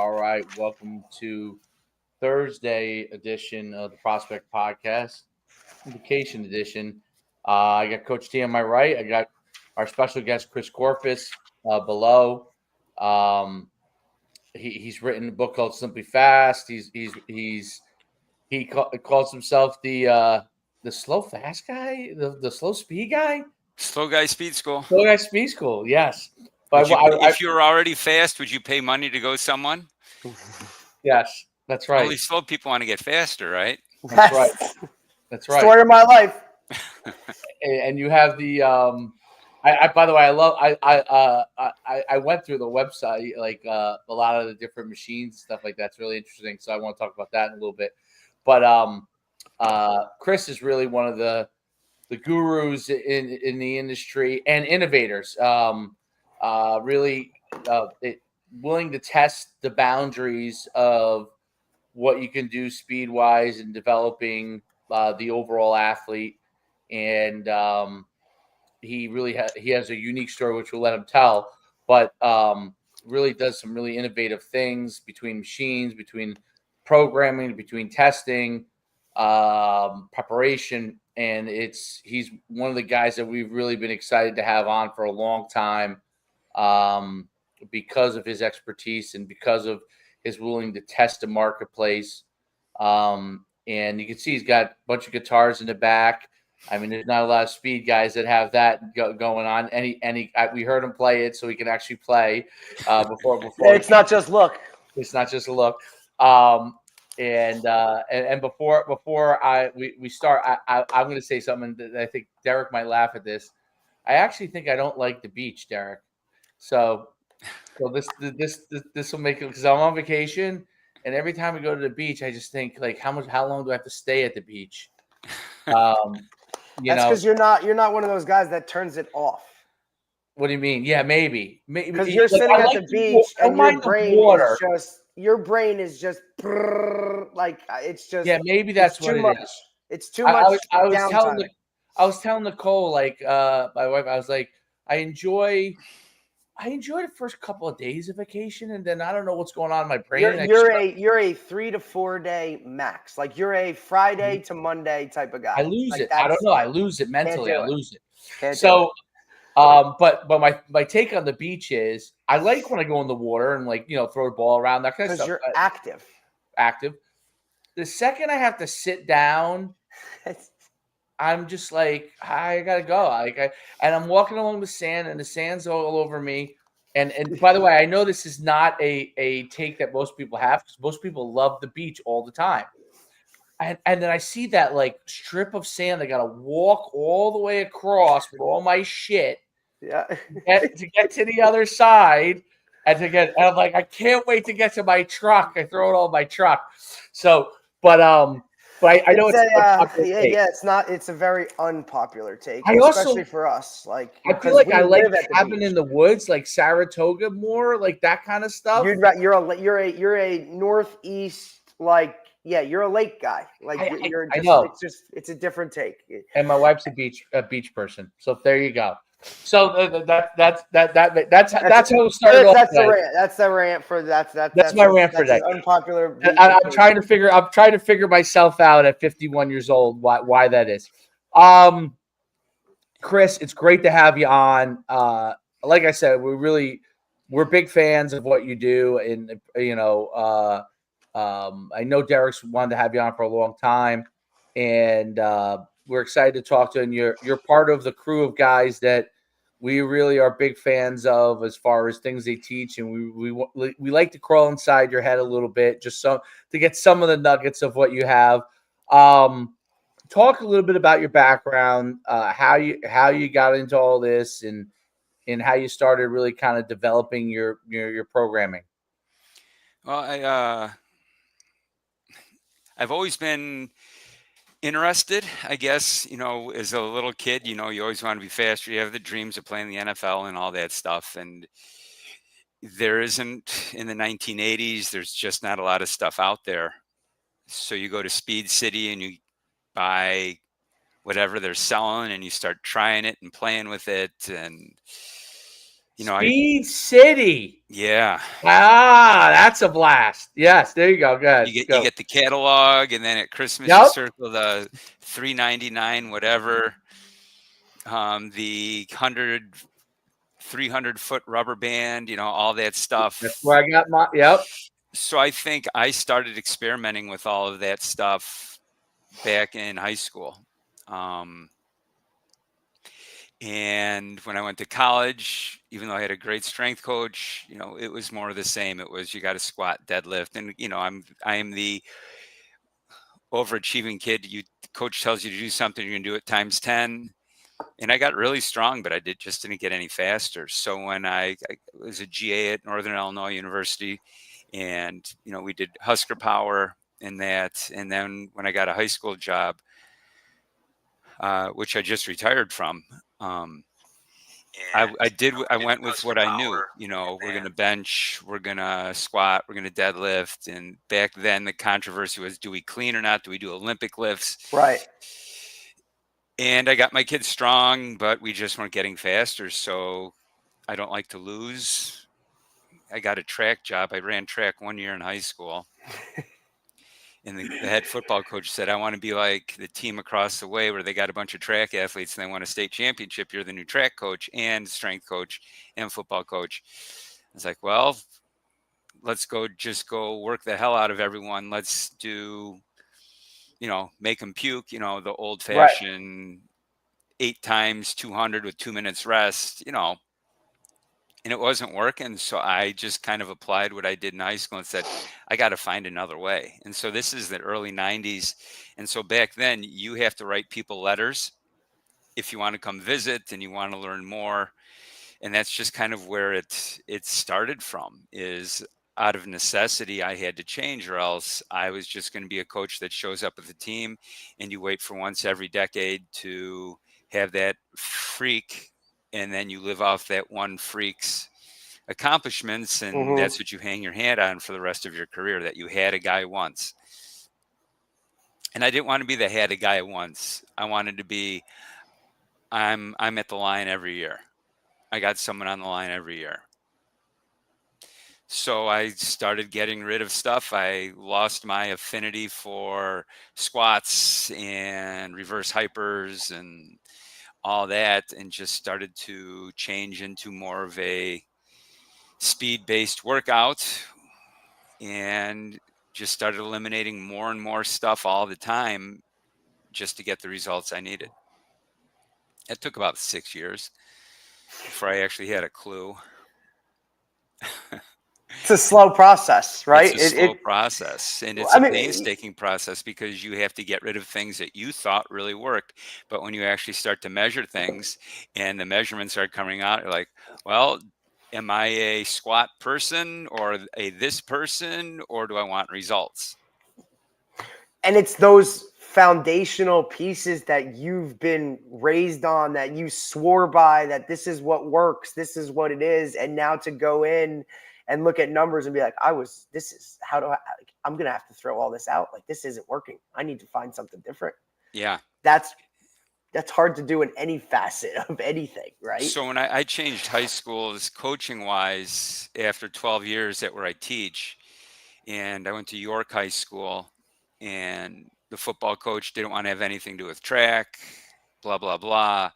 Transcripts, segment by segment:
All right, welcome to Thursday edition of the Prospect Podcast, Vacation Edition. I got Coach T on my right. I got our special guest Chris Korfist below. He's written a book called Simply Fast. Calls himself the slow fast guy, the slow speed guy. Slow Guy Speed School. Slow guy speed school, yes. But if you're already fast, would you pay money to go with someone? Yes, that's right. Only slow people want to get faster, right? That's right. That's right. Story of my life. And you have the by the way, I went through the website, like a lot of the different machines, stuff like that's really interesting. So I want to talk about that in a little bit. But Chris is really one of the gurus in the industry and innovators. Really willing to test the boundaries of what you can do speed wise and developing the overall athlete. And he really has a unique story, which we'll let him tell, but really does some really innovative things between machines, between programming, between testing, preparation. And he's one of the guys that we've really been excited to have on for a long time because of his expertise and because of his willing to test the marketplace. And you can see he's got a bunch of guitars in the back. I mean, there's not a lot of speed guys that have that going on. We heard him play it, so he can actually play before. It's not just look. It's not just a look. And before we start, I'm going to say something that I think Derek might laugh at this. I actually think I don't like the beach, Derek. So this will make it, because I'm on vacation, and every time we go to the beach, I just think, like, how long do I have to stay at the beach? That's because you're not one of those guys that turns it off. What do you mean? Yeah, maybe because you're sitting at the beach and your brain is just like it's just maybe that's what too much. It is. It's too much. I was telling Nicole, like my wife, I was like, I enjoy the first couple of days of vacation, and then I don't know what's going on in my brain. You're a 3 to 4 day max. Like you're a Friday to Monday type of guy. I lose it. I don't know. I lose it mentally. I lose it. But my take on the beach is I like when I go in the water and, like, throw the ball around, that kind of stuff. Because you're active. Active. The second I have to sit down, I'm just like, I gotta go. And I'm walking along the sand, and the sand's all over me. And by the way, I know this is not a take that most people have, because most people love the beach all the time. And then I see that, like, strip of sand I gotta walk all the way across with all my shit. Yeah. to get to the other side, and I'm like, I can't wait to get to my truck. I throw it all in my truck. So, but I know it's a very unpopular take, especially for us. Like, I feel like I like cabin in the woods, like Saratoga more, like that kind of stuff. You're a northeast, like, yeah, you're a lake guy. Like I know. It's a different take. And my wife's a beach person, so there you go. So that's how it started off. That's the rant. That's the rant for that's my rant for that. Unpopular. I'm trying to figure myself out at 51 years old why that is. Chris, it's great to have you on. Like I said, we're big fans of what you do, and I know Derek's wanted to have you on for a long time, and we're excited to talk to you. And you're part of the crew of guys that we really are big fans of as far as things they teach, and we like to crawl inside your head a little bit, just to get some of the nuggets of what you have. Talk a little bit about your background, how you got into all this, and how you started really kind of developing your programming. Well, I've always been interested, I guess, as a little kid, you always want to be faster. You have the dreams of playing the NFL and all that stuff. And there isn't, in the 1980s, there's just not a lot of stuff out there. So you go to Speed City and you buy whatever they're selling, and you start trying it and playing with it. And, Speed City. Yeah. That's a blast. Yes, there you go. Go ahead. You get the catalog, and then at Christmas you circle the $3.99 whatever. The 300-foot rubber band, all that stuff. That's where I got my So I think I started experimenting with all of that stuff back in high school. And when I went to college, even though I had a great strength coach, it was more of the same. It was, you got to squat, deadlift. And, I am the overachieving kid. Coach tells you to do something, you're going to do it times 10. And I got really strong, but I just didn't get any faster. So when I was a GA at Northern Illinois University, and, we did Husker Power and that. And then when I got a high school job, which I just retired from, I went with what I knew. We're going to bench, we're going to squat, we're going to deadlift. And back then the controversy was, do we clean or not? Do we do Olympic lifts? Right. And I got my kids strong, but we just weren't getting faster. So I don't like to lose. I got a track job. I ran track 1 year in high school. And the head football coach said, I want to be like the team across the way where they got a bunch of track athletes and they won a state championship. You're the new track coach and strength coach and football coach. I was like, well, let's just go work the hell out of everyone. Let's do, make them puke, the old fashioned 8 times 200 with 2 minutes rest, and it wasn't working. So I just kind of applied what I did in high school and said, I got to find another way. And so this is the early 90s. And so back then you have to write people letters if you want to come visit and you want to learn more. And that's just kind of where it started from, is out of necessity. I had to change, or else I was just going to be a coach that shows up with the team and you wait for once every decade to have that freak. And then you live off that one freak's accomplishments. And that's what you hang your hat on for the rest of your career, that you had a guy once. And I didn't want to be the had a guy once. I wanted to be, I'm at the line every year. I got someone on the line every year. So I started getting rid of stuff. I lost my affinity for squats and reverse hypers and all that, and just started to change into more of a speed-based workout, and just started eliminating more and more stuff all the time just to get the results I needed. It took about 6 years before I actually had a clue. It's a slow process, right? It's a slow process, and it's a painstaking process, because you have to get rid of things that you thought really worked. But when you actually start to measure things and the measurements are coming out, you're like, well, am I a squat person or this person, or do I want results? And it's those foundational pieces that you've been raised on, that you swore by, that this is what works, this is what it is. And now to go in and look at numbers and be like, I'm going to have to throw all this out. Like, this isn't working. I need to find something different. Yeah. That's hard to do in any facet of anything, right? So when I changed high schools coaching wise after 12 years where I teach, and I went to York High School, and the football coach didn't want to have anything to do with track, blah, blah, blah.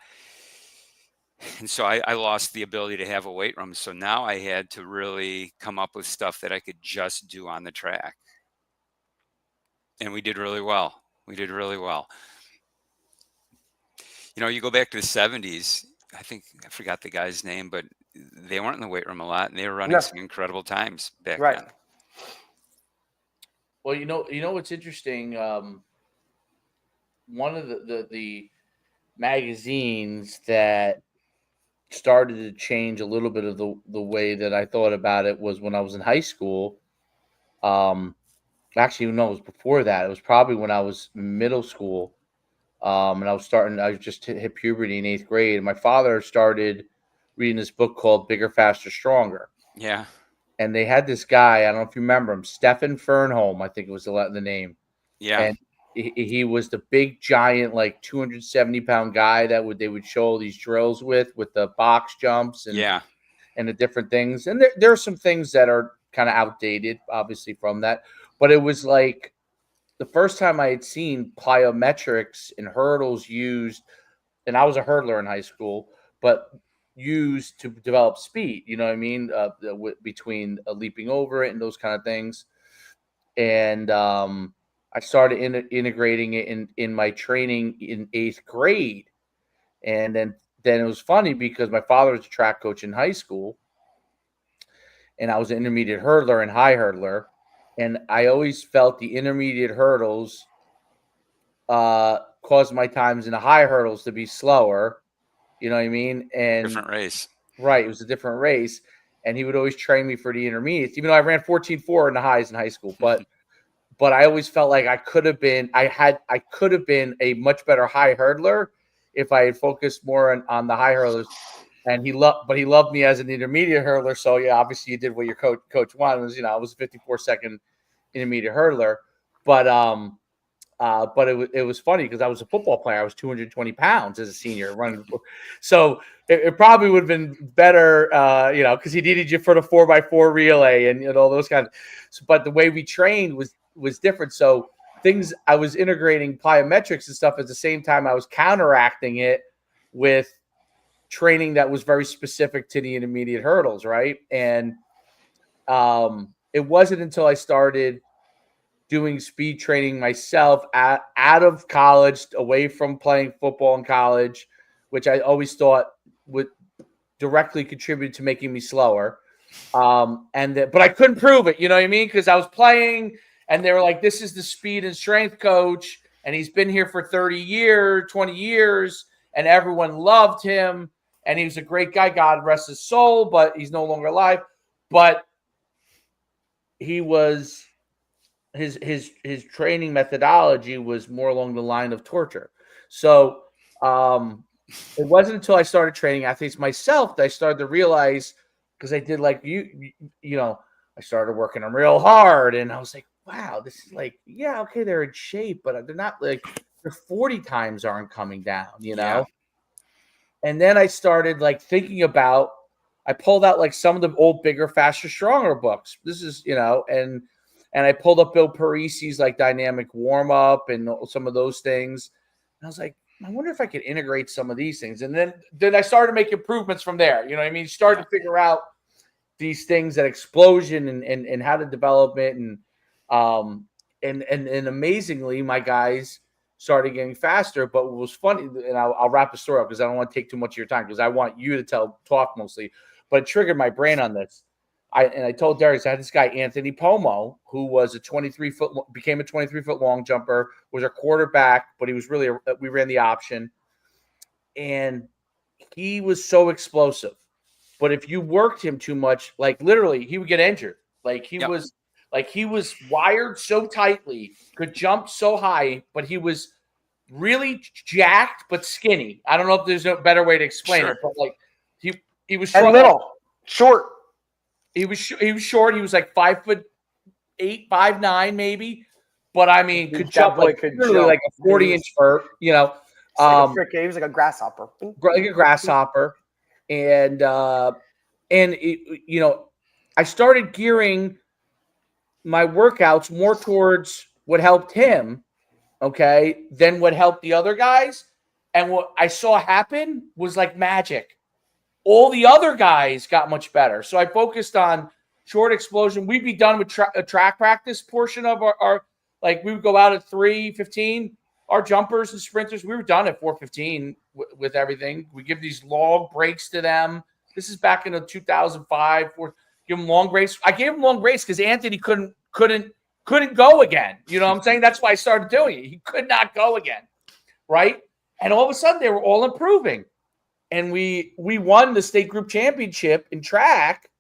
And so I lost the ability to have a weight room. So now I had to really come up with stuff that I could just do on the track. And we did really well. You go back to the 70s, I forgot the guy's name, but they weren't in the weight room a lot, and they were running some incredible times back then. Well, you know what's interesting? One of the magazines that started to change a little bit of the way that I thought about it was when I was in high school. Actually, no, it was before that. It was probably when I was middle school. And I just hit puberty in 8th grade. And my father started reading this book called Bigger, Faster, Stronger. Yeah. And they had this guy, I don't know if you remember him, Stephen Fernholm, I think it was the name. Yeah. And he was the big, giant, like 270-pound guy that they would show these drills with the box jumps. And yeah. and the different things. And there are some things that are kind of outdated, obviously, from that. But it was like the first time I had seen plyometrics and hurdles used, and I was a hurdler in high school, but used to develop speed. You know what I mean? Between leaping over it and those kind of things. And I started integrating it in my training in 8th grade. And then it was funny because my father was a track coach in high school, and I was an intermediate hurdler and high hurdler. And I always felt the intermediate hurdles caused my times in the high hurdles to be slower. You know what I mean? And Different race. right, it was a different race. And he would always train me for the intermediates, even though I ran 14.4 in the highs in high school. But I always felt like I could have been a much better high hurdler if I had focused more on the high hurdlers. And he loved me as an intermediate hurdler. So yeah, obviously you did what your coach wanted. Was, I was a 54-second intermediate hurdler, but it was funny because I was a football player. I was 220 pounds as a senior running. So it probably would have been better, because he needed you for the 4x4 relay and all those kinds. But the way we trained was different. So I was integrating plyometrics and stuff at the same time I was counteracting it with training that was very specific to the intermediate hurdles, right? And it wasn't until I started doing speed training myself out of college, away from playing football in college, which I always thought would directly contribute to making me slower. But I couldn't prove it, you know what I mean? Because I was playing and they were like, this is the speed and strength coach, and he's been here for 30 years, 20 years, and everyone loved him, and he was a great guy, God rest his soul, but he's no longer alive. But he was his training methodology was more along the line of torture. So it wasn't until I started training athletes myself that I started to realize, because I did like I started working them real hard, and I was like, wow, this is like, yeah, okay, they're in shape, but they're not like their 40 times aren't coming down, Yeah. And then I started like thinking about, I pulled out like some of the old Bigger, Faster, Stronger books. This is, and I pulled up Bill Parisi's like dynamic warm up and some of those things. And I was like, I wonder if I could integrate some of these things. And then I started to make improvements from there. You know what I mean? Started to figure out these things, that explosion and how to develop it. And amazingly, my guys started getting faster. But what was funny, and I'll wrap the story up because I don't want to take too much of your time because I want you to talk mostly. But it triggered my brain on this. I told Darius, I had this guy, Anthony Pomo, who was became a 23-foot long jumper, was a quarterback, but he was really, we ran the option. And he was so explosive. But if you worked him too much, like literally, he would get injured. Like he was wired so tightly, could jump so high, but he was really jacked but skinny. I don't know if there's a better way to explain it, but like he was short, and little, short. He was short. He was like 5'8", 5'9", maybe. But I mean, could jump like literally like a 40-inch vert. He was like a grasshopper. Like a grasshopper. And I started gearing my workouts more towards what helped him, okay, than what helped the other guys. And what I saw happen was like magic. All the other guys got much better. So I focused on short explosion. We'd be done with a track practice portion of our like we would go out at 3:15. Our jumpers and sprinters, we were done at 4:15 with everything. We give these long breaks to them. This is back in 2005. Give them long breaks. I gave them long breaks because Anthony couldn't go again. You know what I'm saying? That's why I started doing it. He could not go again, right? And all of a sudden, they were all improving. And we won the state group championship in track.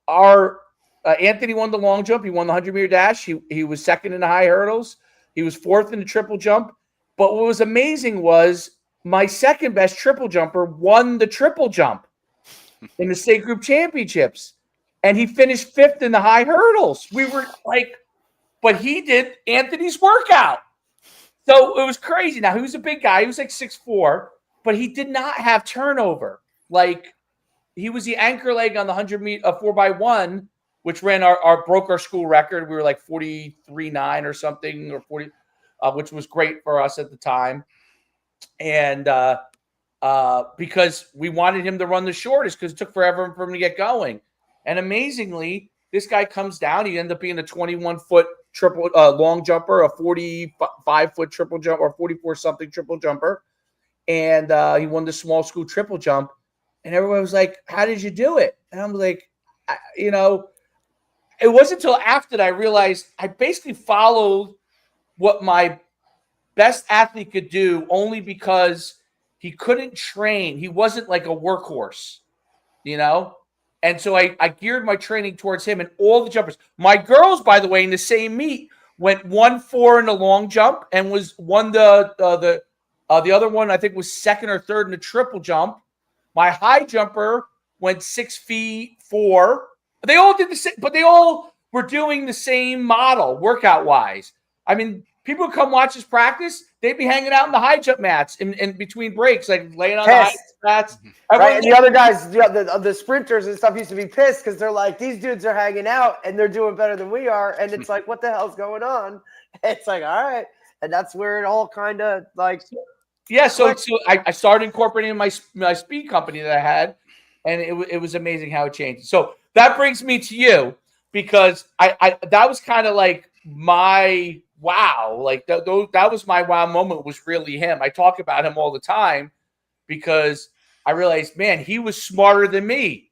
Our Anthony won the long jump. He won the 100-meter dash. He was second in the high hurdles. He was fourth in the triple jump. But what was amazing was my second best triple jumper won the triple jump in the state group championships. And he finished fifth in the high hurdles. We were like, but he did Anthony's workout. So it was crazy. Now, he was a big guy. He was like 6'4", but he did not have turnover. Like he was the anchor leg on the 100-meter 4x1, which broke our school record. We were like 43.9 or something, or 40, which was great for us at the time. And because we wanted him to run the shortest because it took forever for him to get going. And amazingly, this guy comes down. He ended up being a 21-foot triple long jumper, a 45-foot triple jump, or 44-something triple jumper. And he won the small school triple jump. And everyone was like, how did you do it? And I'm like, it wasn't until after that I realized I basically followed what my best athlete could do only because he couldn't train. He wasn't like a workhorse, And so I geared my training towards him and all the jumpers. My girls, by the way, in the same meet went 1-4 in the long jump and won the other one, I think, was second or third in the triple jump. My high jumper went 6'4". They all did the same, but they all were doing the same model workout wise. I mean, people would come watch us practice. They'd be hanging out in the high jump mats in between breaks, like laying on the high jump mats. Right, and the other guys, the sprinters and stuff used to be pissed because they're like, these dudes are hanging out and they're doing better than we are. And it's like, what the hell's going on? It's like, all right. And that's where it all kind of like. Yeah, so I started incorporating my speed company that I had, and it was amazing how it changed. So that brings me to you, because I that was kind of like my wow, like that was my wow moment, was really him. I talk about him all the time because I realized, man, he was smarter than me.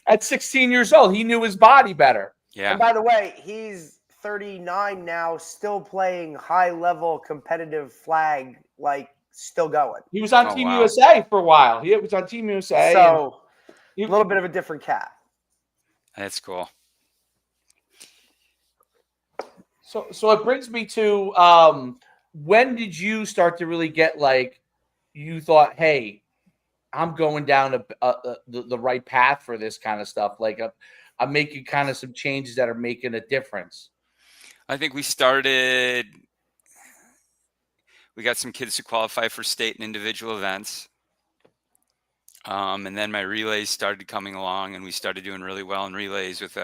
At 16 years old, he knew his body better. Yeah. And by the way, he's 39 now, still playing high-level competitive flag, like still going. He was on Team USA for a while. He was on Team USA. So a little bit of a different cat. That's cool. So it brings me to when did you start to really get like, you thought, hey, I'm going down the right path for this kind of stuff. Like I'm making kind of some changes that are making a difference. I think we got some kids to qualify for state and individual events. And then my relays started coming along, and we started doing really well in relays with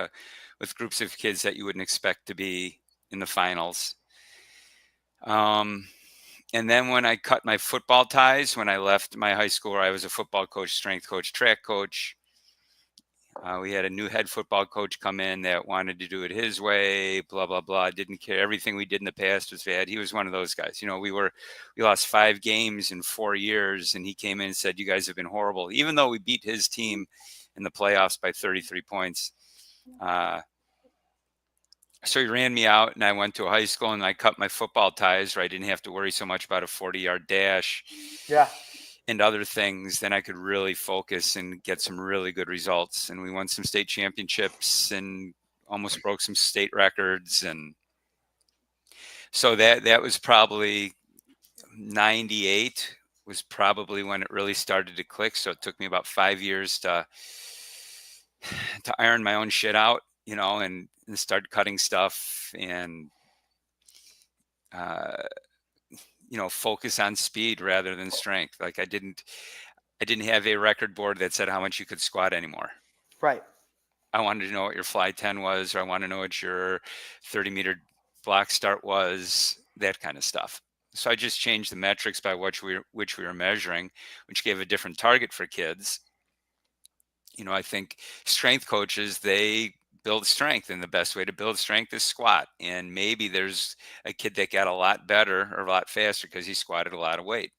groups of kids that you wouldn't expect to be in the finals. And then when I cut my football ties, when I left my high school where I was a football coach, strength coach, track coach, we had a new head football coach come in that wanted to do it his way, blah, blah, blah. Didn't care. Everything we did in the past was bad. He was one of those guys. We lost 5 games in 4 years, and he came in and said, you guys have been horrible, even though we beat his team in the playoffs by 33 points. So he ran me out, and I went to a high school, and I cut my football ties where I didn't have to worry so much about a 40-yard dash. Yeah. And other things. Then I could really focus and get some really good results. And we won some state championships and almost broke some state records. And so that was probably 98 was probably when it really started to click. So it took me about 5 years to iron my own shit out, and start cutting stuff and, focus on speed rather than strength. Like I didn't have a record board that said how much you could squat anymore. Right. I wanted to know what your fly 10 was, or I want to know what your 30-meter block start was, that kind of stuff. So I just changed the metrics by which we were measuring, which gave a different target for kids. I think strength coaches, they build strength, and the best way to build strength is squat. And maybe there's a kid that got a lot better or a lot faster because he squatted a lot of weight.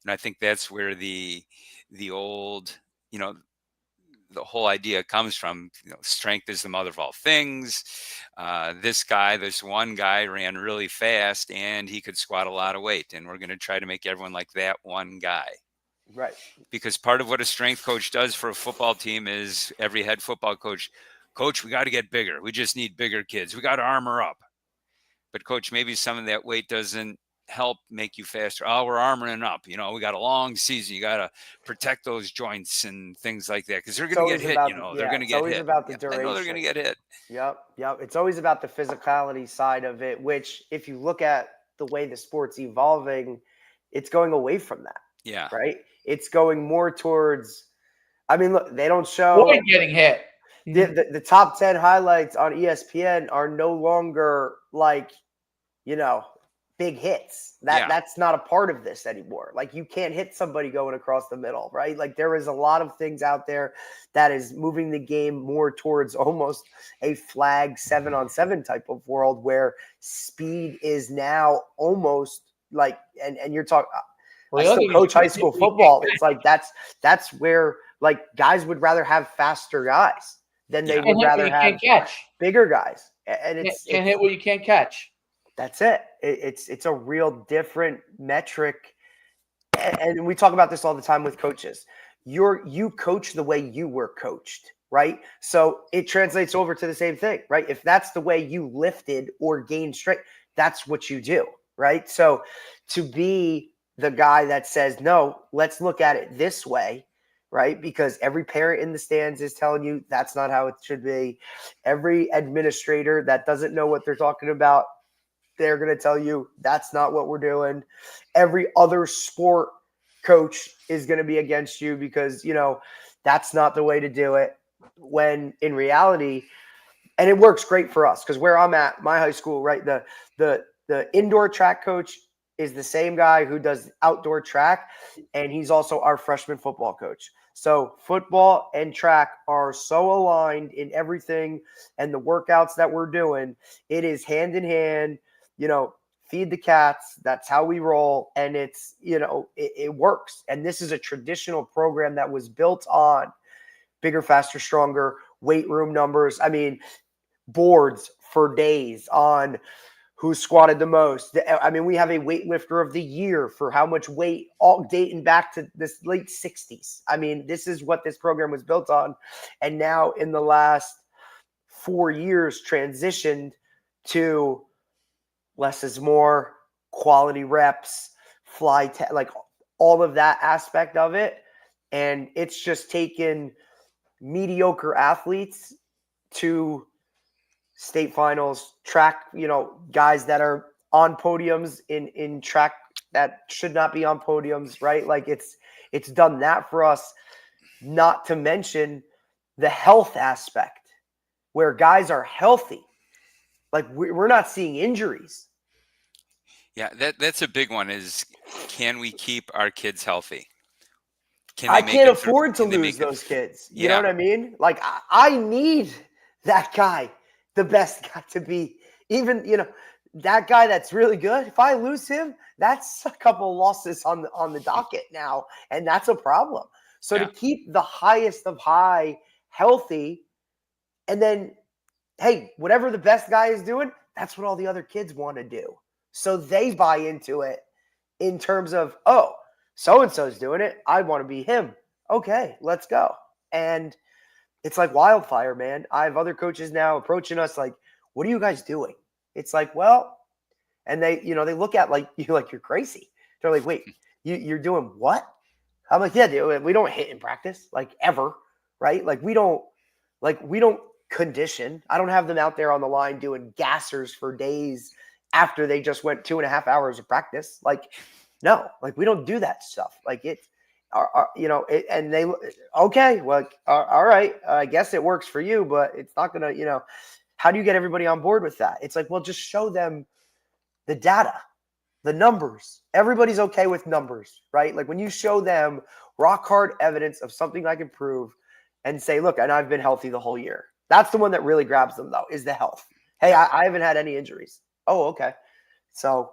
And I think that's where the old, the whole idea comes from. Strength is the mother of all things. This one guy ran really fast and he could squat a lot of weight, and we're going to try to make everyone like that one guy. Right. Because part of what a strength coach does for a football team is every head football coach, we got to get bigger. We just need bigger kids. We got to armor up. But coach, maybe some of that weight doesn't help make you faster. Oh, we're armoring up. We got a long season. You got to protect those joints and things like that, because they're going to get hit. They're going to get hit. It's always about the duration. I know they're going to get hit. Yep. It's always about the physicality side of it, which if you look at the way the sport's evolving, it's going away from that. Yeah. Right. It's going more towards I mean, look, they don't show Avoid getting hit. the top 10 highlights on ESPN are no longer like, big hits. That's not a part of this anymore. Like, you can't hit somebody going across the middle, right? Like, there is a lot of things out there that is moving the game more towards almost a flag 7-on-7 type of world where speed is now almost like, and you're talking, I still coach high school football. It's like, that's where like guys would rather have faster guys than they would rather have bigger guys. And it's can't hit what you can't catch. That's it. It's a real different metric. And we talk about this all the time with coaches. You coach the way you were coached, right? So it translates over to the same thing, right? If that's the way you lifted or gained strength, that's what you do, right? So to be the guy that says, no, let's look at it this way, right? Because every parent in the stands is telling you that's not how it should be. Every administrator that doesn't know what they're talking about, they're going to tell you that's not what we're doing. Every other sport coach is going to be against you because, that's not the way to do it. When in reality, and it works great for us because where I'm at, my high school, right? The indoor track coach is the same guy who does outdoor track, and he's also our freshman football coach. So football and track are so aligned in everything, and the workouts that we're doing, it is hand in hand. Feed the cats. That's how we roll. And it's, it works. And this is a traditional program that was built on bigger, faster, stronger, weight room numbers. I mean, boards for days on who squatted the most. I mean, we have a weightlifter of the year for how much weight, all dating back to this late 60s. I mean, this is what this program was built on. And now in the last 4 years transitioned to less is more, quality reps, like all of that aspect of it. And it's just taken mediocre athletes to state finals, track, guys that are on podiums in track that should not be on podiums, right? Like it's done that for us, not to mention the health aspect where guys are healthy. Like we're not seeing injuries. Yeah, that's a big one is, can we keep our kids healthy? I can't afford to lose those kids. You know what I mean? Like I need that guy, the best guy to be even, that guy that's really good. If I lose him, that's a couple losses on the docket now. And that's a problem. So to keep the highest of high healthy, and then, hey, whatever the best guy is doing, that's what all the other kids want to do. So they buy into it in terms of, oh, so-and-so's doing it. I want to be him. Okay, let's go. And it's like wildfire, man. I have other coaches now approaching us like, what are you guys doing? It's like, well, and they, they look at you like you're crazy. They're like, wait, you're doing what? I'm like, yeah, dude, we don't hit in practice, like ever, right? We don't condition. I don't have them out there on the line doing gassers for days after they just went 2.5 hours of practice. No, we don't do that stuff. And they, okay, well, all right, I guess it works for you, but it's not going to, how do you get everybody on board with that? It's like, well, just show them the data, the numbers. Everybody's okay with numbers, right? Like when you show them rock hard evidence of something I can prove and say, look, and I've been healthy the whole year. That's the one that really grabs them though, is the health. Hey, I haven't had any injuries. Oh, okay. So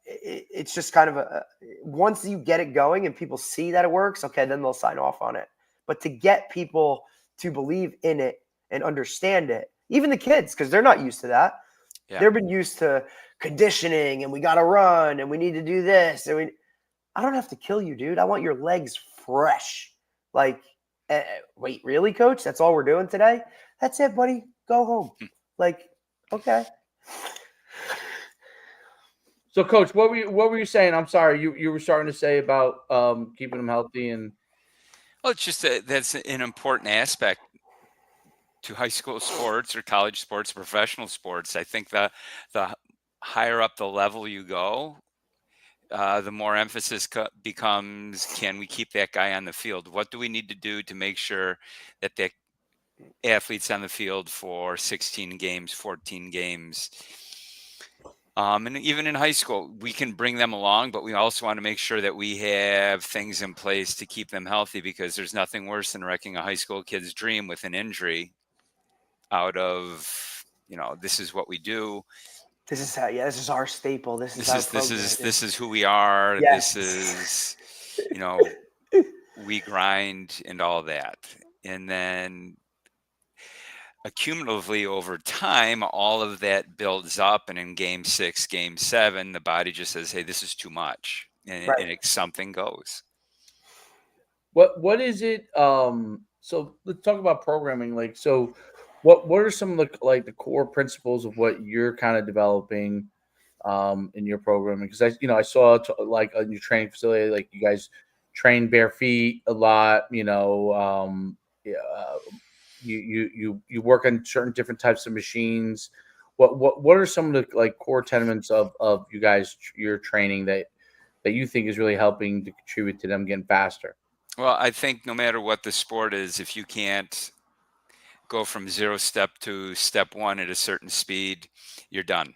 it's just kind of once you get it going and people see that it works, okay, then they'll sign off on it. But to get people to believe in it and understand it, even the kids, because they're not used to that. Yeah. They've been used to conditioning and we got to run and we need to do this. I don't have to kill you, dude. I want your legs fresh. Wait, really, coach? That's all we're doing today? That's it, buddy. Go home. Okay. So, Coach, what were you saying? I'm sorry, you were starting to say about keeping them healthy and. Well, it's just that's an important aspect to high school sports or college sports, professional sports. I think the higher up the level you go, the more emphasis becomes, can we keep that guy on the field? What do we need to do to make sure that that athlete's on the field for 16 games, 14 games? And even in high school, we can bring them along, but we also want to make sure that we have things in place to keep them healthy, because there's nothing worse than wrecking a high school kid's dream with an injury out of, this is what we do. This is how, this is our staple. This is our program. This is who we are. Yes. This is, we grind and all that. And then accumulatively over time, all of that builds up, and in game 6, game 7, the body just says, hey, this is too much, and, Right. something goes. What is it? So let's talk about programming. Like, so what are some of the core principles of what you're kind of developing in your programming? Because I saw like in your training facility, like you guys train bare feet a lot. Yeah, you work on certain different types of machines. What are some of the like core tenets of you guys, your training that you think is really helping to contribute to them getting faster? Well, I think no matter what the sport is, if you can't go from 0 step to step 1 at a certain speed, you're done.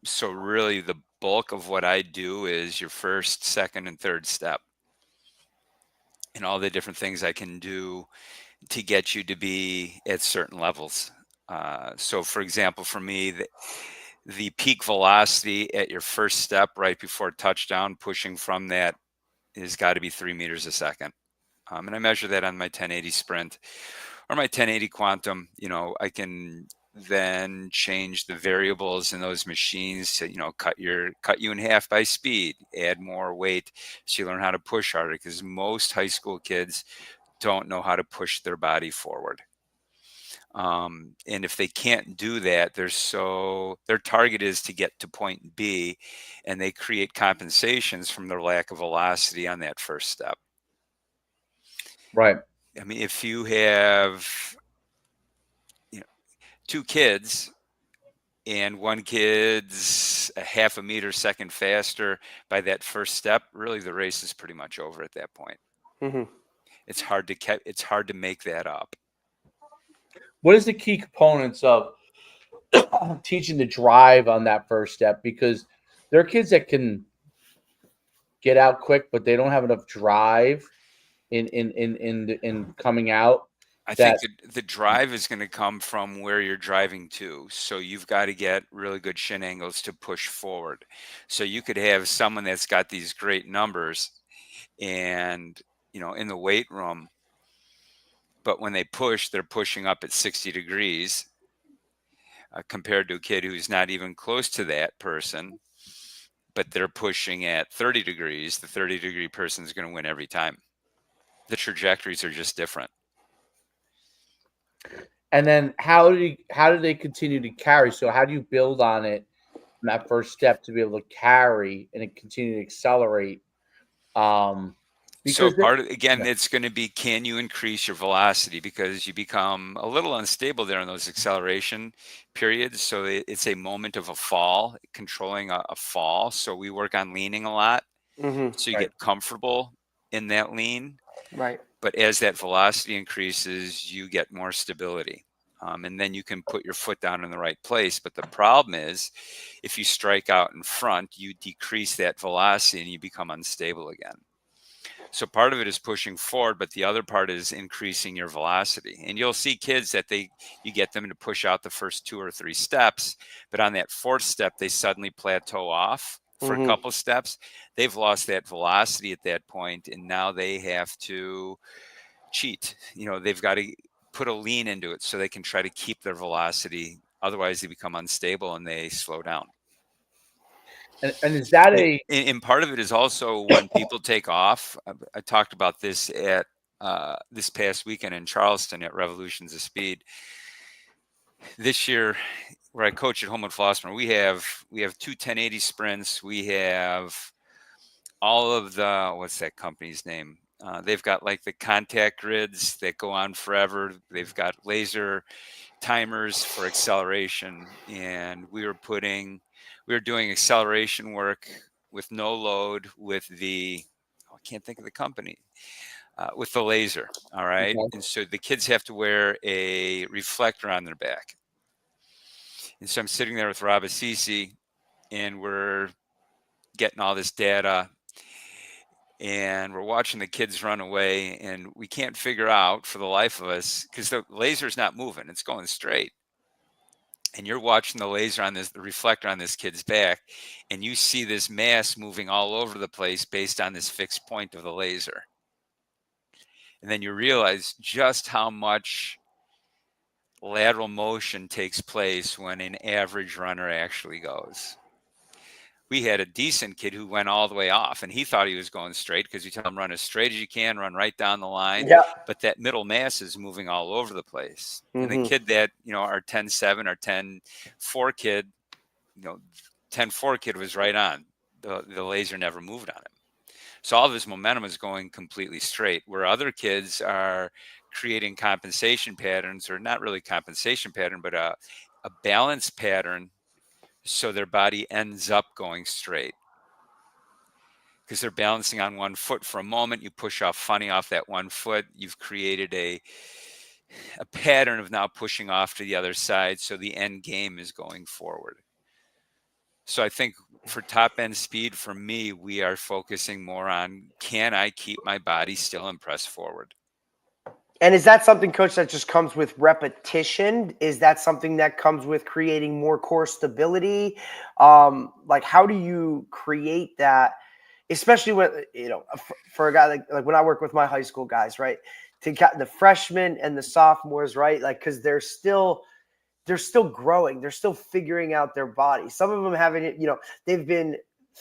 So really the bulk of what I do is your first, second, and third step, and all the different things I can do to get you to be at certain levels. So for example, for me, the peak velocity at your first step right before touchdown, pushing from that, has got to be 3 meters a second. And I measure that on my 1080 sprint or my 1080 quantum. I can then change the variables in those machines to, cut you in half by speed, add more weight, so you learn how to push harder, because most high school kids don't know how to push their body forward. And if they can't do that, their target is to get to point B, and they create compensations from their lack of velocity on that first step. Right. I mean, if you have 2 kids and one kid's a half a meter second faster by that first step, really the race is pretty much over at that point. Mm-hmm. It's hard to make that up. What is the key components of teaching the drive on that first step? Because there are kids that can get out quick, but they don't have enough drive in coming out. I That think the drive is going to come from where you're driving to. So you've got to get really good shin angles to push forward. So you could have someone that's got these great numbers and, in the weight room, but when they push, they're pushing up at 60 degrees compared to a kid who's not even close to that person, but they're pushing at 30 degrees. The 30-degree person is going to win every time. The trajectories are just different. And then how do they continue to carry? So how do you build on it from that first step to be able to carry and then continue to accelerate? So part of, again, it's going to be, can you increase your velocity? Because you become a little unstable there in those acceleration periods. So it's a moment of a fall, controlling a fall. So we work on leaning a lot. Mm-hmm. So you get comfortable in that lean. Right. But as that velocity increases, you get more stability. And then you can put your foot down in the right place. But the problem is, if you strike out in front, you decrease that velocity and you become unstable again. So part of it is pushing forward, but the other part is increasing your velocity. And you'll see kids that you get them to push out the first 2 or 3 steps, but on that 4th step, they suddenly plateau off for a couple steps. They've lost that velocity at that point, and now they have to cheat. They've got to put a lean into it so they can try to keep their velocity. Otherwise, they become unstable and they slow down. And is that and part of it is also when people take off. I talked about this at this past weekend in Charleston at Revolutions of Speed. This year, where I coach at Homewood Flossmoor, we have 2 1080 sprints. We have all of the, what's that company's name? They've got like the contact grids that go on forever. They've got laser timers for acceleration, and we were doing acceleration work with no load with the, I can't think of the company, with the laser. All right. Okay. And so the kids have to wear a reflector on their back. And so I'm sitting there with Rob Assisi, and we're getting all this data, and we're watching the kids run away, and we can't figure out for the life of us, because the laser's not moving, it's going straight. And you're watching the laser on the reflector on this kid's back, and you see this mass moving all over the place based on this fixed point of the laser. And then you realize just how much lateral motion takes place when an average runner actually goes. We had a decent kid who went all the way off, and he thought he was going straight, because you tell him run as straight as you can, run right down the line. Yeah. But that middle mass is moving all over the place. And the Mhm. kid that, our 10-7 or 10-4 kid, 10-4 kid was right on. The laser never moved on him. So all of his momentum is going completely straight, where other kids are creating compensation patterns, or not really compensation pattern, but a balance pattern, so their body ends up going straight. Because they're balancing on one foot for a moment, you push off funny off that one foot, you've created a pattern of now pushing off to the other side, so the end game is going forward. So I think for top end speed, for me, we are focusing more on, can I keep my body still and press forward? And is that something, Coach, that just comes with repetition? Is that something that comes with creating more core stability? Like, how do you create that, especially when, for a guy like when I work with my high school guys, right? To get the freshmen and the sophomores, right? Like, because they're still growing. They're still figuring out their body. Some of them haven't, they've been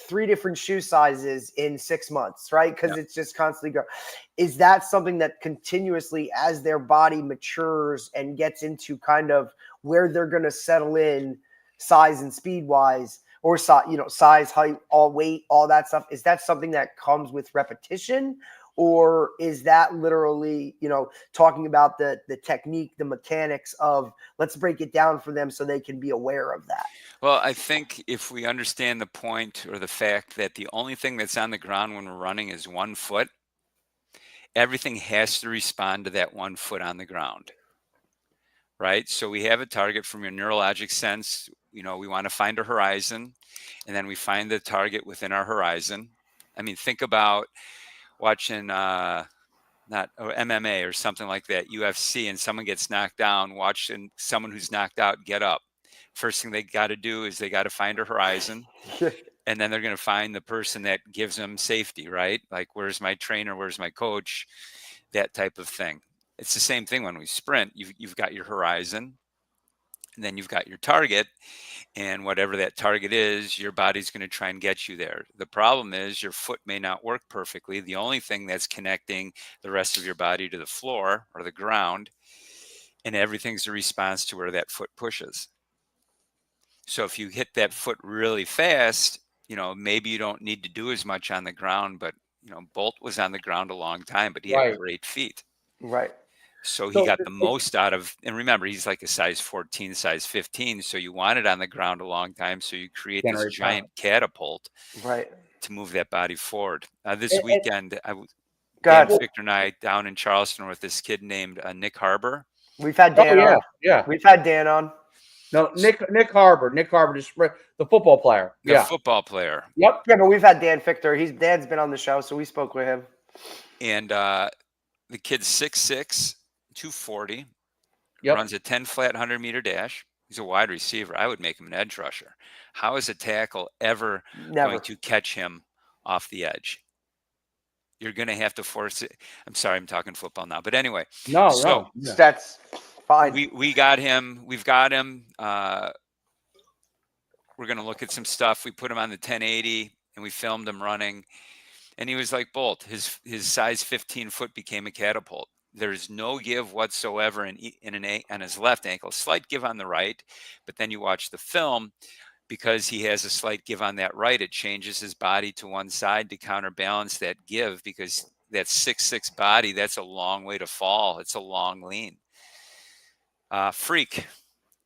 3 different shoe sizes in 6 months, right? Because it's just constantly growing. Is that something that continuously, as their body matures and gets into kind of where they're going to settle in size and speed wise, or size, height, all weight, all that stuff, is that something that comes with repetition? Or is that literally, talking about the technique, the mechanics of, let's break it down for them so they can be aware of that? Well, I think if we understand the point, or the fact that the only thing that's on the ground when we're running is one foot, everything has to respond to that one foot on the ground, right? So we have a target from your neurologic sense. We want to find a horizon, and then we find the target within our horizon. I mean, think about watching not MMA or something like that, UFC, and someone gets knocked down, watching someone who's knocked out get up. First thing they got to do is they got to find a horizon, and then they're going to find the person that gives them safety, right? Like, where's my trainer? Where's my coach? That type of thing. It's the same thing when we sprint. You've got your horizon, and then you've got your target, and whatever that target is, your body's going to try and get you there. The problem is your foot may not work perfectly. The only thing that's connecting the rest of your body to the floor or the ground, and everything's a response to where that foot pushes. So if you hit that foot really fast, maybe you don't need to do as much on the ground, but Bolt was on the ground a long time, but he had great feet. Right. So he got the most out of, and remember, he's like a size 14, size 15. So you want it on the ground a long time. So you create this giant catapult, right, to move that body forward. This weekend, Dan Victor and I down in Charleston with this kid named Nick Harbor. We've had Dan on. Yeah. We've had Dan on. No, Nick Harbor. Nick Harbor, just the football player. The football player. Yep. Yeah, but we've had Dan Fichter. Dan's been on the show, so we spoke with him. And the kid's 6'6", 240. Runs a 10 flat 100-meter dash. He's a wide receiver. I would make him an edge rusher. How is a tackle ever going to catch him off the edge? You're going to have to force it. I'm sorry, I'm talking football now. But anyway. No. That's fine. We got him. We've got him. We're going to look at some stuff. We put him on the 1080, and we filmed him running. And he was like Bolt. His size 15 foot became a catapult. There's no give whatsoever on his left ankle. Slight give on the right, but then you watch the film, because he has a slight give on that right, it changes his body to one side to counterbalance that give, because that 6'6" body, that's a long way to fall. It's a long lean. Freak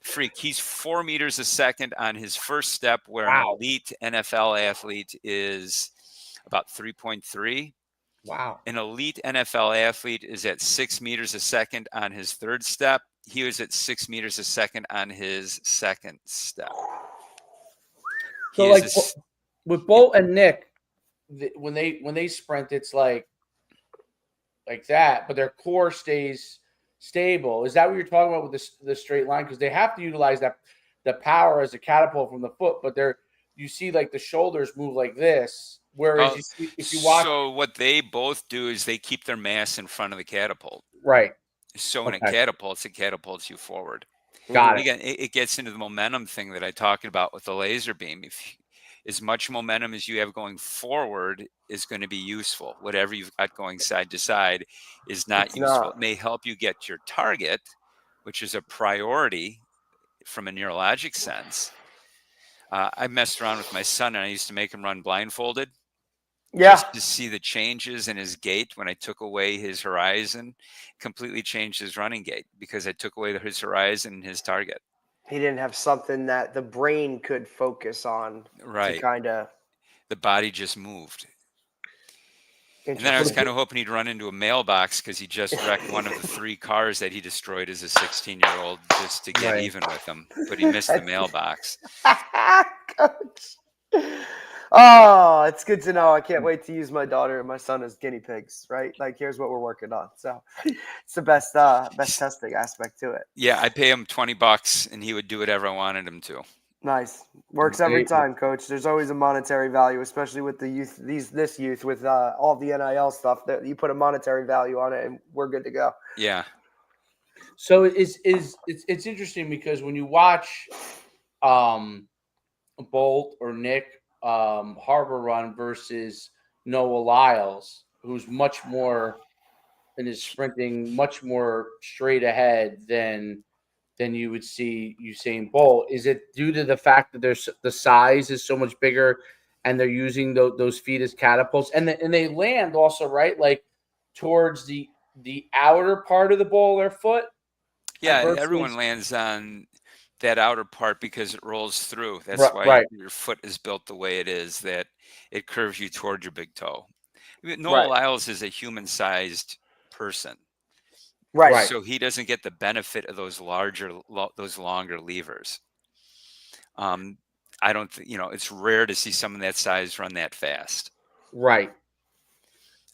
freak. He's 4 meters a second on his first step, where an Wow. elite NFL athlete is about 3.3. Wow. An elite NFL athlete is at 6 meters a second on his third step. He was at 6 meters a second on his second step. So He like is with Bolt and Nick, when they sprint, it's like that, but their core stays stable. Is that what you're talking about with the straight line? Because they have to utilize the power as a catapult from the foot, but you see like the shoulders move like this. Whereas if you watch, so what they both do is they keep their mass in front of the catapult. right? So when Okay. it catapults you forward. Got it. Again, it gets into the momentum thing that I talked about with the laser beam. As much momentum as you have going forward is going to be useful. Whatever you've got going side to side is not useful. It may help you get your target, which is a priority from a neurologic sense. I messed around with my son, and I used to make him run blindfolded. Just to see the changes in his gait when I took away his horizon, completely changed his running gait because I took away his horizon and his target. He didn't have something that the brain could focus on. Right. To kind of. The body just moved. And then I was kind of hoping he'd run into a mailbox because he just wrecked one of the 3 cars that he destroyed as a 16-year-old just to get even with him. But he missed the mailbox. Coach. Oh, it's good to know. I can't wait to use my daughter and my son as guinea pigs, right? Like, here's what we're working on. So it's the best testing aspect to it. Yeah, I pay him $20 and he would do whatever I wanted him to. Nice. Works every time, Coach. There's always a monetary value, especially with the youth, this youth with all the NIL stuff, that you put a monetary value on it and we're good to go. Yeah. So it's interesting because when you watch Bolt or Nick Harbor run versus Noah Lyles, who's much more in his sprinting, much more straight ahead than you would see Usain Bolt. Is it due to the fact that the size is so much bigger and they're using those feet as catapults, and they land also, right, like towards the outer part of the ball of their foot? Yeah, everyone lands on that outer part because it rolls through. That's why right. Your foot is built the way it is, that it curves you toward your big toe. Noah Lyles is a human-sized person. Right. So he doesn't get the benefit of those longer levers. I don't it's rare to see someone that size run that fast. Right.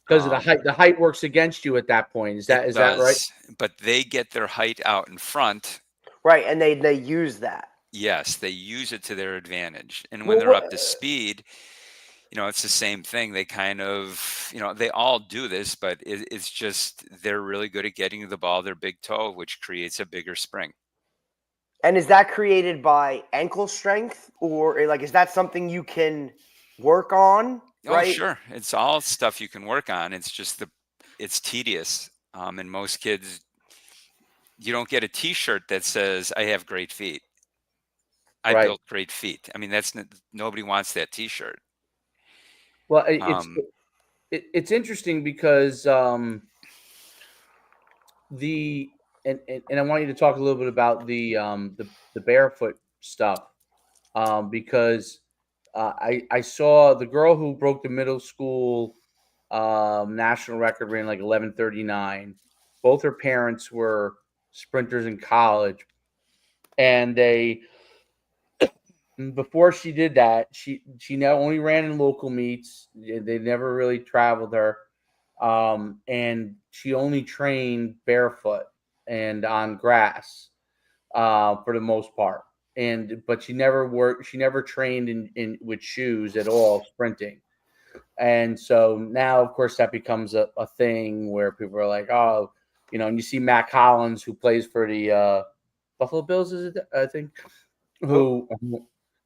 Because of the height. The height works against you at that point. Is that right? But they get their height out in front. Right, and they use that. Yes, they use it to their advantage. And when they're up to speed, it's the same thing. They kind of, they all do this, but it's just they're really good at getting to the ball of their big toe, which creates a bigger spring. And is that created by ankle strength, or like is that something you can work on? Right? Oh, sure. It's all stuff you can work on. It's just it's tedious. And most kids, you don't get a T-shirt that says "I have great feet." I built great feet. I mean, nobody wants that T-shirt. Well, it's interesting because and I want you to talk a little bit about the barefoot stuff, because I saw the girl who broke the middle school national record, ran like 11:39. Both her parents were sprinters in college, and before she did that, she now only ran in local meets. They never really traveled her, and she only trained barefoot and on grass for the most part. But she never trained in with shoes at all, sprinting. And so now, of course, that becomes a thing where people are like, oh, and you see Matt Collins, who plays for the Buffalo Bills, is it? I think. Who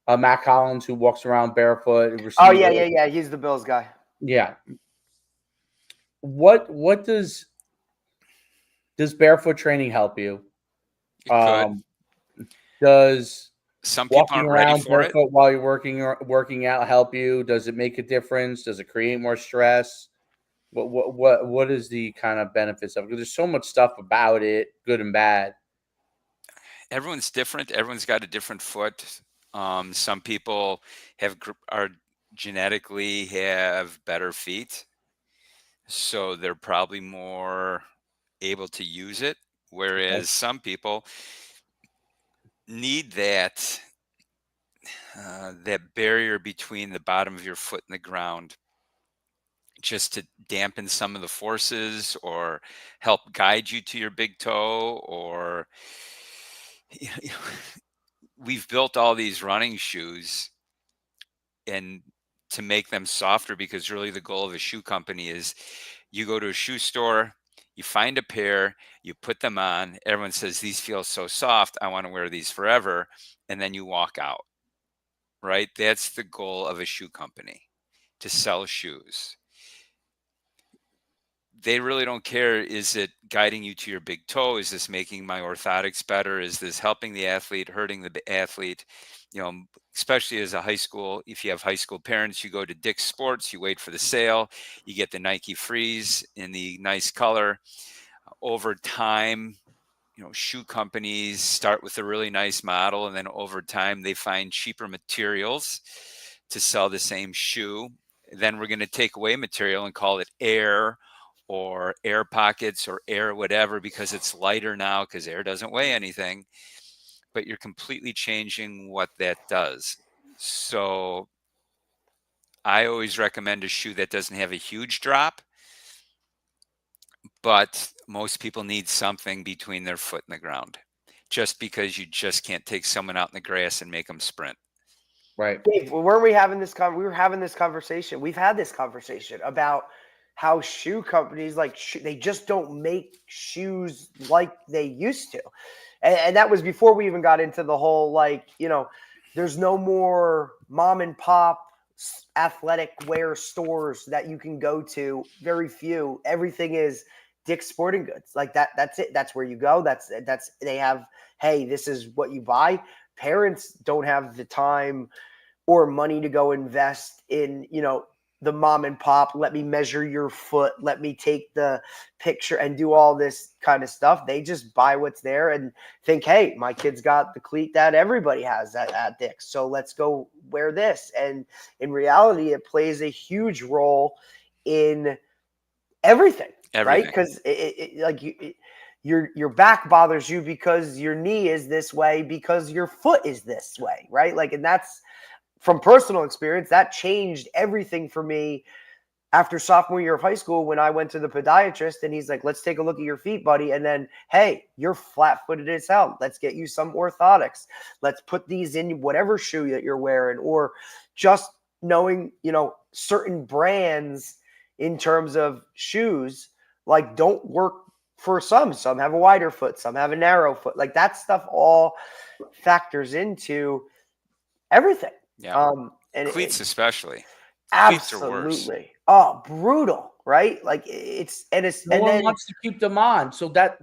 Matt Collins, who walks around barefoot. Oh yeah. He's the Bills guy. Yeah. What does barefoot training help you? Does some people aren't ready for it while you're working out help you? Does it make a difference? Does it create more stress? What is the kind of benefits of it? Because there's so much stuff about it, good and bad. everyone's different. Everyone's got a different foot. Some people are genetically have better feet, so they're probably more able to use it. Whereas some people need that barrier between the bottom of your foot and the ground, just to dampen some of the forces or help guide you to your big toe. Or you know, we've built all these running shoes and to make them softer, because really the goal of a shoe company is you go to a shoe store, you find a pair, you put them on, everyone says these feel so soft, I want to wear these forever, and then you walk out, right? That's the goal of a shoe company, to sell shoes. They really don't care, is it guiding you to your big toe? Is this making my orthotics better? Is this helping the athlete, hurting the athlete? Especially as a high school, if you have high school parents, you go to Dick's Sports, you wait for the sale, you get the Nike Freeze in the nice color. Over time, shoe companies start with a really nice model, and then over time they find cheaper materials to sell the same shoe. Then we're going to take away material and call it air or air pockets or air whatever, because it's lighter now, because air doesn't weigh anything. But you're completely changing what that does. So I always recommend a shoe that doesn't have a huge drop, but most people need something between their foot and the ground, just because you just can't take someone out in the grass and make them sprint. Right. Dave, weren't we having this we were having this conversation. We've had this conversation about how shoe companies they just don't make shoes like they used to. And that was before we even got into the whole, there's no more mom and pop athletic wear stores that you can go to. Very few. Everything is Dick's Sporting Goods. That's it. That's where you go. They have, hey, this is what you buy. Parents don't have the time or money to go invest in, the mom and pop, let me measure your foot, let me take the picture and do all this kind of stuff. They just buy what's there and think, hey, my kid's got the cleat that everybody has at Dick's, so let's go wear this. And in reality, it plays a huge role in everything. Right? Because your back bothers you because your knee is this way, because your foot is this way, right? And that's, from personal experience, that changed everything for me after sophomore year of high school, when I went to the podiatrist and he's like, let's take a look at your feet, buddy. And then, hey, you're flat-footed as hell. Let's get you some orthotics. Let's put these in whatever shoe that you're wearing. Or just knowing, certain brands in terms of shoes, don't work for some. Some have a wider foot, some have a narrow foot. That stuff all factors into everything. Yeah. And cleats especially. Absolutely. Oh, brutal, right? No one wants to keep them on. So that's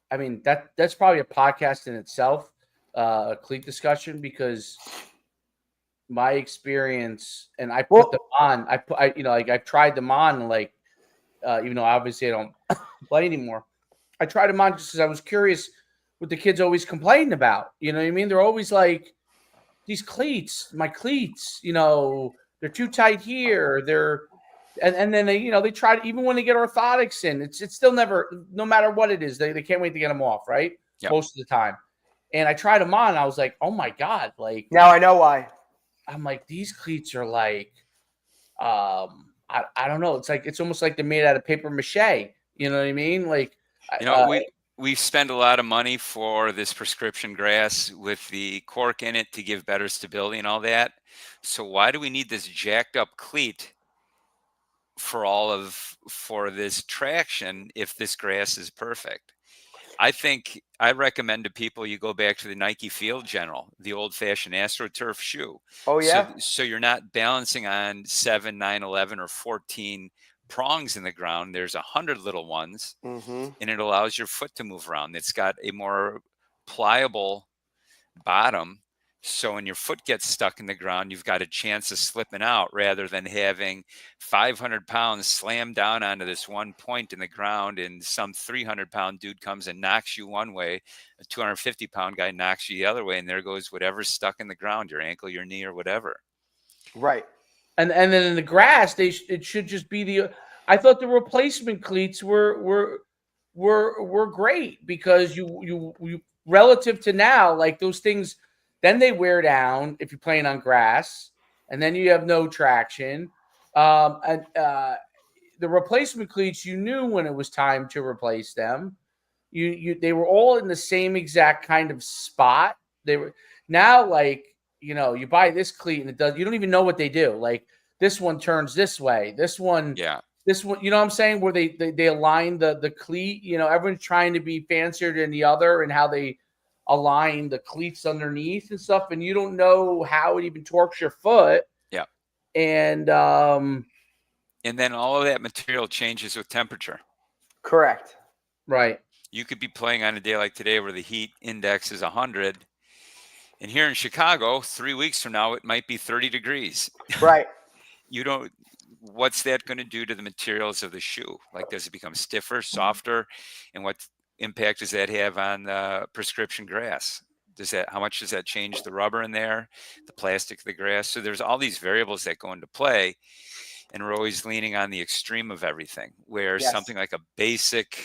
probably a podcast in itself, a cleat discussion, because my experience, and I put them on. I've tried them on, even though obviously I don't play anymore. I tried them on just because I was curious what the kids always complain about. You know what I mean? They're always like, these cleats, my cleats, they're too tight here. And then they try to, even when they get orthotics in, it's still never, no matter what it is, they can't wait to get them off, right? Yep. Most of the time. And I tried them on, and I was like, oh my God. Now I know why. I'm like, these cleats are I don't know. It's almost like they're made out of paper mache. You know what I mean? We spend a lot of money for this prescription grass with the cork in it to give better stability and all that. So why do we need this jacked up cleat for this traction if this grass is perfect? I recommend to people, you go back to the Nike Field General, the old fashioned AstroTurf shoe. Oh yeah. So you're not balancing on 7, 9, 11 or 14 prongs in the ground. There's 100 little ones, and it allows your foot to move around. It's got a more pliable bottom So when your foot gets stuck in the ground, you've got a chance of slipping out rather than having 500 pounds slam down onto this one point in the ground, and some 300-pound dude comes and knocks you one way, a 250-pound guy knocks you the other way, and there goes whatever's stuck in the ground, your ankle, your knee, or whatever. Right. And then in the grass, it should just be the. I thought the replacement cleats were great because you relative to now, like those things, then they wear down if you're playing on grass, and then you have no traction. And the replacement cleats, you knew when it was time to replace them. They were all in the same exact kind of spot. They were now like, you buy this cleat and you don't even know what they do. Like this one turns this way. This one, you know what I'm saying? Where they align the cleat, everyone's trying to be fancier than the other and how they align the cleats underneath and stuff. And you don't know how it even torques your foot. Yeah. And then all of that material changes with temperature. Correct. Right. You could be playing on a day like today where the heat index is 100. And here in Chicago, 3 weeks from now, it might be 30 degrees. Right. What's that going to do to the materials of the shoe? Like, does it become stiffer, softer? And what impact does that have on prescription grass? How much does that change the rubber in there, the plastic of the grass? So there's all these variables that go into play. And we're always leaning on the extreme of everything, where something like a basic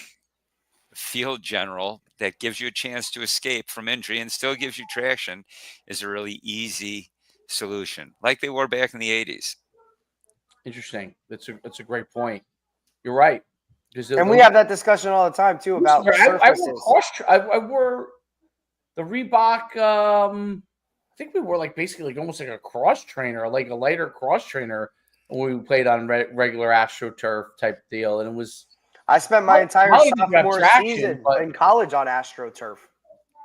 field general that gives you a chance to escape from injury and still gives you traction is a really easy solution, like they were back in the 80s. Interesting. That's a great point. You're right. And we have that discussion all the time too about surfaces. I wore the Reebok. I think we wore like basically like almost like a cross trainer, like a lighter cross trainer when we played on regular AstroTurf type deal, and it was. I spent my entire sophomore season in college on AstroTurf,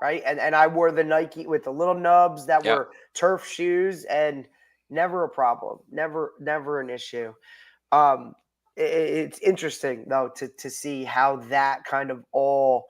right? And I wore the Nike with the little nubs that were turf shoes, and never a problem, never an issue. It's interesting though to see how that kind of all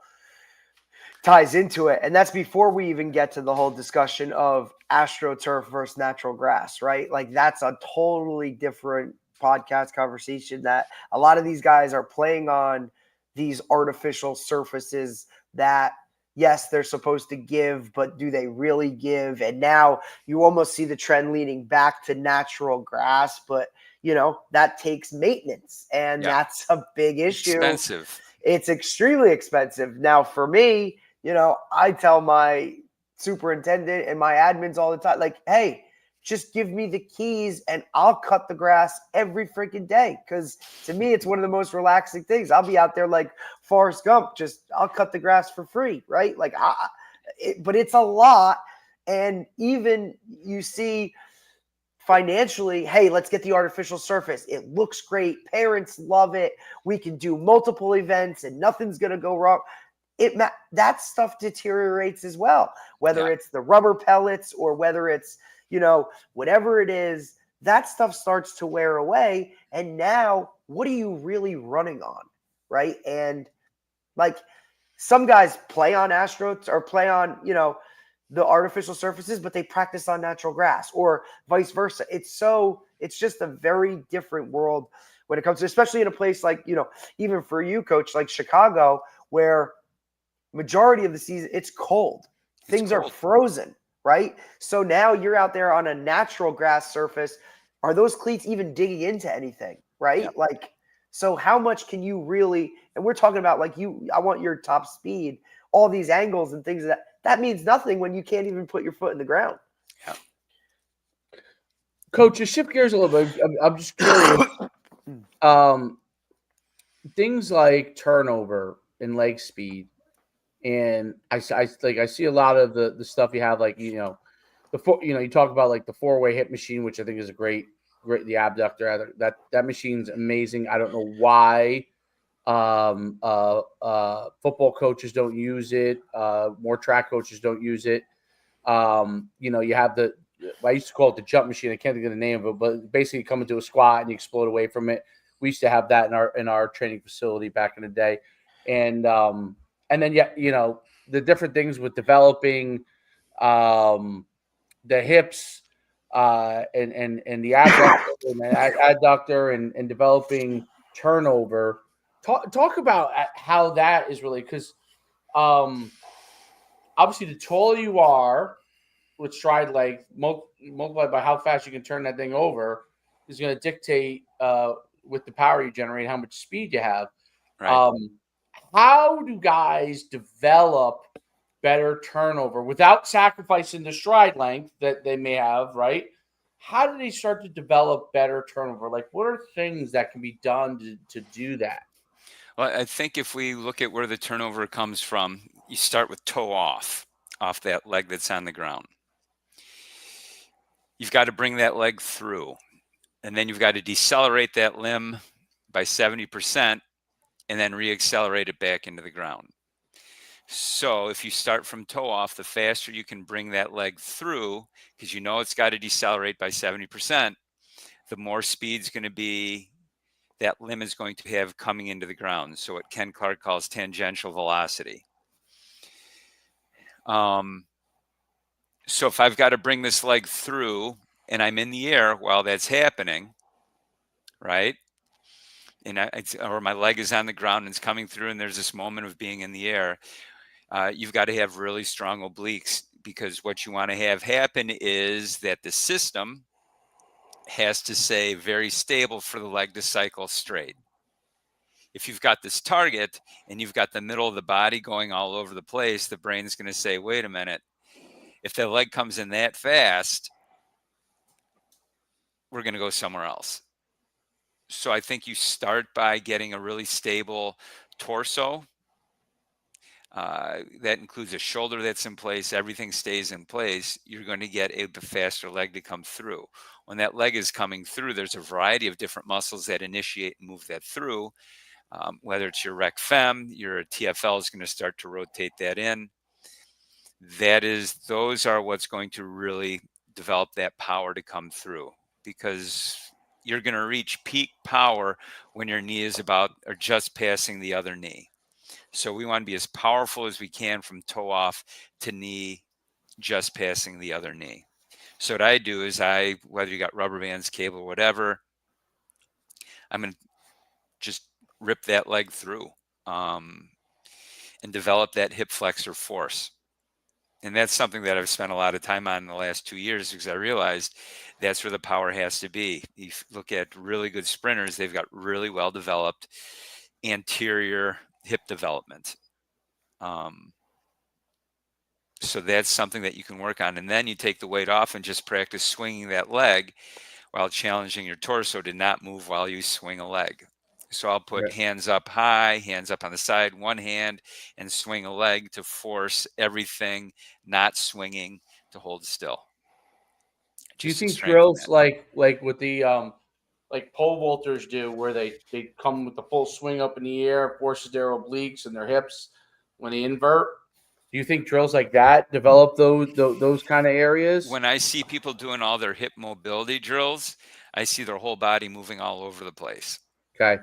ties into it, and that's before we even get to the whole discussion of AstroTurf versus natural grass, right? Like that's a totally different podcast conversation that a lot of these guys are playing on these artificial surfaces that, yes, they're supposed to give, but do they really give? And now you almost see the trend leaning back to natural grass, but that takes maintenance, and that's a big issue. Expensive. It's extremely expensive. Now for me, I tell my superintendent and my admins all the time, like, hey, just give me the keys and I'll cut the grass every freaking day. Because to me, it's one of the most relaxing things. I'll be out there like Forrest Gump, I'll cut the grass for free, right? Like, but it's a lot. And even you see financially, hey, let's get the artificial surface. It looks great. Parents love it. We can do multiple events and nothing's going to go wrong. That stuff deteriorates as well, whether it's the rubber pellets or whether it's, whatever it is, that stuff starts to wear away. And now what are you really running on? Right. And like some guys play on Astros or play on, the artificial surfaces, but they practice on natural grass or vice versa. It's just a very different world when it comes to, especially in a place like, even for you, coach, like Chicago, where majority of the season it's cold. Things are frozen. Right. So now you're out there on a natural grass surface. Are those cleats even digging into anything? Right. Yep. Like, so how much can you really, and we're talking about like I want your top speed, all these angles and things that means nothing when you can't even put your foot in the ground. Yeah. Coach, to shift gears a little bit, I'm just curious. Things like turnover and leg speed. And I see a lot of the stuff you have, like, you talk about like the 4-way hip machine, which I think is a great, the abductor. That machine's amazing. I don't know why football coaches don't use it. More track coaches don't use it. You have I used to call it the jump machine. I can't think of the name of it, but basically you come into a squat and you explode away from it. We used to have that in our training facility back in the day. And then, the different things with developing the hips and the abductor and the adductor and developing turnover. Talk about how that is really, because obviously the taller you are with stride length, multiplied by how fast you can turn that thing over, is going to dictate with the power you generate how much speed you have. Right. How do guys develop better turnover without sacrificing the stride length that they may have, right? How do they start to develop better turnover? Like, what are things that can be done to do that? Well, I think if we look at where the turnover comes from, you start with toe off that leg that's on the ground. You've got to bring that leg through, and then you've got to decelerate that limb by 70% and then reaccelerate it back into the ground. So if you start from toe off, the faster you can bring that leg through, because you know it's got to decelerate by 70%, the more speed's going to be that limb is going to have coming into the ground. So what Ken Clark calls tangential velocity. So if I've got to bring this leg through and I'm in the air while that's happening, right? And or my leg is on the ground and it's coming through and there's this moment of being in the air, you've got to have really strong obliques, because what you want to have happen is that the system has to stay very stable for the leg to cycle straight. If you've got this target and you've got the middle of the body going all over the place, the brain's going to say, wait a minute, if the leg comes in that fast, we're going to go somewhere else. So I think you start by getting a really stable torso. That includes a shoulder that's in place. Everything stays in place. You're going to get a faster leg to come through. When that leg is coming through, there's a variety of different muscles that initiate and move that through. Whether it's your rec fem, your TFL is going to start to rotate that in. Those are what's going to really develop that power to come through, because you're going to reach peak power when your knee is about or just passing the other knee. So we want to be as powerful as we can from toe off to knee, just passing the other knee. So what I do is whether you got rubber bands, cable, whatever, I'm going to just rip that leg through and develop that hip flexor force. And that's something that I've spent a lot of time on in the last 2 years, because I realized that's where the power has to be. You look at really good sprinters, they've got really well developed anterior hip development. So that's something that you can work on. And then you take the weight off and just practice swinging that leg while challenging your torso to not move while you swing a leg. So I'll put hands up high, hands up on the side, one hand, and swing a leg to force everything not swinging to hold still. Do you think drills like what the like pole vaulters do, where they come with the full swing up in the air, forces their obliques and their hips when they invert? Do you think drills like that develop those kind of areas? When I see people doing all their hip mobility drills, I see their whole body moving all over the place. Okay.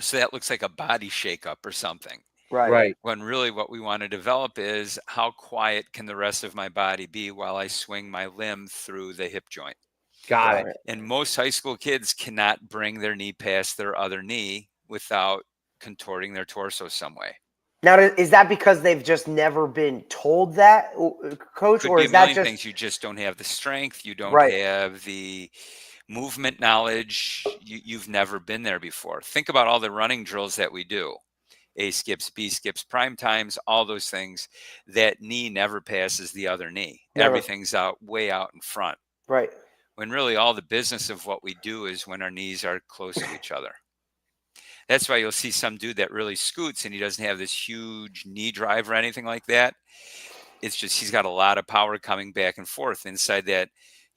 So that looks like a body shakeup or something. Right. When really what we want to develop is how quiet can the rest of my body be while I swing my limb through the hip joint. Got it. And most high school kids cannot bring their knee past their other knee without contorting their torso some way. Now, is that because they've just never been told that, Coach? Could or be is a that million just things. You just don't have the strength. You don't Right. have the movement knowledge. You've never been there before. Think about all the running drills that we do. A skips, B skips, prime times, all those things. That knee never passes the other knee. Never. Everything's way out in front. Right. When really all the business of what we do is when our knees are close to each other. That's why you'll see some dude that really scoots and he doesn't have this huge knee drive or anything like that. It's just he's got a lot of power coming back and forth inside that,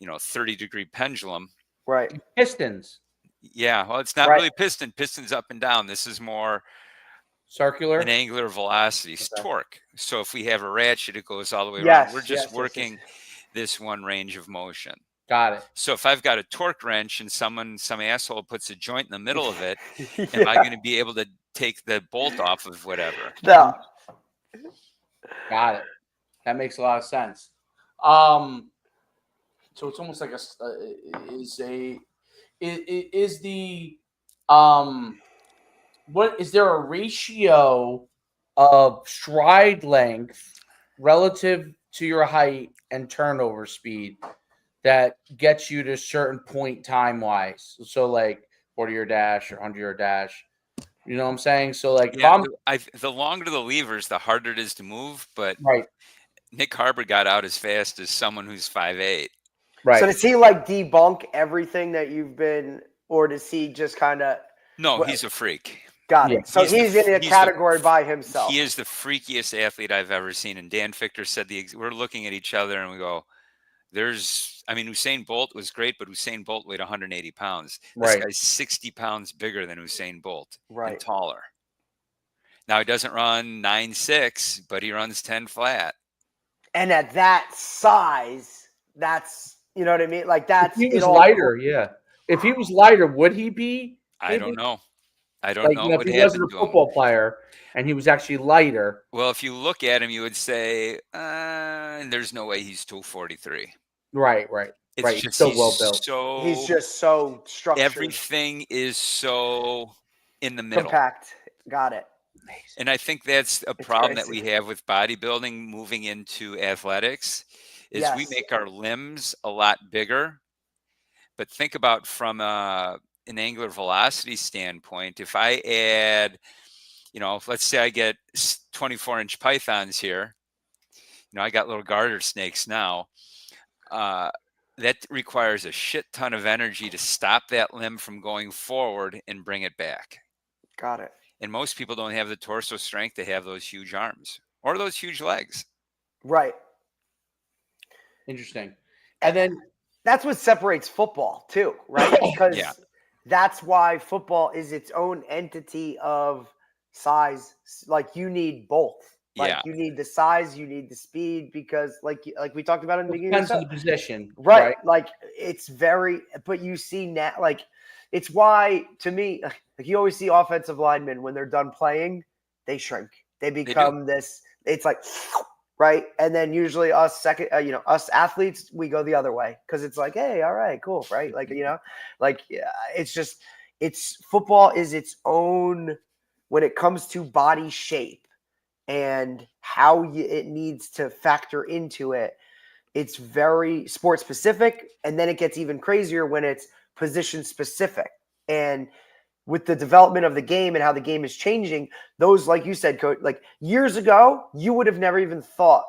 30-degree pendulum. Right. Pistons. Yeah, well, it's not Right. really piston. Piston's up and down. This is more circular, an angular velocity, torque. So if we have a ratchet, it goes all the way Yes, around. We're just yes, working yes. this one range of motion. Got it. So if I've got a torque wrench and some asshole puts a joint in the middle of it, am I going to be able to take the bolt off of whatever? No. Got it. That makes a lot of sense. So it's almost like is the what is there a ratio of stride length relative to your height and turnover speed that gets you to a certain point time wise? So like 40-yard dash or 100-yard dash. You know what I'm saying? So like if Yeah, I'm the longer the levers, the harder it is to move. But right, Nick Harbor got out as fast as someone who's 5'8". So right. does he like debunk everything that you've been, or does he just kind of No, he's a freak. got Yeah. it? So he's in a category by He himself. is the freakiest athlete I've ever seen. And Dan Fichter said we're looking at each other and we go, Usain Bolt was great, but Usain Bolt weighed 180 pounds. This Right. guy's 60 pounds bigger than Usain Bolt and Right. taller. Now, he doesn't run 9.6, but he runs 10 flat. And at that size, that's, you know what I mean? Like that's If he was it all. lighter, yeah. If he was lighter, would he be? I don't know. I don't Like, know if what he happened wasn't a to him. football player and he was actually lighter. Well, if you look at him, you would say, there's no way he's 243. Right. It's Right. just So well built. He's just so structured. Everything is so in the middle. Compact. Got it. And I think that's a problem that we have with bodybuilding moving into athletics is we make our limbs a lot bigger. But think about from an angular velocity standpoint, if I add, let's say I get 24-inch pythons here, I got little garter snakes now. That requires a shit ton of energy to stop that limb from going forward and bring it back. Got it. And most people don't have the torso strength to have those huge arms or those huge legs. Right. Interesting. And then that's what separates football too, right? Because that's why football is its own entity of size. Like you need both. Like you need the size, you need the speed, because like we talked about in the beginning. Depends on the position. Right. Like it's but you see now, like it's why, to me, like you always see offensive linemen when they're done playing, they shrink. They become this. It's like, right. And then usually us us athletes, we go the other way because it's like, hey, all right, cool, right? Like it's football is its own when it comes to body shape and how it needs to factor into it. It's very sport specific, and then it gets even crazier when it's position specific. And with the development of the game and how the game is changing, those, like you said, Coach, like years ago, you would have never even thought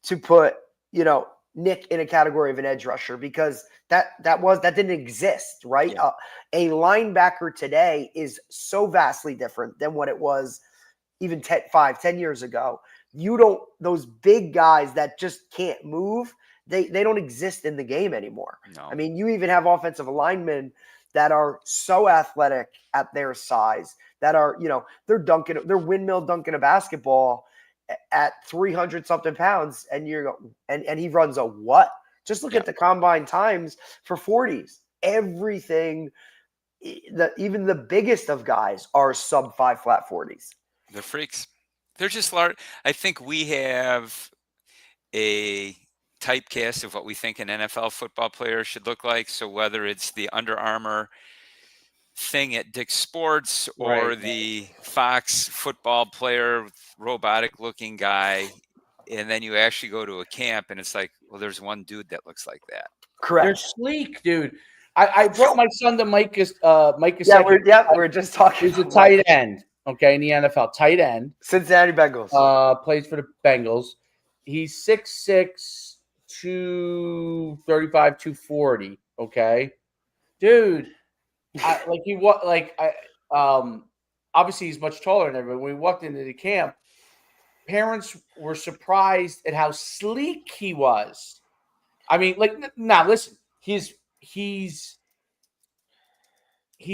to put, Nick in a category of an edge rusher because that didn't exist, right? Yeah. A linebacker today is so vastly different than what it was even 10 years ago. Those big guys that just can't move, they don't exist in the game anymore. No. I mean, you even have offensive linemen that are so athletic at their size that are, they're windmill dunking a basketball at 300 something pounds, and and he runs a what? Just look at the combine times for 40s. Everything, even the biggest of guys are sub 5 flat 40s. They're freaks. They're just large. I think we have a typecast of what we think an NFL football player should look like. So whether it's the Under Armour thing at Dick's Sports or the Fox football player, robotic looking guy, and then you actually go to a camp and it's like, well, there's one dude that looks like that. Correct. They're sleek, dude. I brought my son to Micah. We're just talking. He's a tight end, okay, in the NFL. Tight end. Cincinnati Bengals. Plays for the Bengals. He's 6'6", 235, 240. Okay, dude. Obviously he's much taller than everyone. When we walked into the camp, parents were surprised at how sleek he was. I mean, listen, he's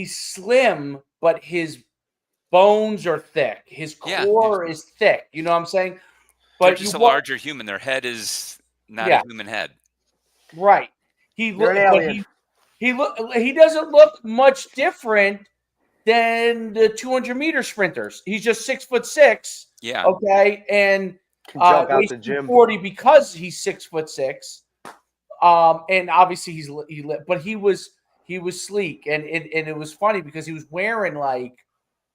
slim, but his bones are thick. His core is thick. You know what I'm saying? But they're just a larger human. Their head is not a human head. Right. He doesn't look much different than the 200-meter sprinters. He's just 6'6". Yeah. Okay, and jump out the gym 40 because he's 6'6". And obviously but he was sleek, and it was funny because he was wearing like,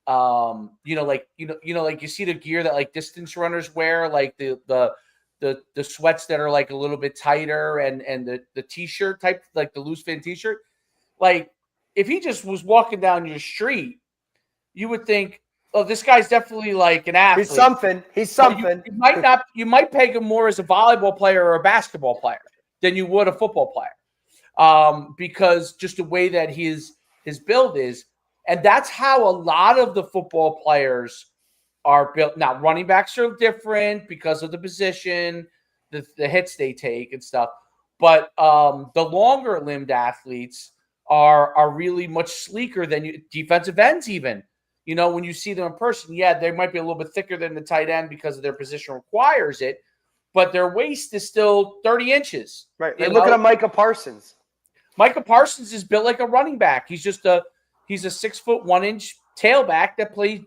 like you see the gear that like distance runners wear, like the sweats that are like a little bit tighter, and the t-shirt type, like the loose fit t-shirt. Like if he just was walking down your street, you would think, oh, this guy's definitely like an athlete. He's something. You might peg him more as a volleyball player or a basketball player than you would a football player, because just the way that his build is. And that's how a lot of the football players are built. Now, running backs are different because of the position, the hits they take and stuff. But the longer limbed athletes are really much sleeker than defensive ends even. When you see them in person, yeah, they might be a little bit thicker than the tight end because of their position requires it, but their waist is still 30 inches. Right. Like, look at Micah Parsons. Micah Parsons is built like a running back. He's a 6 foot 1 inch tailback that plays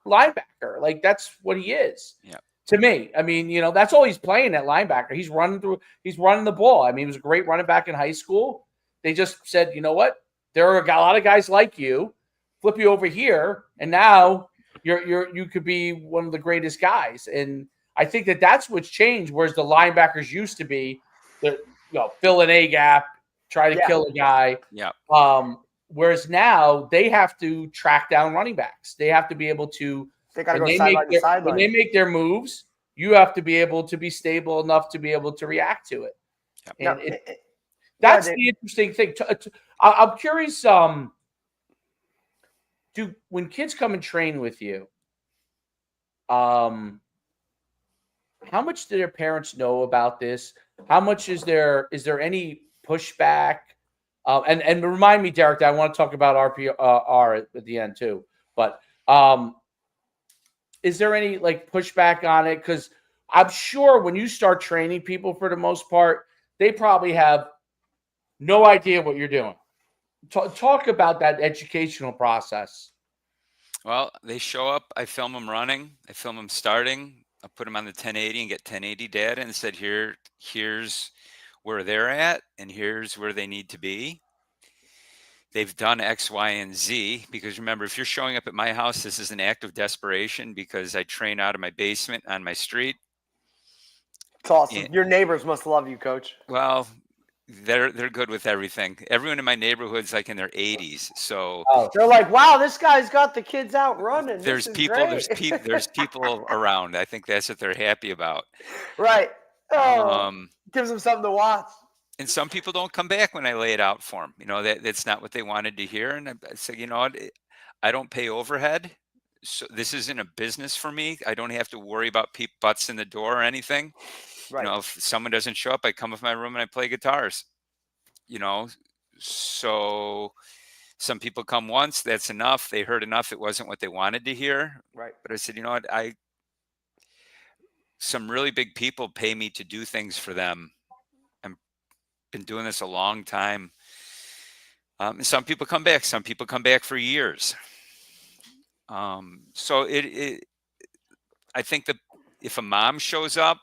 linebacker. Like, that's what he is. Yeah. To me, I mean, that's all he's playing at linebacker. He's running the ball. I mean, he was a great running back in high school. They just said, you know what? There are a lot of guys like you. Flip you over here, and now you could be one of the greatest guys. And I think that's what's changed. Whereas the linebackers used to be, fill an A gap, try to kill a guy. Yeah. Whereas now they have to track down running backs. They have to be able to. They got to go sideline to sideline. When they make their moves, you have to be able to be stable enough to be able to react to it. Yeah. And that's the interesting thing. I'm curious. When kids come and train with you, how much do their parents know about this? How much is there any pushback? And remind me, Derek, that I want to talk about RPR at the end too. But is there any like pushback on it? Because I'm sure when you start training people, for the most part, they probably have no idea what you're doing. Talk about that educational process. Well, they show up. I film them running. I film them starting. I put them on the 1080 and get 1080 data and said, here's where they're at, and here's where they need to be. They've done X, Y, and Z. Because remember, if you're showing up at my house, this is an act of desperation because I train out of my basement on my street. It's awesome. Your neighbors must love you, Coach. Well, they're good with everything. Everyone in my neighborhood's like in their 80s, so they're like, "Wow, this guy's got the kids out running." There's people around. I think that's what they're happy about. Right. Gives them something to watch. And some people don't come back when I lay it out for them. That's not what they wanted to hear. And I said, what? I don't pay overhead, so this isn't a business for me. I don't have to worry about butts in the door or anything. Right. If someone doesn't show up, I come with my room and I play guitars. So some people come once, that's enough. They heard enough. It wasn't what they wanted to hear. Right. But I said, some really big people pay me to do things for them. I've been doing this a long time. And some people come back. Some people come back for years. So I think that if a mom shows up,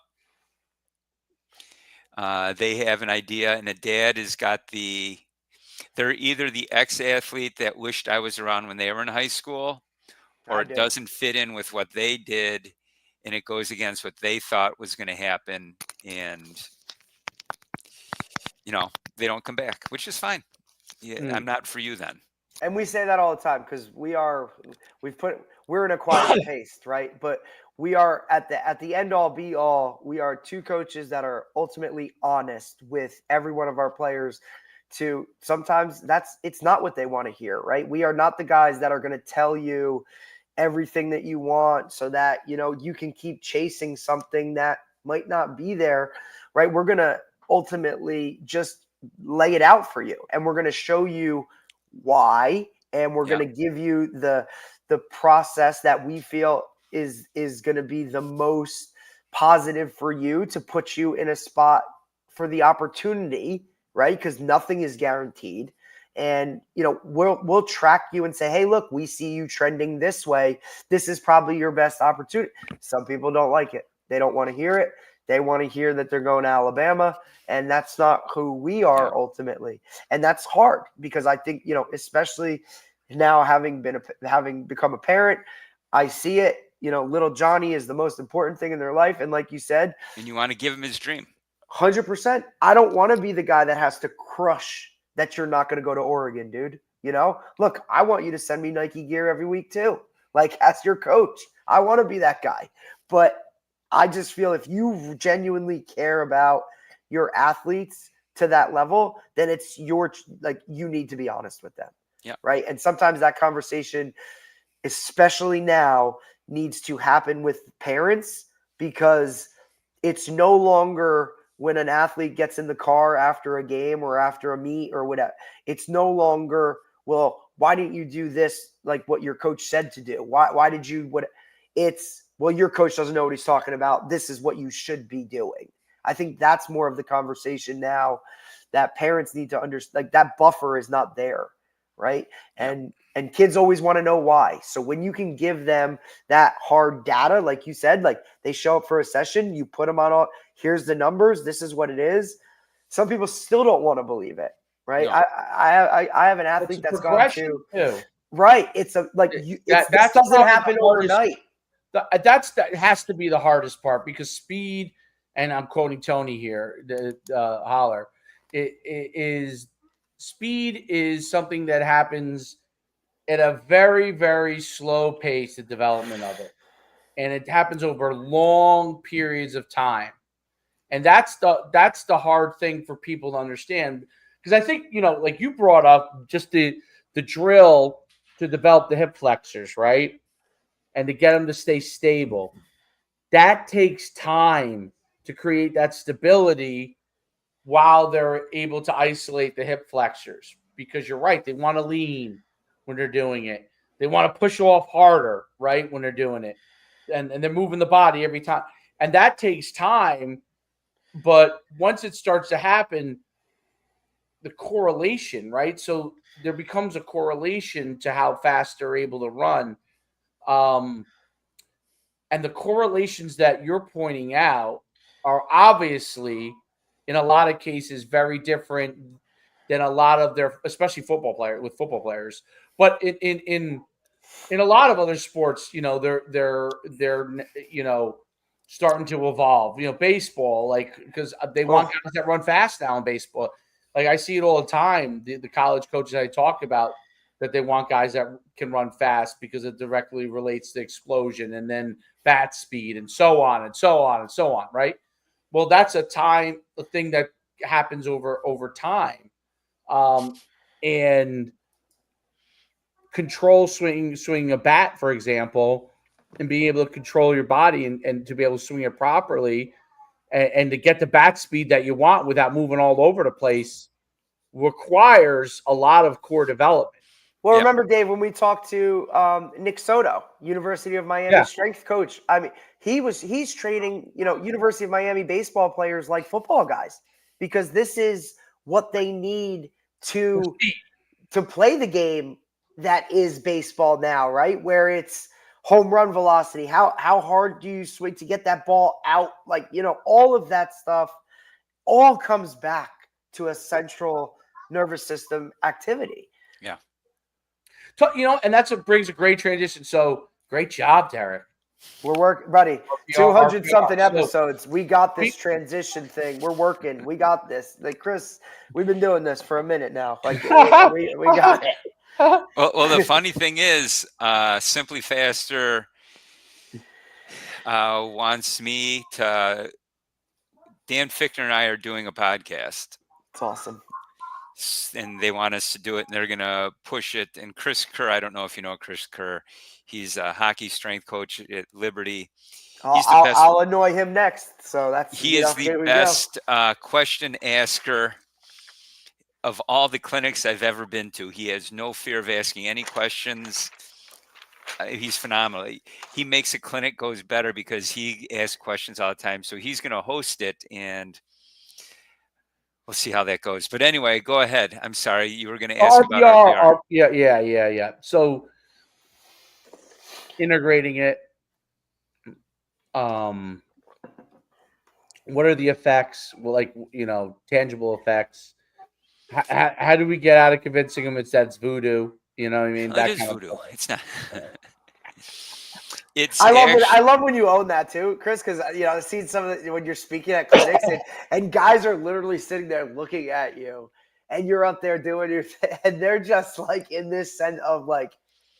they have an idea, and a dad has got they're either the ex-athlete that wished I was around when they were in high school, or it doesn't fit in with what they did, and it goes against what they thought was going to happen, and they don't come back, which is fine. Yeah, I'm not for you then. And we say that all the time because we're an acquired taste, right? But we are at the end all be all. We are two coaches that are ultimately honest with every one of our players. Sometimes it's not what they want to hear, right? We are not the guys that are going to tell you everything that you want so that you can keep chasing something that might not be there, right? We're going to ultimately just lay it out for you, and we're going to show you why, and we're going to give you the process that we feel is going to be the most positive for you to put you in a spot for the opportunity, right? Because nothing is guaranteed. And, we'll track you and say, hey, look, we see you trending this way. This is probably your best opportunity. Some people don't like it. They don't want to hear it. They want to hear that they're going to Alabama, and that's not who we are ultimately. And that's hard because I think, especially now having become a parent, I see it. Little Johnny is the most important thing in their life. And like you said, and you want to give him his dream. 100%. I don't want to be the guy that has to crush that you're not going to go to Oregon, dude. Look, I want you to send me Nike gear every week too. Like, as your coach, I want to be that guy. But I just feel if you genuinely care about your athletes to that level, then it's you need to be honest with them. Yeah. Right. And sometimes that conversation, especially now, needs to happen with parents, because it's no longer when an athlete gets in the car after a game or after a meet or whatever. It's no longer, well, why didn't you do this like what your coach said to do? Why did you what? It's, well, your coach doesn't know what he's talking about. This is what you should be doing. I think that's more of the conversation now that parents need to understand. Like, that buffer is not there, right? And kids always want to know why. So when you can give them that hard data, like you said, like they show up for a session, you put them on all, here's the numbers, this is what it is. Some people still don't want to believe it, right? No. I have an athlete that's gone to, too. right. It's a like this doesn't happen overnight. That has to be the hardest part, because speed, and I'm quoting Tony here, Holler, speed is something that happens at a very, very slow pace, the development of it. And it happens over long periods of time. And that's the hard thing for people to understand. Because I think, like you brought up, just the drill to develop the hip flexors, right? And to get them to stay stable. That takes time to create that stability while they're able to isolate the hip flexors. Because you're right, they want to lean when they're doing it. They want to push off harder, right, when they're doing it. And they're moving the body every time. And that takes time. But once it starts to happen, the correlation, right? So there becomes a correlation to how fast they're able to run. And the correlations that you're pointing out are obviously, in a lot of cases, very different than a lot of their, especially football players. But in a lot of other sports, they're starting to evolve. Baseball, like, because they want guys that run fast now in baseball. Like, I see it all the time. The college coaches I talk about, that they want guys that can run fast because it directly relates to explosion and then bat speed and so on and so on and so on, right? Well, that's a thing that happens over time. And control swinging a bat, for example, and being able to control your body and to be able to swing it properly and to get the bat speed that you want without moving all over the place requires a lot of core development. Well, remember, Dave, when we talked to Nick Soto, University of Miami strength coach. I mean, he's training, University of Miami baseball players like football guys, because this is what they need to play the game that is baseball now, right? Where it's home run velocity. How hard do you swing to get that ball out? Like, all of that stuff all comes back to a central nervous system activity. Yeah. So, and that's what brings a great transition. So great job, Derek. We're working, buddy. 200 something episodes. We got this transition thing. We're working. We got this. Like, Chris, we've been doing this for a minute now. Like, we got it. Well, the funny thing is, Simply Faster wants me to. Dan Fichtner and I are doing a podcast. It's awesome. And they want us to do it, and they're going to push it. And Chris Kerr, I don't know if you know Chris Kerr. He's a hockey strength coach at Liberty. I'll annoy him next. So he is the best question asker of all the clinics I've ever been to. He has no fear of asking any questions. He's phenomenal. He makes a clinic goes better because he asks questions all the time. So he's going to host it, and we'll see how that goes. But anyway, go ahead. I'm sorry. You were going to ask about RPR. Yeah. So integrating it. What are the effects? Well, like, tangible effects. How do we get out of convincing them that's voodoo? You know what I mean? Well, it That is kind of voodoo. stuff. It's not. It's I actually. love when you own that too, Chris, because I've seen some of when you're speaking at clinics and guys are literally sitting there looking at you, and you're up there doing your and they're just like in this sense of like,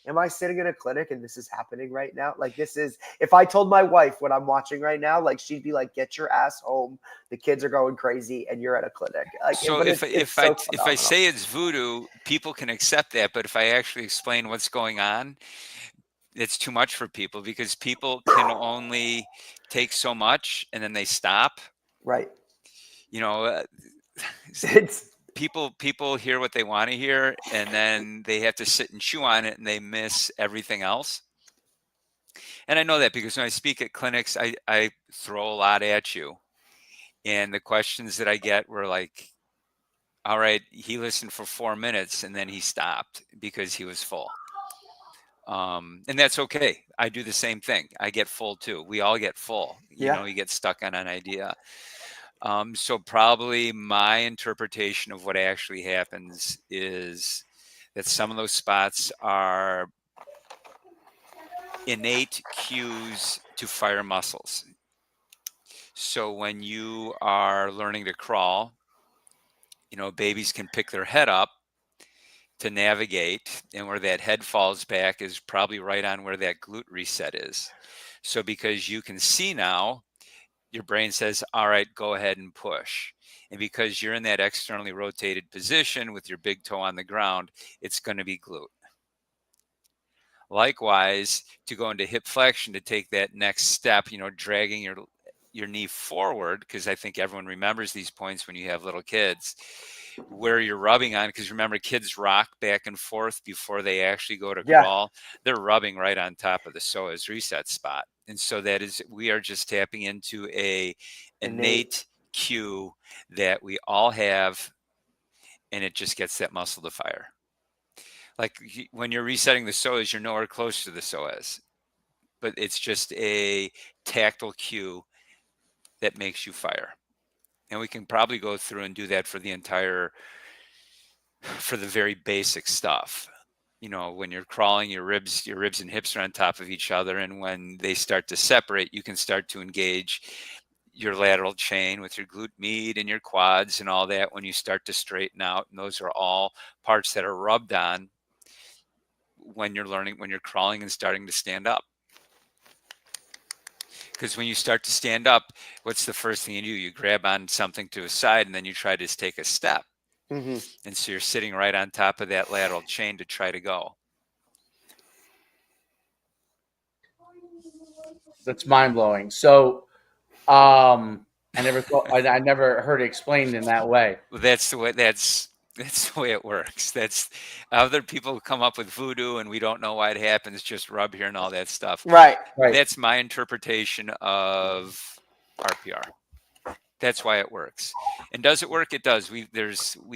am I sitting in a clinic and this is happening right now? Like, this is, if I told my wife what I'm watching right now, like, she'd be like, get your ass home. The kids are going crazy and you're at a clinic. Like, So but if it's I so if I phenomenal. say it's voodoo, people can accept that. But if I actually explain what's going on, it's too much for people, because people can only take so much and then they stop. Right. You know, It's people hear what they want to hear, and then they have to sit and chew on it, and they miss everything else. And I know that because when I speak at clinics, I throw a lot at you, and the questions that I get were like, all right, he listened for 4 minutes and then he stopped because he was full. And that's okay. I do the same thing. I get full too. We all get full. yeah. You get stuck on an idea. So probably my interpretation of what actually happens is that some of those spots are innate cues to fire muscles. So when you are learning to crawl, babies can pick their head up to navigate, and where that head falls back is probably right on where that glute reset is. So because you can see now, your brain says, all right, go ahead and push. And because you're in that externally rotated position with your big toe on the ground, it's going to be glute. Likewise, to go into hip flexion, to take that next step, dragging your knee forward, because I think everyone remembers these points when you have little kids, where you're rubbing on, because remember, kids rock back and forth before they actually go to Yeah. crawl. They're rubbing right on top of the psoas reset spot. And so we are just tapping into a innate cue that we all have, and it just gets that muscle to fire. Like when you're resetting the psoas, you're nowhere close to the psoas, but it's just a tactile cue that makes you fire. And we can probably go through and do that for the very basic stuff. When you're crawling, your ribs and hips are on top of each other. And when they start to separate, you can start to engage your lateral chain with your glute med and your quads and all that when you start to straighten out. And those are all parts that are rubbed on when you're crawling and starting to stand up. Because when you start to stand up, what's the first thing you do? You grab on something to a side, and then you try to take a step. Mm-hmm. And so you're sitting right on top of that lateral chain to try to go. That's mind blowing. So, I never heard it explained in that way. Well, that's the way it works. That's other people come up with voodoo and we don't know why it happens, just rub here and all that stuff. Right. That's my interpretation of RPR. That's why it works. And does it work? It does. We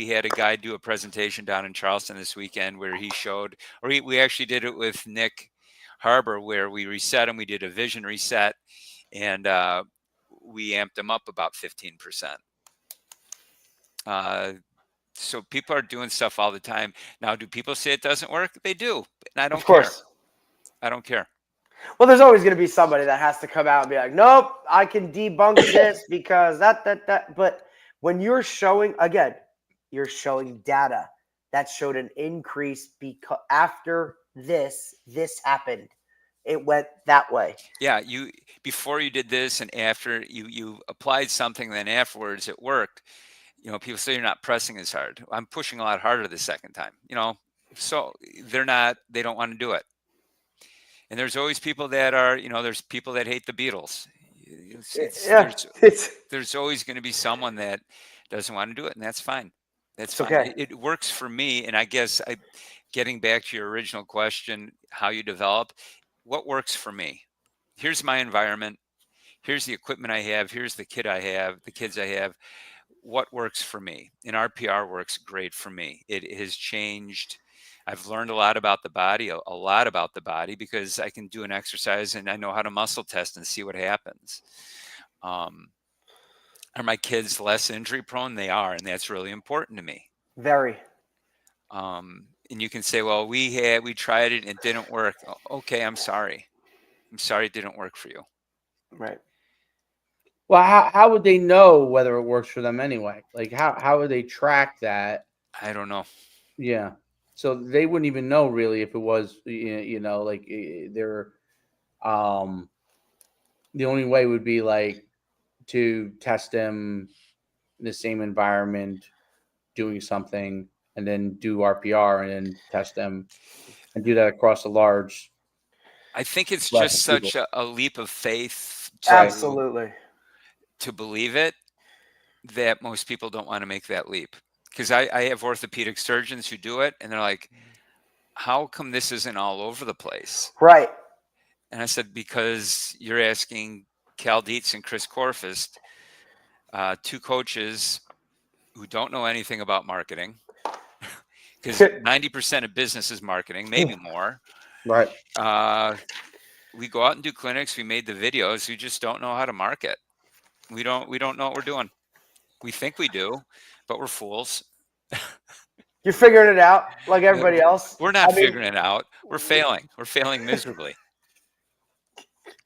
had a guy do a presentation down in Charleston this weekend where he showed, or we actually did it with Nick Harbor, where we reset him. We did a vision reset, and we amped him up about 15%. So people are doing stuff all the time. Now, do people say it doesn't work? They do. And I don't care. I don't care. Well, there's always going to be somebody that has to come out and be like, nope, I can debunk this because that. But when you're showing, again, you're showing data that showed an increase because after this happened, it went that way. Yeah, before you did this and after you applied something, then afterwards it worked. People say you're not pressing as hard. I'm pushing a lot harder the second time. So they don't want to do it. And there's always people that are, there's people that hate the Beatles. There's always going to be someone that doesn't want to do it, and that's fine. That's fine. Okay. It works for me. And I guess getting back to your original question, how you develop, what works for me? Here's my environment. Here's the equipment I have. Here's the kids I have. What works for me? And RPR works great for me. It has changed. I've learned a lot about the body, a lot about the body, because I can do an exercise and I know how to muscle test and see what happens. Are my kids less injury prone? They are, and that's really important to me. Very. And you can say, well, we tried it and it didn't work. Okay, I'm sorry. I'm sorry it didn't work for you. Right. Well, how would they know whether it works for them anyway? Like how would they track that? I don't know. Yeah. So they wouldn't even know really if it was, like they're, the only way would be like to test them in the same environment, doing something, and then do RPR and then test them and do that across a large I think it's breadth just of people. such a leap of faith Right. Absolutely. to believe it that most people don't want to make that leap. Because I have orthopedic surgeons who do it, and they're like, how come this isn't all over the place? Right. And I said, because you're asking Cal Dietz and Chris Korfist, two coaches who don't know anything about marketing, because 90% of business is marketing, maybe more. Right. We go out and do clinics. We made the videos. We just don't know how to market. We don't know what we're doing. We think we do, but we're fools. You're figuring it out like everybody else. We're not figuring it out. We're failing. We're failing miserably.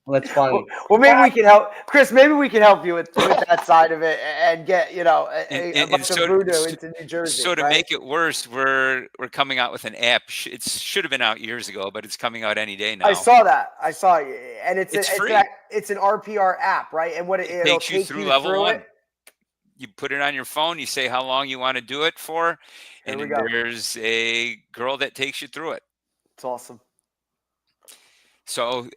Well, that's funny. Well, maybe we can help, Chris. Maybe we can help you with that side of it and get a bunch of voodoo into New Jersey. So to right? make it worse, we're coming out with an app. It should have been out years ago, but it's coming out any day now. I saw that. I saw it, and it's free. It's an RPR app, right? And what it'll takes you take through you level through 1. it. You put it on your phone. You say how long you want to do it for, and then there's a girl that takes you through it. It's awesome. So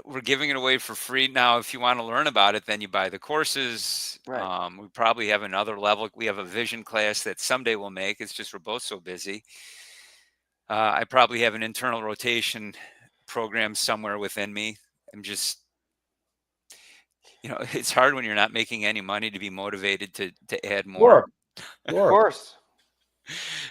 we're giving it away for free now. If you want to learn about it, then you buy the courses. Right. We probably have another level. We have a vision class that someday we'll make. It's just we're both so busy. I probably have an internal rotation program somewhere within me. I'm just, it's hard when you're not making any money to be motivated to add more. Sure. Of course.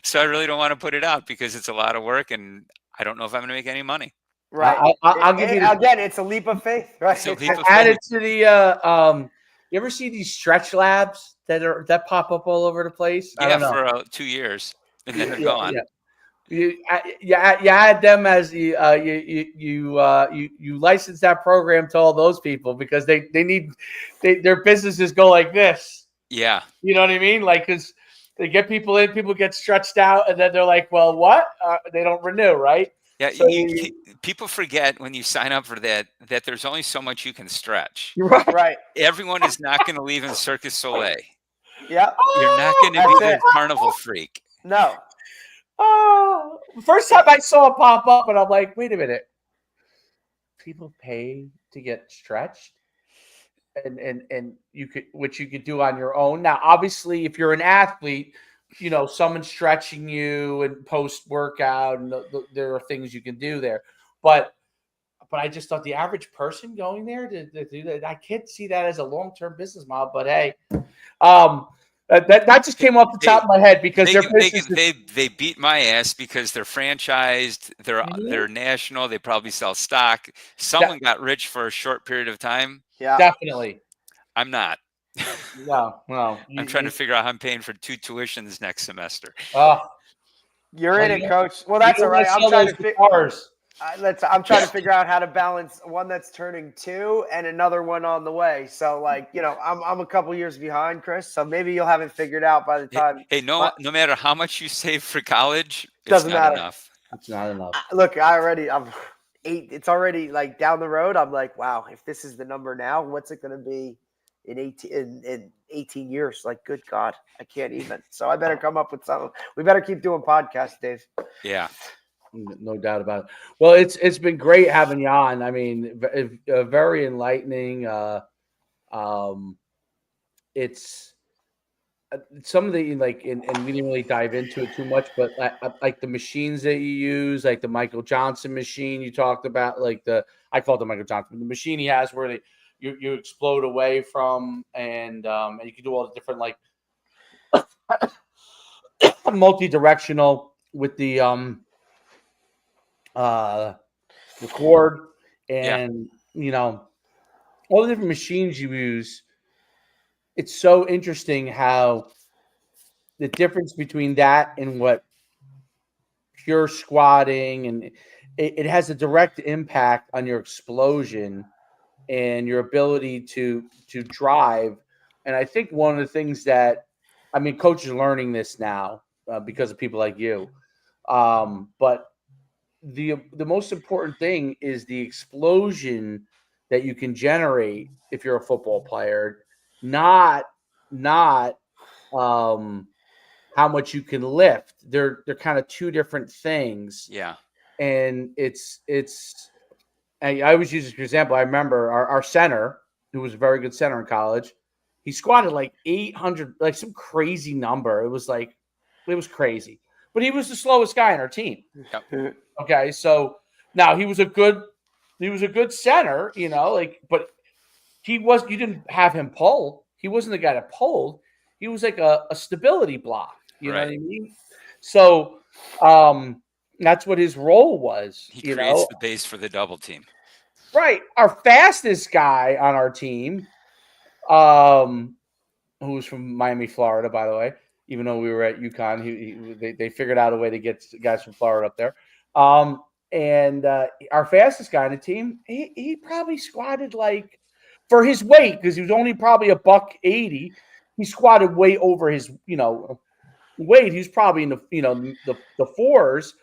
So I really don't want to put it out because it's a lot of work and I don't know if I'm going to make any money. Right. I'll give you again. It's a leap of faith, right? It's a leap of add faith. it to the. You ever see these stretch labs that pop up all over the place? Yeah, for 2 years and then they're gone. Yeah. You add them as you license that program to all those people because they need their businesses go like this. Yeah. You know what I mean? Like, because they get people in, people get stretched out, and then they're like, well, what? They don't renew, right? Yeah, so people forget when you sign up for that there's only so much you can stretch. Right. Everyone is not going to leave in Circus Soleil. Yeah. You're not going to be the carnival freak. No. Oh, first time I saw it pop up, and I'm like, wait a minute. People pay to get stretched? And you could do on your own. Now, obviously, if you're an athlete, someone's stretching you and post workout, and there are things you can do there. But I just thought the average person going there to do that, I can't see that as a long-term business model. But hey, that just came off the top of my head because they beat my ass because they're franchised, they're national, they probably sell stock. Someone got rich for a short period of time. Yeah, definitely. I'm not. No. I'm trying to figure out how I'm paying for 2 tuitions next semester. You're in it, coach. Well, that's all right. I'm trying to figure out how to balance one that's turning 2 and another one on the way. So, I'm a couple years behind, Chris. So maybe you'll have it figured out by the time. Hey, no matter how much you save for college, doesn't matter. Enough. It's not enough. Look, I'm 8. It's already like down the road. I'm like, wow, if this is the number now, what's it going to be in 18 years? Like, good God, I can't even. So I better come up with something. We better keep doing podcasts, Dave. Yeah. No doubt about it. Well, it's been great having you on. I mean, very enlightening. It's some of the and we didn't really dive into it too much, but like the machines that you use, like the Michael Johnson machine you talked about, I call it the Michael Johnson, the machine he has where you explode away from, and you can do all the different multi-directional with the cord and all the different machines you use. it's so interesting how the difference between that and what pure squatting, and it has a direct impact on your explosion and your ability to drive. And I think one of the things that, I mean, coaches are learning this now because of people like you. But the most important thing is the explosion that you can generate if you're a football player, not how much you can lift. They're kind of two different things. Yeah. And I always use this example. I remember our center, who was a very good center in college, he squatted like 800, like some crazy number. It was crazy. But he was the slowest guy on our team. Yep. Okay, so now he was a good center, but you didn't have him pull. He wasn't the guy that pulled. He was like a stability block. You know what I mean? So that's what his role was. He creates the base for the double team. Right. Our fastest guy on our team, who was from Miami, Florida, by the way, even though we were at UConn, they figured out a way to get guys from Florida up there. And our fastest guy on the team, he probably squatted like, for his weight, because he was only probably $180, he squatted way over his, weight. He was probably in the fours,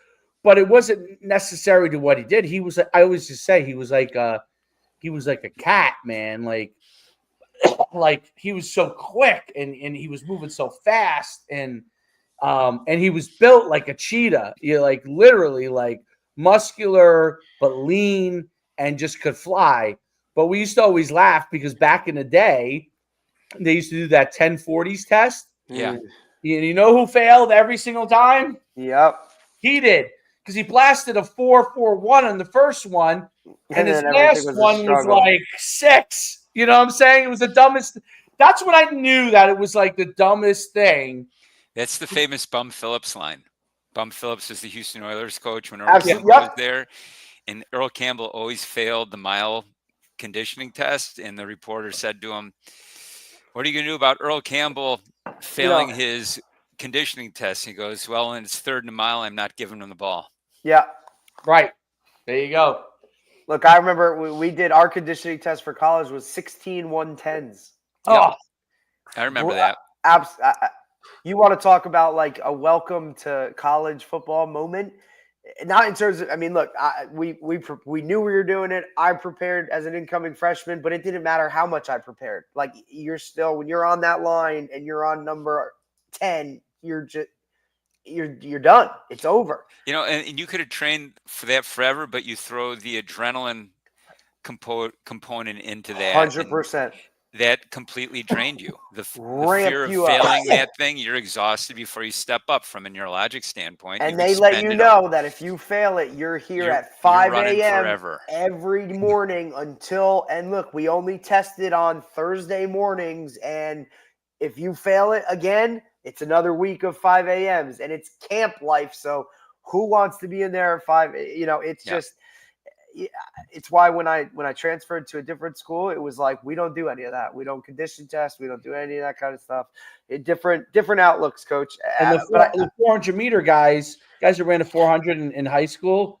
but it wasn't necessary to what he did. He was, I always just say, he was like a cat, man. Like he was so quick and he was moving so fast, and he was built like a cheetah. Like literally like muscular but lean and just could fly. But we used to always laugh because back in the day, they used to do that 1040s test. Yeah. You know who failed every single time? Yep. He did, because he blasted a 4.41 on the first one, and his last one was like 6. You know what I'm saying? It was the dumbest. That's when I knew that it was like the dumbest thing. That's the famous Bum Phillips line. Bum Phillips was the Houston Oilers coach when Earl Campbell was there, and Earl Campbell always failed the mile conditioning test, and the reporter said to him, "What are you going to do about Earl Campbell failing his conditioning test?" He goes, "Well, when it's 3rd and a mile, I'm not giving him the ball." Yeah. Right. There you go. Look, I remember we did our conditioning test for college was 16 110s. Oh, I remember that. You want to talk about like a welcome to college football moment? Not in terms of, I mean, look, we knew we were doing it. I prepared as an incoming freshman, but it didn't matter how much I prepared. Like you're still, when you're on that line and you're on number 10, you're done. It's over. And you could have trained for that forever, but you throw the adrenaline component into that. 100%. That completely drained you. The fear of failing that thing, you're exhausted before you step up from a neurologic standpoint. And they let you know that if you fail it, you're here at 5 a.m. every morning until, and look, we only tested on Thursday mornings. And if you fail it again, it's another week of 5 a.m.s, and it's camp life. So who wants to be in there at 5? It's just, it's why when I transferred to a different school, it was like, we don't do any of that. We don't condition test. We don't do any of that kind of stuff. Different outlooks, coach. And the 400 meter guys that ran a 400 in high school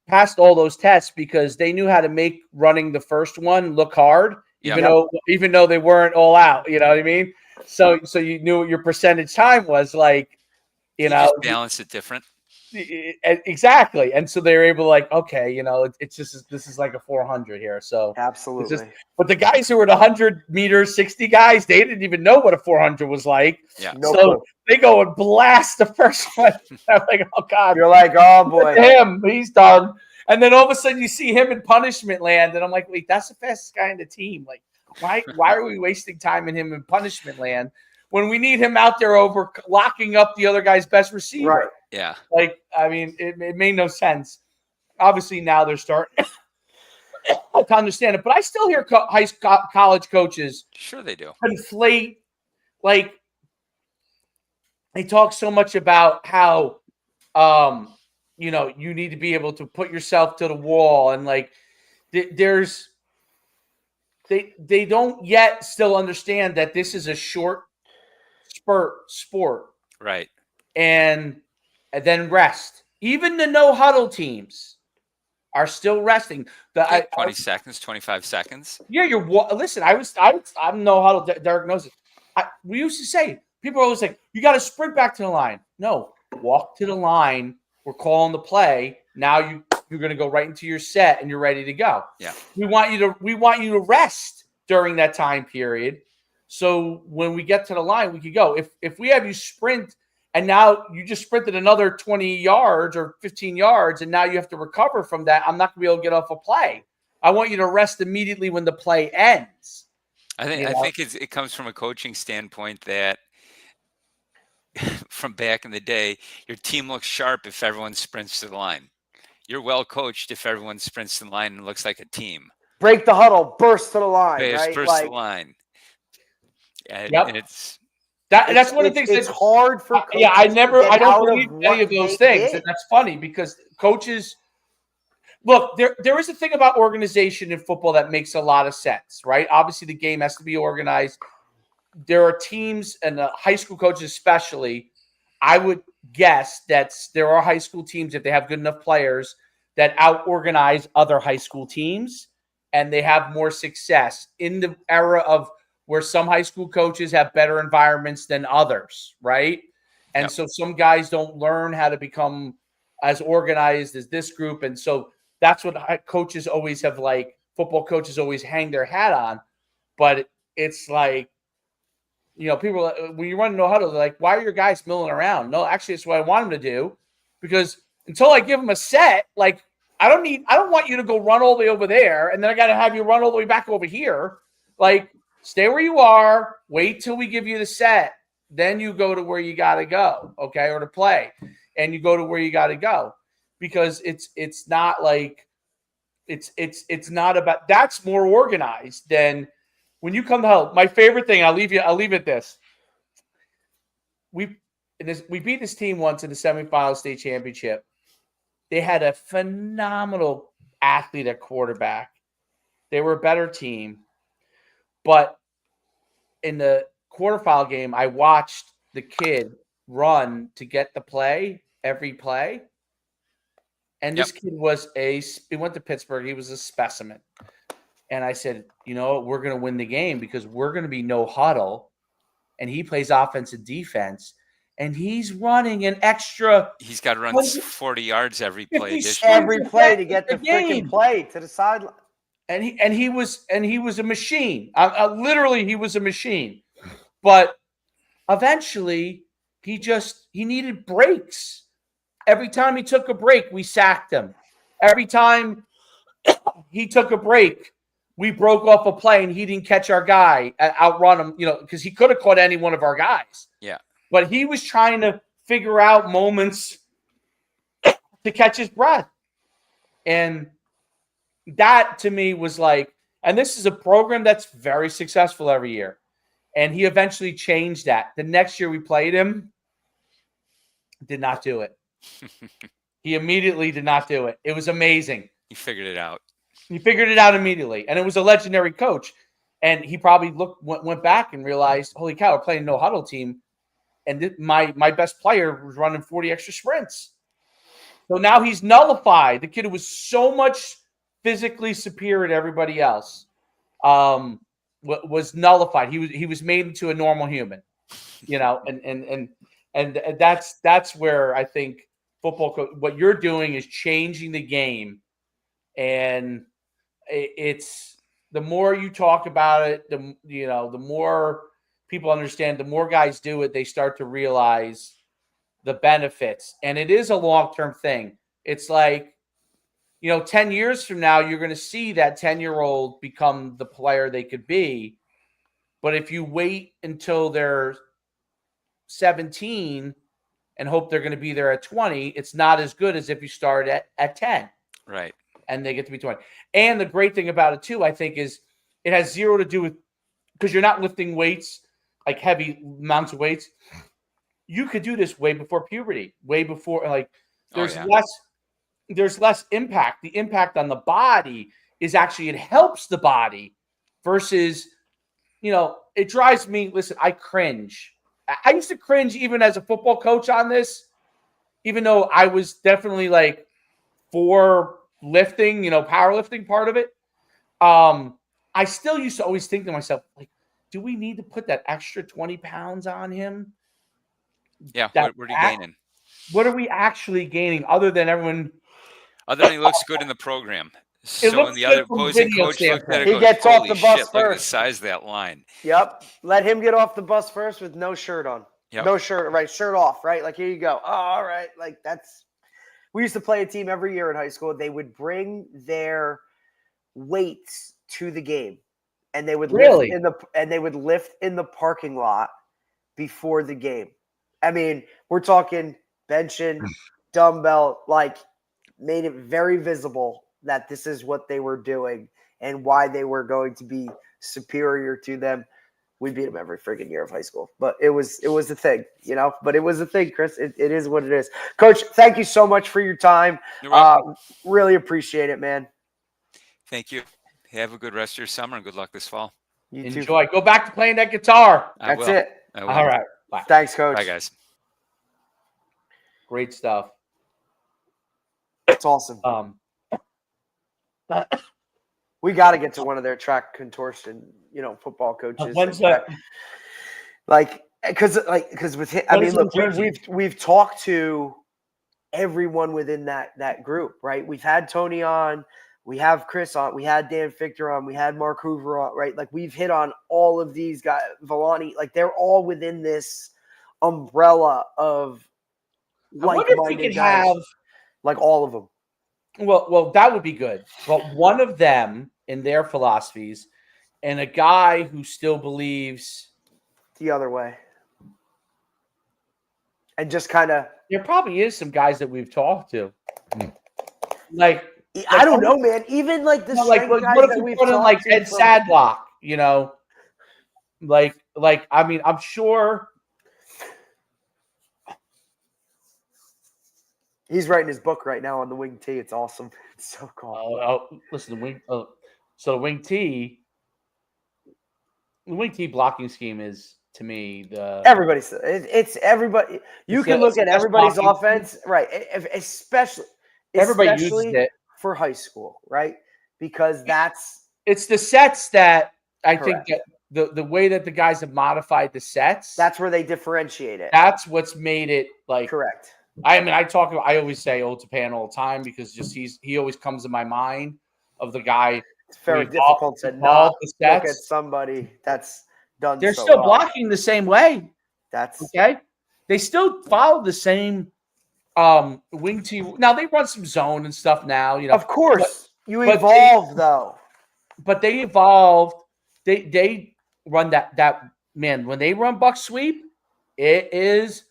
passed all those tests because they knew how to make running the first one look hard, even though they weren't all out. You know what I mean? So you knew what your percentage time was like. You just balance it different. Exactly. And so they're able to like, okay, it's just, this is like a 400 here. So absolutely. But the guys who were the 100 meters, 60 guys, they didn't even know what a 400 was like. Yeah. So they go and blast the first one. I'm like, oh God. You're like, oh boy. Him, he's done. And then all of a sudden you see him in punishment land. And I'm like, wait, that's the fastest guy in the team. Like, why are we wasting time in him in punishment land when we need him out there over locking up the other guy's best receiver? Right. Yeah. Like, I mean, it made no sense. Obviously, now they're starting to understand it. But I still hear college coaches. Sure they do. Conflate. Like, they talk so much about how, you need to be able to put yourself to the wall. And, like, there's they don't yet still understand that this is a short sport. Right. And then rest. Even the no huddle teams are still resting. 20 seconds, 25 seconds. Yeah, listen. I'm no huddle. Derek knows it. We used to say, people are always like, you got to sprint back to the line. No, walk to the line. We're calling the play. Now you're going to go right into your set and you're ready to go. Yeah. We want you to rest during that time period. So when we get to the line, we could go. If we have you sprint and now you just sprinted another 20 yards or 15 yards and now you have to recover from that, I'm not going to be able to get off a play. I want you to rest immediately when the play ends. I think it comes from a coaching standpoint that from back in the day, your team looks sharp if everyone sprints to the line. You're well coached if everyone sprints to the line and looks like a team. Break the huddle, burst to the line, right? Burst to the line. And it's that's one of the things. It's hard for coaches. I don't believe any of those things, and that's funny because coaches. Look, there is a thing about organization in football that makes a lot of sense, right? Obviously, the game has to be organized. There are teams, and high school coaches especially, I would guess that there are high school teams, if they have good enough players, that out-organize other high school teams, and they have more success in the era of where some high school coaches have better environments than others, right? And so some guys don't learn how to become as organized as this group, and so that's what coaches always have, like football coaches always hang their hat on. But it's like, people, when you run no huddle, they're like, why are your guys milling around? No, actually, it's what I want them to do, because until I give them a set, like I don't want you to go run all the way over there, and then I got to have you run all the way back over here. Like, stay where you are, wait till we give you the set, then you go to where you got to go, okay, or to play, and you go to where you got to go. Because it's not like it's not about, that's more organized than when you come to help. My favorite thing, I'll leave it this. We beat this team once in the semifinal state championship. They had a phenomenal athlete at quarterback. They were a better team. But in the quarterfinal game, I watched the kid run to get the play, every play. And this kid he went to Pittsburgh. He was a specimen. And I said, we're going to win the game because we're going to be no huddle. And he plays offense and defense. And he's running an extra. He's got to run 40 yards every play. Every play to get the freaking play to the sideline. And he was a machine. Literally, he was a machine. But eventually, he needed breaks. Every time he took a break, we sacked him. Every time he took a break, we broke off a play and he didn't catch our guy, outrun him, because he could have caught any one of our guys. Yeah. But he was trying to figure out moments to catch his breath. And that to me was like, and this is a program that's very successful every year. And he eventually changed that. The next year we played him, did not do it. He immediately did not do it. It was amazing. He figured it out. He figured it out immediately. And it was a legendary coach. And he probably went back and realized, holy cow, we're playing no huddle team. And my best player was running 40 extra sprints. So now he's nullified. The kid who was so much physically superior to everybody else was nullified. He was made into a normal human, and that's where I think football, what you're doing is changing the game. And it's, the more you talk about it, the more people understand, the more guys do it, they start to realize the benefits. And it is a long-term thing. It's like, 10 years from now, you're going to see that 10-year-old become the player they could be. But if you wait until they're 17 and hope they're going to be there at 20, it's not as good as if you start at 10. Right. And they get to be 20. And the great thing about it, too, I think, is it has zero to do with, because you're not lifting weights, like heavy amounts of weights. You could do this way before puberty, way before, like, there's less impact. The impact on the body is actually, it helps the body versus, it drives me. Listen, I cringe. I used to cringe even as a football coach on this, even though I was definitely like for lifting, powerlifting part of it. I still used to always think to myself, like, do we need to put that extra 20 pounds on him? Yeah. What are you gaining? What are we actually gaining other than everyone? Other than he looks good in the program. So when looks the good other from a opposing video coach looked at it, He goes, gets off holy the bus shit, look at the first. size of that line. Yep. Let him get off the bus first with no shirt on. Yep. No shirt, right? Shirt off, right? Like, here you go. Oh, all right. Like, we used to play a team every year in high school. They would bring their weights to the game, and they would lift in the parking lot before the game. I mean, we're talking benching, dumbbell, like, made it very visible that this is what they were doing and why they were going to be superior to them. We beat them every freaking year of high school, but it was a thing, but it was a thing, Chris. It is what it is. Coach, thank you so much for your time. You're welcome. Really appreciate it, man. Thank you. Have a good rest of your summer and good luck this fall. You Enjoy. too. Go back to playing that guitar. That's it. I will. All right. Bye. Thanks, Coach. Bye, guys. Great stuff. It's awesome. We got to get to one of their track contortion, football coaches. When's that? Because with him, I mean, look, we've talked to everyone within that group, right? We've had Tony on, we have Chris on, we had Dan Fichter on, we had Mark Hoover on, right? Like, we've hit on all of these guys, Villani, like, they're all within this umbrella of like-minded guys, have like all of them. Well, that would be good. But one of them in their philosophies, and a guy who still believes the other way, and just kind of. There probably is some guys that we've talked to, like I don't know, man. Even like the like what if we put in like Ed Sadlock, like I mean, I'm sure. He's writing his book right now on the wing tee. It's awesome. It's so cool. Listen, the wing. So the wing tee blocking scheme is, to me, it's everybody. You can look at everybody's offense, right? Especially everybody uses it for high school, right? Because it's the sets that I think that the way that the guys have modified the sets. That's where they differentiate it. That's what's made it like correct. I mean, I always say Old Japan all the time because he always comes to my mind of the guy. It's very difficult to not look at somebody that's done. They're still blocking the same way. That's okay. They still follow the same wing tee. Now they run some zone and stuff now. Of course, you evolve though. But they evolved. They run that man when they run buck sweep. It is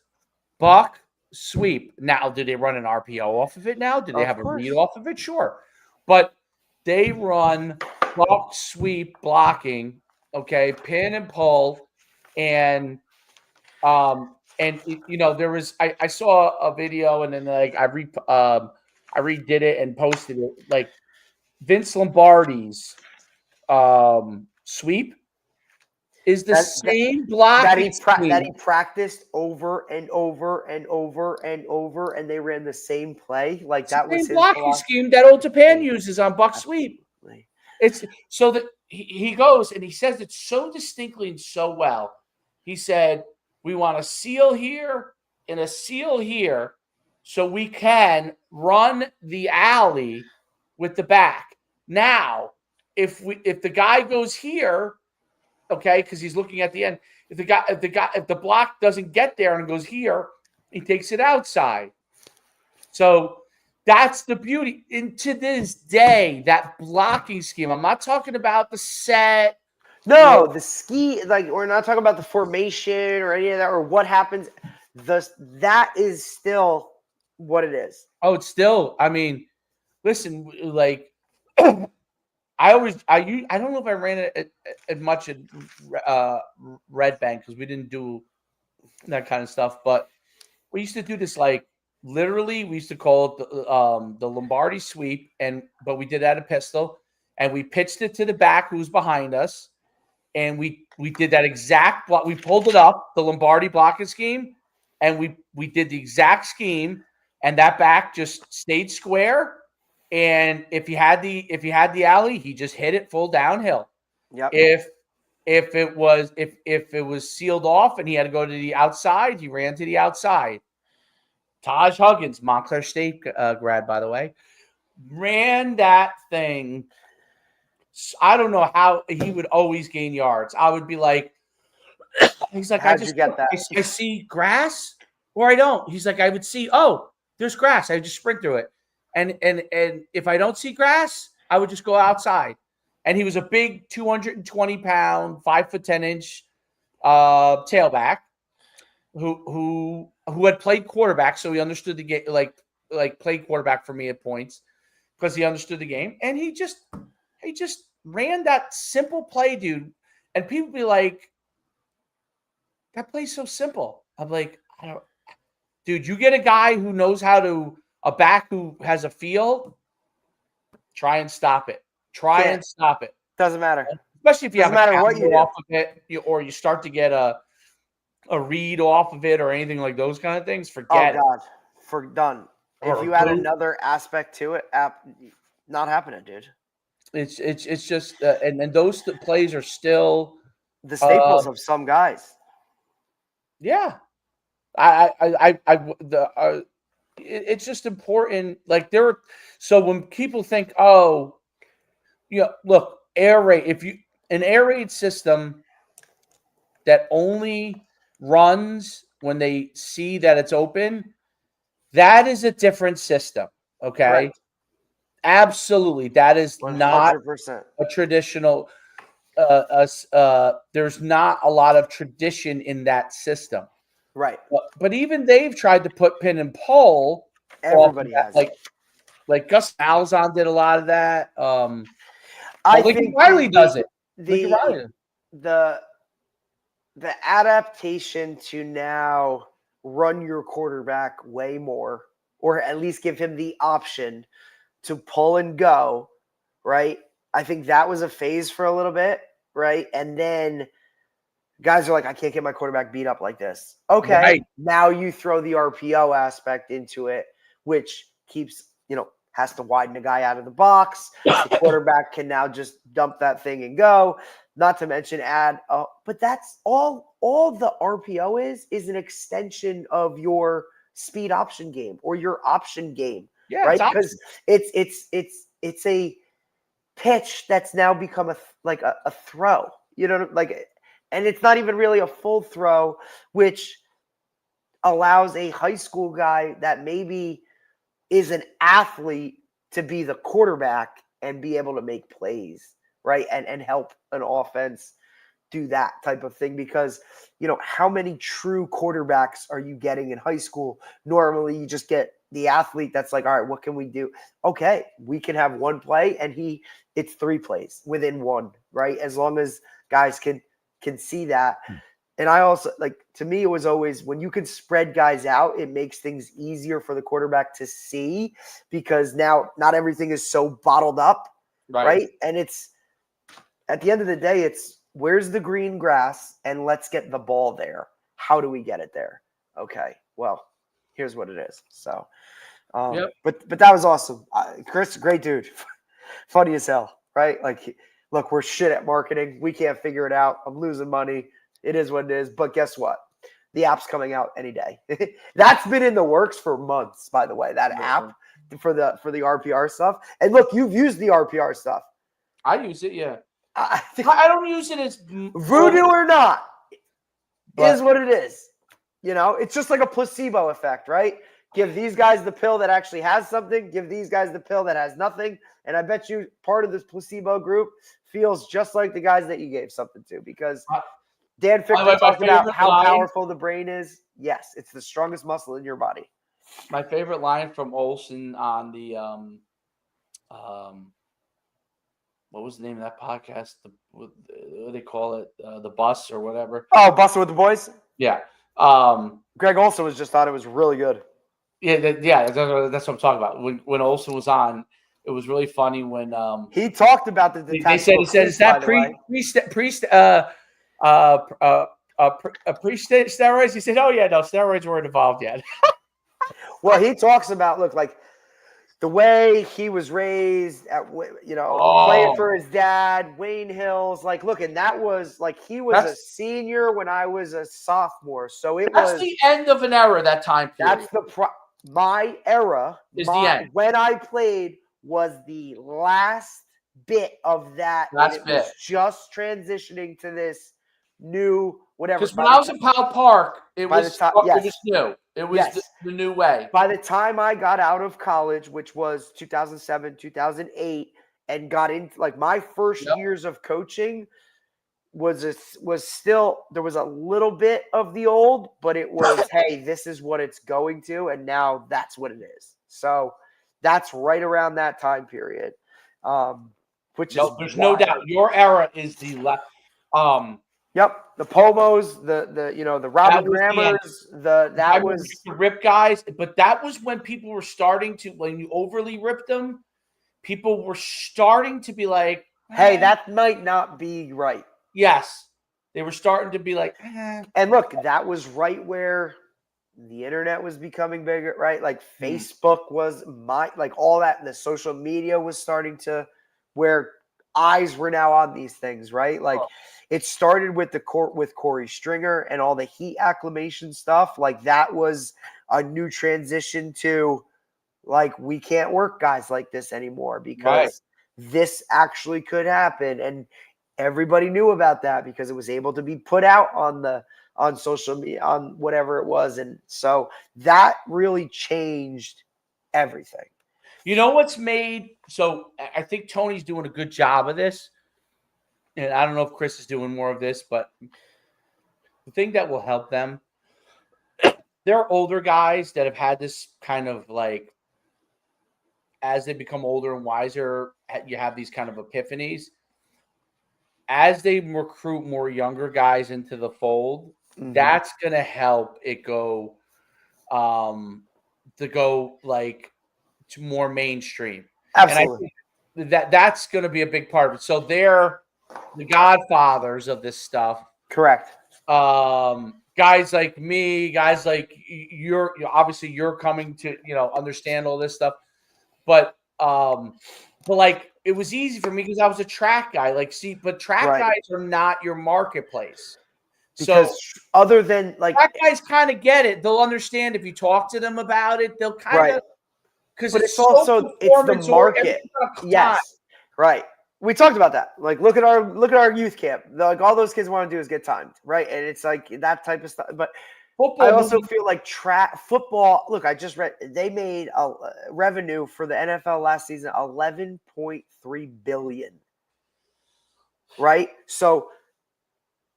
buck sweep. Now, do they run an RPO off of it now? Do they have a read off of it? Sure. But they run buck sweep blocking, okay, pin and pull, and there was I saw a video and then like I redid it and posted it, like Vince Lombardi's sweep is the same block that he practiced over and over and over and over, and they ran the same play. Like that was his blocking scheme that Old Japan uses on buck sweep. It's so that he goes and he says it so distinctly and so well. He said, "We want a seal here and a seal here, so we can run the alley with the back." Now, if the guy goes here. Okay, because he's looking at the end. If the block doesn't get there and goes here, he takes it outside. So that's the beauty. And to this day, that blocking scheme. I'm not talking about the set. No, the ski. Like we're not talking about the formation or any of that or what happens. That is still what it is. Oh, it's still. I mean, listen, like. I don't know if I ran it as much at Red Bank because we didn't do that kind of stuff, but we used to do this like literally. We used to call it the Lombardi sweep, but we did add a pistol, and we pitched it to the back who's behind us, and we did that exact block. We pulled it up, the Lombardi blocking scheme, and we did the exact scheme, and that back just stayed square. And if you had the alley, he just hit it full downhill. Yep. If it was sealed off and he had to go to the outside, he ran to the outside. Taj Huggins, Montclair State grad, by the way, ran that thing. I don't know how he would always gain yards. I would be like, he's like, How'd you get that? I see grass or I don't. He's like, I would see, oh, there's grass. I would just sprint through it. And if I don't see grass, I would just go outside. And he was a big 220-pound, 5'10" tailback who had played quarterback, so he understood the game, like played quarterback for me at points because he understood the game. And he just ran that simple play, dude. And people be like, that play's so simple. I'm like, dude, you get a guy who knows a back who has a feel, try and stop it. And stop it. Doesn't matter. Especially if you Doesn't have a matter what you do. off of it, or you start to get a read off of it or anything like those kind of things. Forget it. Done. If you add another aspect to it, not happening, dude. It's just and those plays are still the staples of some guys. Yeah, it's just important. Like so when people think, oh, look, air raid. If an air raid system that only runs when they see that it's open, that is a different system. Okay. Right. Absolutely. That is 100%. Not a traditional, there's not a lot of tradition in that system. Right. But even they've tried to put pin and pull. Everybody has like Gus Malzahn did a lot of that. I think Riley does it. The adaptation to now run your quarterback way more, or at least give him the option to pull and go, right? I think that was a phase for a little bit, right? And then guys are like, I can't get my quarterback beat up like this. Okay, right. Now you throw the RPO aspect into it, which keeps, has to widen the guy out of the box. The quarterback can now just dump that thing and go. Not to mention but that's all the RPO is an extension of your speed option game or your option game. Yeah, right. Because it's a pitch that's now become a throw, and it's not even really a full throw, which allows a high school guy that maybe is an athlete to be the quarterback and be able to make plays, right? And help an offense do that type of thing. Because, how many true quarterbacks are you getting in high school? Normally you just get the athlete that's like, all right, what can we do? Okay, we can have one play and it's 3 plays within one, right? As long as guys can see that. And I also, to me, it was always when you can spread guys out, it makes things easier for the quarterback to see, because now not everything is so bottled up, right? And it's, at the end of the day, it's where's the green grass and let's get the ball there. How do we get it there? Okay, well, here's what it is. So, but that was awesome. Chris, great dude. Funny as hell, right? Look, we're shit at marketing. We can't figure it out. I'm losing money. It is what it is. But guess what? The app's coming out any day. That's been in the works for months, by the way, that app for the RPR stuff. And look, you've used the RPR stuff. I use it, yeah. I don't use it as voodoo or not. Is what it is. It's just like a placebo effect, right? Give these guys the pill that actually has something. Give these guys the pill that has nothing. And I bet you part of this placebo group feels just like the guys that you gave something to, because Dan Fichter talked about how powerful the brain is. Yes, it's the strongest muscle in your body. My favorite line from Olsen on the what was the name of that podcast? What do they call it? The Bus or whatever. Oh, Bussin' with the Boys? Yeah. Greg Olsen just thought it was really good. Yeah, that's what I'm talking about. When Olsen was on, it was really funny when he talked about the they said is that pre-steroids? He said, oh yeah, no, steroids weren't involved yet. Well, he talks about like the way he was raised at, playing for his dad, Wayne Hills. Like, look, and that was like he was a senior when I was a sophomore. So that's the end of an era. That time period. That's my era. Is the end. When I played was the last bit of that. Last and bit. Was just transitioning to this new whatever. Because when I was in Powell Park, it was new. It was the new way. By the time I got out of college, which was 2007, 2008, and got into like my first years of coaching was still, there was a little bit of the old, but it was, hey, this is what it's going to. And now that's what it is. So that's right around that time period. Which is there's no doubt your era is the left. Yep, the Pomos, the Robbie Grammers, that was the rip guys, but that was when people were starting to, when you overly ripped them, people were starting to be like, hey, that might not be right. Yes, they were starting to be like, eh. And look, that was right where the internet was becoming bigger, right? Like Facebook was like all that, the social media was starting to, where eyes were now on these things, right? Like it started with with Corey Stringer and all the heat acclimation stuff. Like that was a new transition to like, we can't work guys like this anymore because this actually could happen. And everybody knew about that because it was able to be put out on social media, on whatever it was. And so that really changed everything. You know what's made, so I think Tony's doing a good job of this. And I don't know if Chris is doing more of this, but the thing that will help them, there are older guys that have had this kind of like, as they become older and wiser, you have these kind of epiphanies. As they recruit more younger guys into the fold, that's going to help it go like to more mainstream. Absolutely. And I think that's going to be a big part of it. So they're the godfathers of this stuff. Correct. Guys like me, guys like you're obviously you're coming to, understand all this stuff. But like it was easy for me because I was a track guy. But track guys are not your marketplace. Because so other than like track guys kind of get it. They'll understand if you talk to them about it. They'll kind of because it's also it's the market. Yes, right. We talked about that. Like, look at our youth camp. Like, all those kids want to do is get timed, right? And it's like that type of stuff. But football, I also feel like football. Look, I just read they made a revenue for the NFL last season, $11.3 billion. Right. So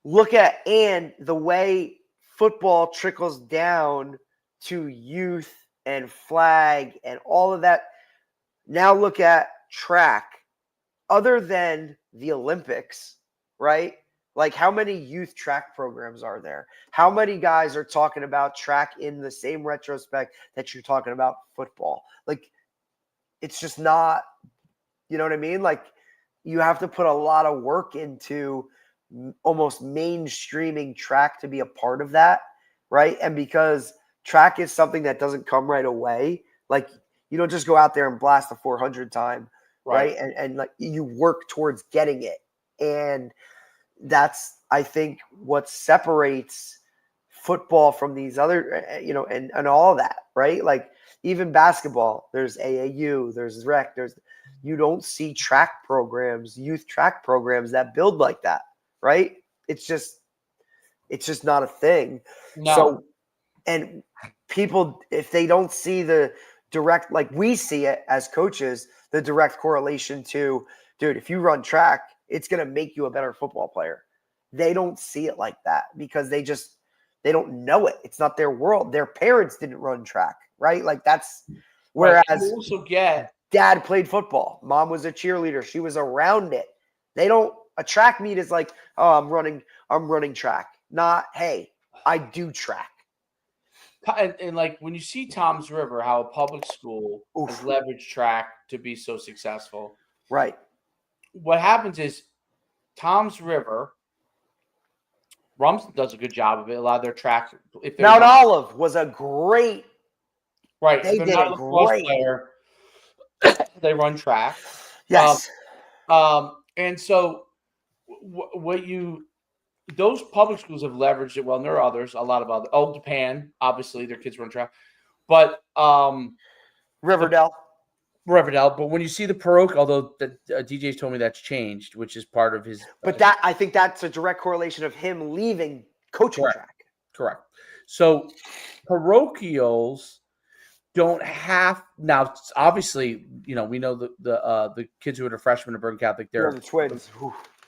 look at and the way football trickles down to youth and flag and all of that. Now look at track. Other than the Olympics, right? Like how many youth track programs are there? How many guys are talking about track in the same retrospect that you're talking about football? Like it's just not, you know what I mean? Like you have to put a lot of work into almost mainstreaming track to be a part of that, right? And because track is something that doesn't come right away, like you don't just go out there and blast a 400 time. Right. And like you work towards getting it. And that's, I think, what separates football from these other, and all of that. Right. Like even basketball, there's AAU, there's rec, you don't see track programs, youth track programs that build like that. Right. It's just not a thing. No. So, and people, if they don't see the direct, like we see it as coaches, the direct correlation to, dude, if you run track, it's going to make you a better football player. They don't see it like that because they don't know it. It's not their world. Their parents didn't run track, right? Like that's whereas you also get dad played football. Mom was a cheerleader. She was around it. A track meet is like, oh, I'm running track. Not, hey, I do track. and like when you see Tom's River, how a public school has leveraged track to be so successful. Right. What happens is Tom's River, Rumson does a good job of it. A lot of their track. If they're Mount Olive was a great. Right. They if did not it a lacrosse great. player, they run track. Yes. And so those public schools have leveraged it well, and there are others, a lot of other. Oh, Japan, obviously, their kids run track. But Riverdale. But when you see the parochial, although the DJ's told me that's changed, which is part of his. But I think that's a direct correlation of him leaving coaching track. Correct. So parochials don't have now. Obviously, we know the kids who are freshmen at Bergen Catholic, they're the twins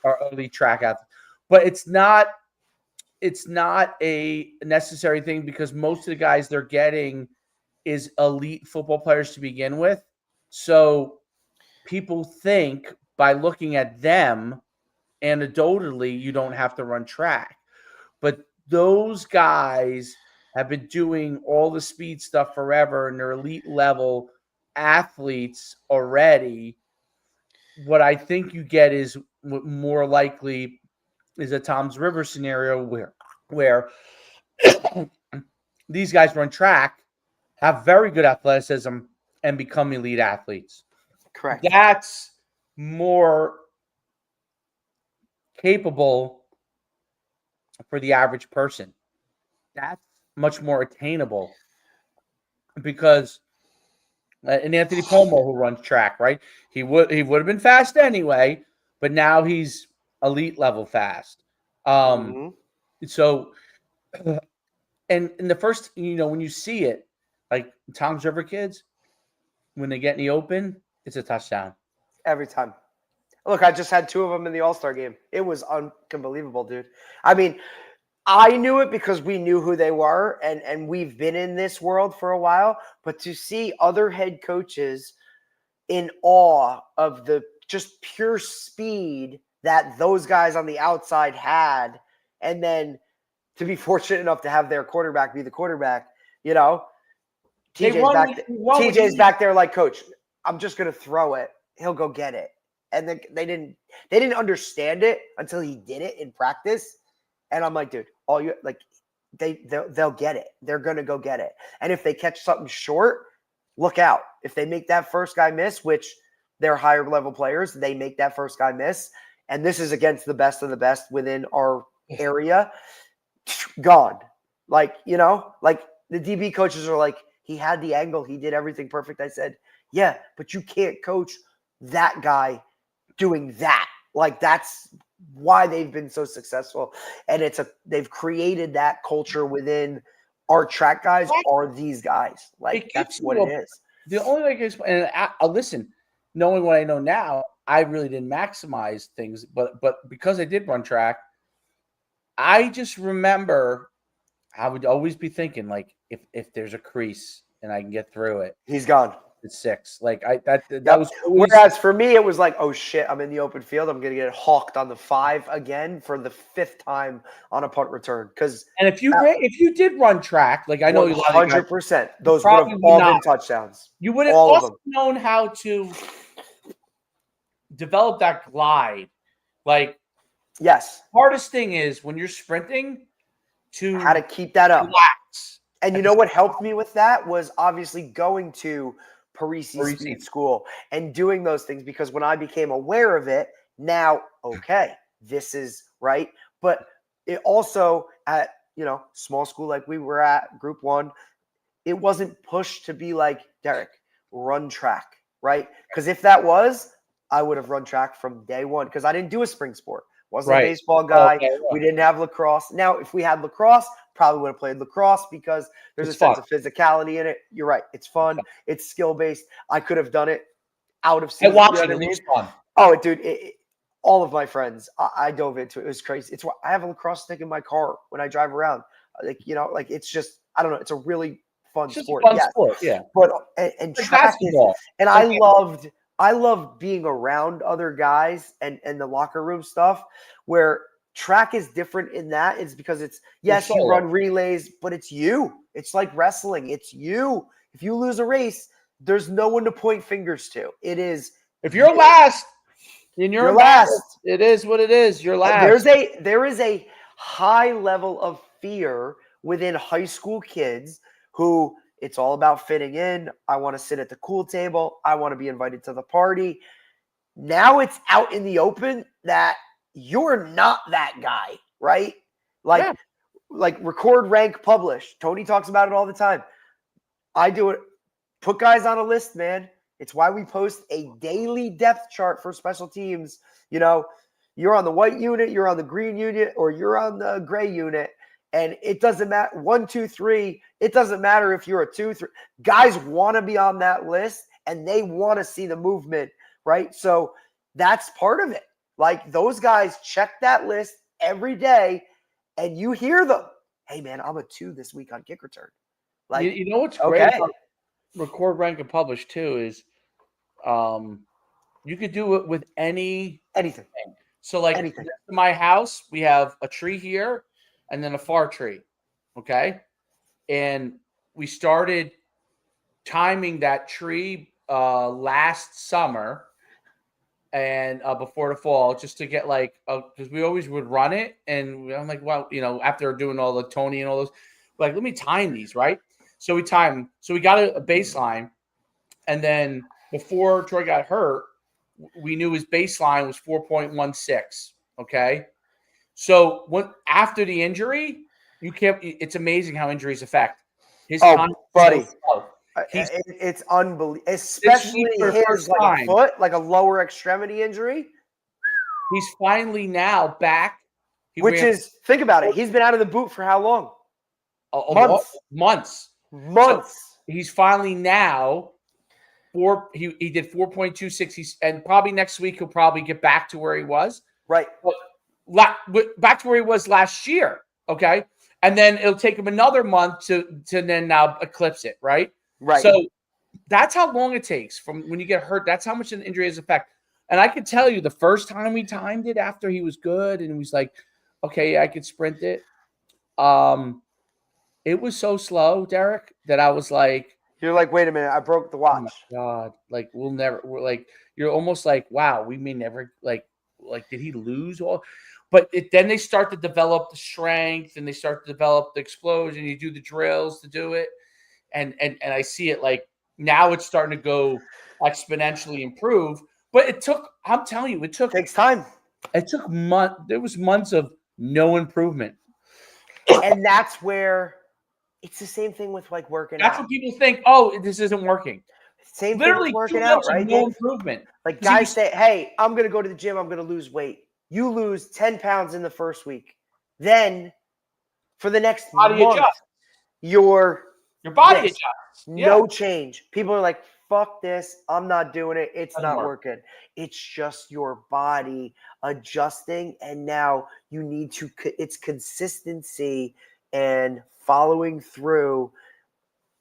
are elite track athletes, but it's not a necessary thing because most of the guys they're getting is elite football players to begin with. So people think by looking at them, anecdotally, you don't have to run track. But those guys have been doing all the speed stuff forever, and they're elite level athletes already. What I think you get is more likely is a Tom's River scenario where these guys run track, have very good athleticism, and become elite athletes. Correct. That's more capable for the average person. That's much more attainable because and Anthony Pomo, who runs track, right? He would have been fast anyway, but now he's elite level fast. So, and in the first, when you see it, like Tom's River kids, when they get in the open, it's a touchdown every time. Look, I just had 2 of them in the All-Star game. It was unbelievable, dude. I mean, I knew it because we knew who they were, and we've been in this world for a while. But to see other head coaches in awe of the just pure speed that those guys on the outside had, and then to be fortunate enough to have their quarterback be the quarterback, TJ's back there like, coach, I'm just going to throw it. He'll go get it. And they didn't understand it until he did it in practice. And I'm like, dude, they'll get it. They're going to go get it. And if they catch something short, look out. If they make that first guy miss, which they're higher level players, they make that first guy miss. And this is against the best of the best within our area. Gone. Like the DB coaches are like, he had the angle. He did everything perfect. I said, yeah, but you can't coach that guy doing that. Like, that's why they've been so successful. And they've created that culture within our track guys are these guys. Like, that's what it is. The only way I can explain, and listen, knowing what I know now, I really didn't maximize things, but because I did run track, I just remember I would always be thinking, like, if there's a crease and I can get through it, he's gone. It's 6. Like that was always... Whereas for me, it was like, oh shit, I'm in the open field. I'm gonna get hawked on the 5 again for the 5th time on a punt return. And if you did run track, like I know 100%, those would have all been touchdowns. You would have also known how to develop that glide. Like, yes, hardest thing is when you're sprinting to how to keep that up. Relax. And you know what helped me with that was obviously going to Parseghian Speed School and doing those things, because when I became aware of it, now, okay, this is right. But it also at, small school like we were at, Group 1, it wasn't pushed to be like, Derek, run track, right? Because if that was, I would have run track from day one because I didn't do a spring sport. Wasn't a baseball guy. Okay, we didn't have lacrosse. Now, if we had lacrosse, probably would have played lacrosse because there's a sense of physicality in it. You're right. It's fun. It's skill-based. I could have done it out of season. I watched it. It was fun. Oh, dude, all of my friends, I dove into it. It was crazy. It's why I have a lacrosse stick in my car when I drive around. It's just, I don't know. It's a really fun sport. Sport, yeah. But and track is, and I loved being around other guys and the locker room stuff where track is different in that. It's because it's, yes, you run relays, but it's you. It's like wrestling. It's you. If you lose a race, there's no one to point fingers to. It is. If you're last, then you're last. It is what it is. You're last. There is a high level of fear within high school kids who it's all about fitting in. I want to sit at the cool table. I want to be invited to the party. Now it's out in the open that you're not that guy, right? Like record, rank, publish. Tony talks about it all the time. I do it. Put guys on a list, man. It's why we post a daily depth chart for special teams. You know, you're on the white unit, you're on the green unit, or you're on the gray unit. And it doesn't matter. 1, 2, 3. It doesn't matter if you're a 2, 3. Guys want to be on that list and they want to see the movement, right? So that's part of it. Like those guys check that list every day and you hear them. Hey, man, I'm a 2 this week on kick return. Like, you know what's great about record, rank, and publish too is you could do it with anything. So like next to my house, we have a tree here and then a far tree. Okay. And we started timing that tree last summer and before the fall, just to get like, because we always would run it. And I'm like, well, you know, after doing all the Tony and all those, like, let me time these, right? So we timed. So we got a baseline. And then before Troy got hurt, we knew his baseline was 4.16. Okay. So after the injury, it's amazing how injuries affect his time. Buddy. It's unbelievable, especially his like a foot, like a lower extremity injury. He's finally now back. Think about it. He's been out of the boot for how long? Months. So he's finally now he did 4.26. And probably next week he'll probably get back to where he was. Right. Back to where he was last year. Okay. And then it'll take him another month to then now eclipse it. Right. Right. So that's how long it takes from when you get hurt. That's how much an injury has effect. And I can tell you the first time we timed it after he was good and he was like, okay, I could sprint it. It was so slow, Derek, that I was like, you're like, wait a minute, I broke the watch. Oh my God. Like we're like, you're almost like, wow, we may never like, did he lose all? But then they start to develop the strength and they start to develop the explosion. You do the drills to do it. And I see it like now it's starting to go exponentially improve. But I'm telling you, takes time. It took months. There was months of no improvement. And that's where it's the same thing with like working out. That's what people think. Oh, this isn't working. Same thing with working out, right? No improvement. Like guys say, hey, I'm going to go to the gym. I'm going to lose weight. You lose 10 pounds in the first week. Then for the next month, your body adjusts. No change. People are like, fuck this. I'm not doing it. It's not working. It's just your body adjusting. And now you need to, it's consistency and following through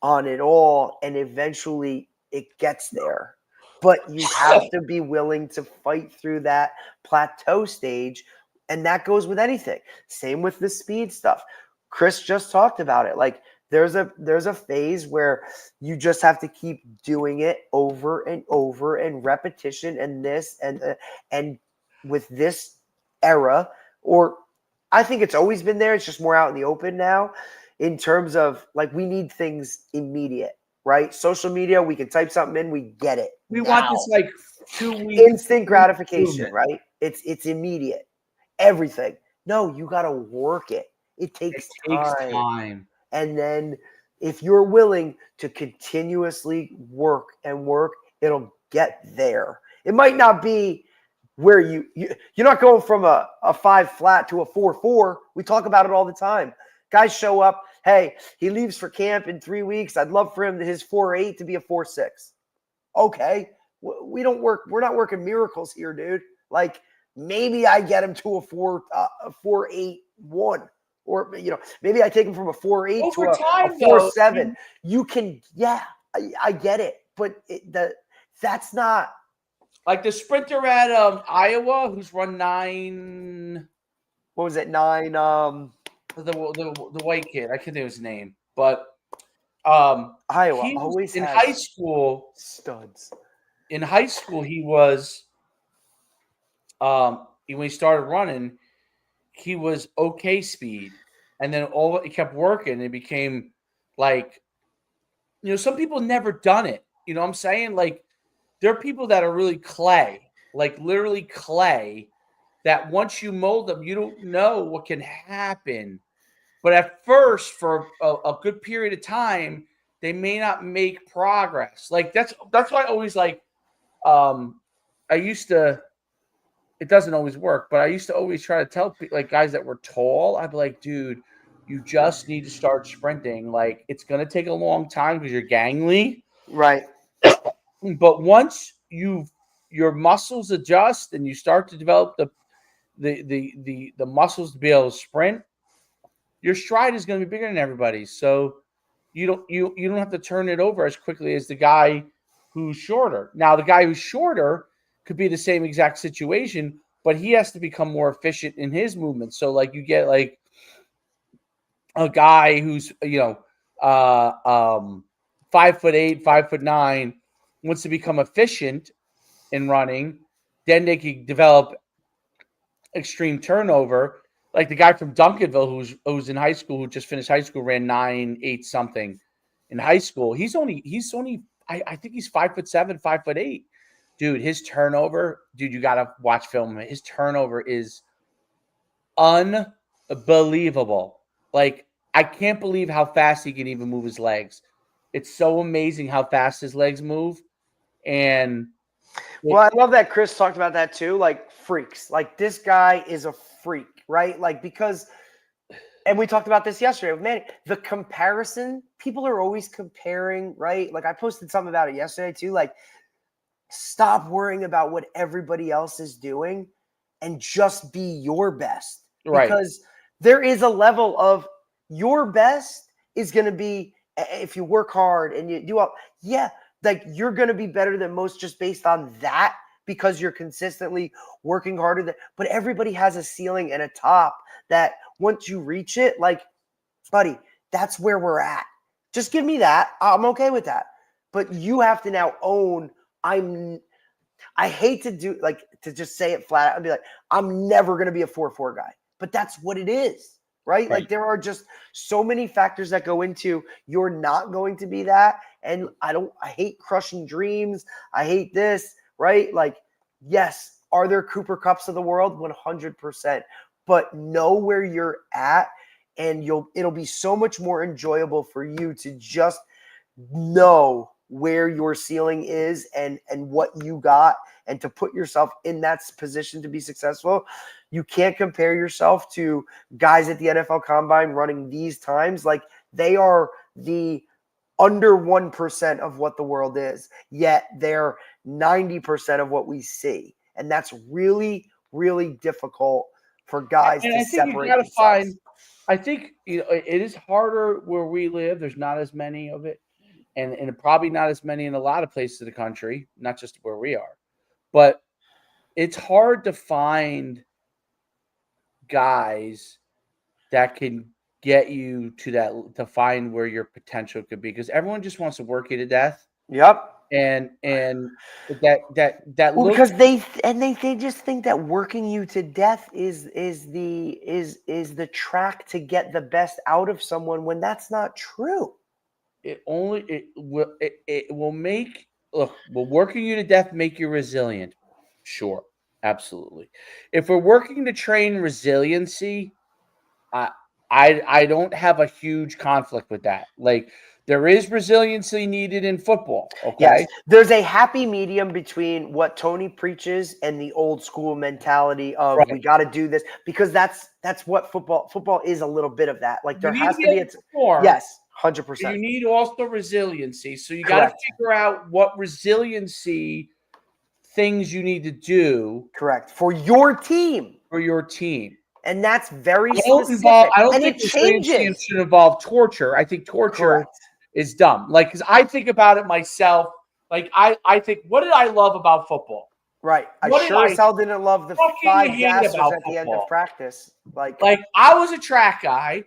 on it all. And eventually it gets there. But you have to be willing to fight through that plateau stage. And that goes with anything. Same with the speed stuff. Chris just talked about it. Like there's a phase where you just have to keep doing it over and over and repetition and this and with this era, or I think it's always been there. It's just more out in the open now in terms of like we need things immediate. Right? Social media, we can type something in, we get it. We want this like 2 weeks. Instant gratification, right? It's immediate. Everything. No, you got to work it. It takes time. And then if you're willing to continuously work and work, it'll get there. It might not be where you're not going from a 5 flat to a 4.4. We talk about it all the time. Guys show up. Hey, he leaves for camp in 3 weeks. I'd love for him his 4.8 to be a 4.6. Okay. We don't work. We're not working miracles here, dude. Like maybe I get him to a 4.81 or, maybe I take him from a 4.8 to a 4.7. You can, I get it. But that's not like the sprinter at Iowa who's run 9. what was it? 9. The white kid. I can't think of his name, but Iowa he was always in has high school. studs. In high school, he was when he started running, he was okay speed, and then he kept working. And it became like, some people never done it. You know what I'm saying? Like, there are people that are really clay, like literally clay, that once you mold them, you don't know what can happen. But at first, for a good period of time, they may not make progress. Like that's why I always like. I used to. It doesn't always work, but I used to always try to tell people, like guys that were tall, I'd be like, dude, you just need to start sprinting. Like it's gonna take a long time because you're gangly. Right. But once your muscles adjust and you start to develop the muscles to be able to sprint, your stride is going to be bigger than everybody's. So you don't have to turn it over as quickly as the guy who's shorter. Now the guy who's shorter could be the same exact situation, but he has to become more efficient in his movements. So like you get like a guy who's 5'8", 5'9", wants to become efficient in running, then they can develop extreme turnover. Like the guy from Duncanville who's in high school, who just finished high school, ran 9.8 something in high school. He's only I think he's 5'7", 5'8". Dude, his turnover, you gotta watch film. His turnover is unbelievable. Like, I can't believe how fast he can even move his legs. It's so amazing how fast his legs move. And well, I love that Chris talked about that too. Like freaks. Like this guy is a freak, right? Like because, and we talked about this yesterday with Manny. The comparison, people are always comparing, right? Like I posted something about it yesterday too. Like, stop worrying about what everybody else is doing and just be your best. Right. Because there is a level of your best is going to be, if you work hard and you do up, like you're going to be better than most just based on that because you're consistently working harder. But everybody has a ceiling and a top that once you reach it, like, buddy, that's where we're at. Just give me that. I'm okay with that. But you have to now own, I hate to do to just say it flat out and be like, I'm never going to be a 4.4 guy, but that's what it is, right? Like there are just so many factors that go into you're not going to be that. And I hate crushing dreams. I hate this, right? Like, yes, are there Cooper Cups of the world? 100%, but know where you're at and it'll be so much more enjoyable for you to just know where your ceiling is and what you got, and to put yourself in that position to be successful. You can't compare yourself to guys at the NFL Combine running these times. Like they are the under 1% of what the world is, yet they're 90% of what we see. And that's really, really difficult for guys to separate themselves. I think it is harder where we live. There's not as many of it. And probably not as many in a lot of places of the country, not just where we are. But it's hard to find guys that can get you to find where your potential could be, because everyone just wants to work you to death. Yep. And that because they just think that working you to death is the track to get the best out of someone, when that's not true. Will working you to death make you resilient? Sure, absolutely. If we're working to train resiliency, I don't have a huge conflict with that. Like, there is resiliency needed in football. Okay. Yes. There's a happy medium between what Tony preaches and the old school mentality of we got to do this, because that's what football is, a little bit of that. Like there has to be yes, 100%. You need also resiliency. So you got to figure out what resiliency things you need to do. Correct. For your team. And that's very specific. I don't think it changes. Should involve torture. I think torture is dumb. Like, because I think about it myself. Like, I think, what did I love about football? Right. I What did sure I as hell didn't love the fucking 5 hate gassers about at the end football? of practice. Like I was a track guy,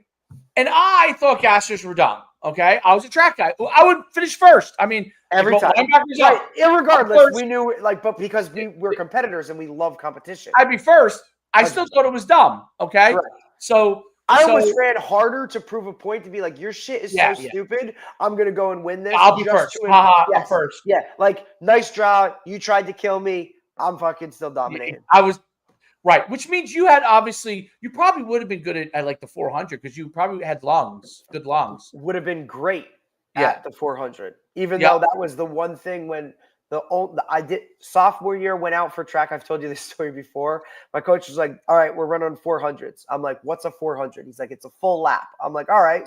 and I thought gassers were dumb. Okay, I was a track guy. I would finish first. I mean, every go time. linebackers Right. up. Irregardless, First, we knew but because we were competitors and we love competition. I'd be first. I still 100%. thought it was dumb. Okay, Correct. so I almost ran harder to prove a point to be like, your shit is so Yeah. stupid. I'm gonna go and win this. I'll be first. Haha, I'm Yes. first. Yeah, like nice draw. You tried to kill me. I'm fucking still dominating. I was right, which means you had you probably would have been good at like the 400 because you probably had good lungs. Would have been great Yeah. at the 400, even though that was the one thing when I did sophomore year went out for track. I've told you this story before. My coach was like, "All right, we're running 400s." I'm like, "What's a 400?" He's like, "It's a full lap." I'm like, "All right,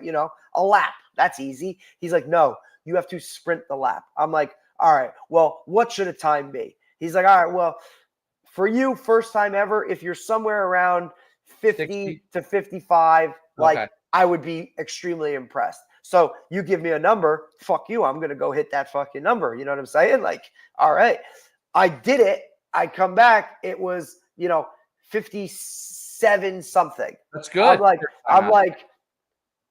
a lap. That's easy." He's like, "No, you have to sprint the lap." I'm like, "All right, well, what should a time be?" He's like, "All right, well, for you, first time ever, if you're somewhere around 50 60 to 55, like Okay. I would be extremely impressed. So you give me a number, fuck you. I'm going to go hit that fucking number. You know what I'm saying? Like, all right. I did it. I come back. It was, 57 something. That's good. I'm like,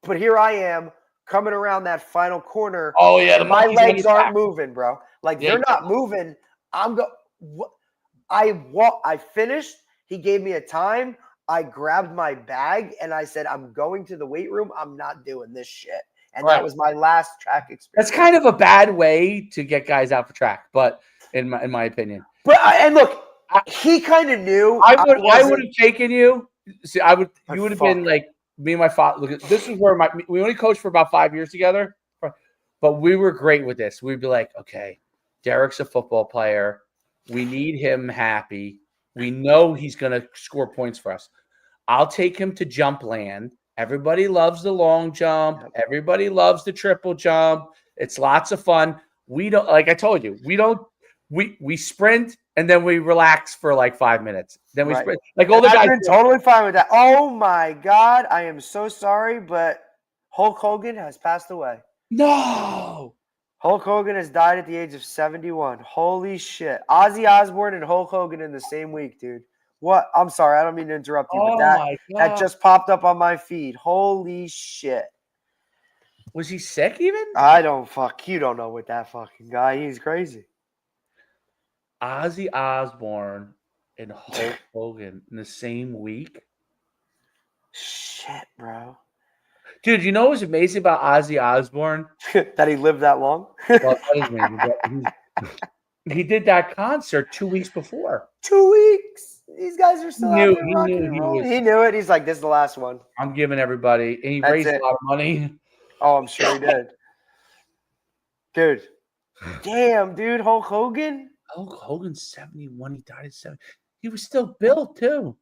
but here I am coming around that final corner. Oh yeah, my legs aren't moving, bro. Like they're not moving. I finished. He gave me a time. I grabbed my bag and I said, I'm going to the weight room. I'm not doing this shit. And that was my last track experience. That's kind of a bad way to get guys out for track, but in my opinion. But and look, he kind of knew. I would have taken you. See, you would have been like me and my father. Look, this is where we only coached for about 5 years together, but we were great with this. We'd be like, okay, Derek's a football player. We need him happy. We know he's going to score points for us. I'll take him to jump land. Everybody loves the long jump. Everybody loves the triple jump. It's lots of fun. We don't, like I told you, we sprint and then we relax for like 5 minutes. Then we sprint. Like all the guys. I've been totally fine with that. Oh my God. I am so sorry, but Hulk Hogan has passed away. No. Hulk Hogan has died at the age of 71. Holy shit. Ozzy Osbourne and Hulk Hogan in the same week, dude. What? I'm sorry. I don't mean to interrupt you, but that just popped up on my feed. Holy shit. Was he sick even? You don't know what that fucking guy. He's crazy. Ozzy Osbourne and Hulk Hogan in the same week? Shit, bro. Dude, you know what was amazing about Ozzy Osbourne? That he lived that long? Well, that is amazing. He did that concert 2 weeks before. 2 weeks. These guys are still out there He rocking knew and he rolling. was- He knew it. He's like, this is the last one. I'm giving everybody. And he raised a lot of money. Oh, I'm sure he did. Dude. Damn, dude. Hulk Hogan? Hulk Hogan's 71. He died at 70. He was still built, too.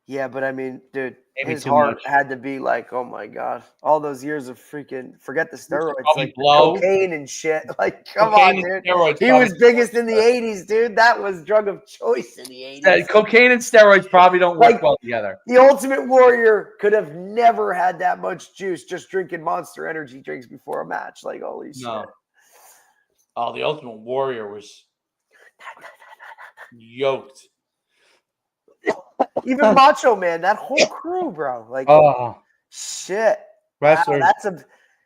Yeah, but I mean, dude, Maybe his too heart much. had to be like, oh my God. All those years of freaking, forget the steroids, like blow. cocaine and shit. Like, come Cocaine on, and dude. steroids He was biggest in the 80s, dude. That was drug of choice in the 80s. Cocaine and steroids probably don't work well together. The Ultimate Warrior could have never had that much juice just drinking Monster Energy drinks before a match. Like, holy shit. Oh, the Ultimate Warrior was yoked. Even Macho Man, that whole crew, bro. Like, shit. Wrestlers. Wow,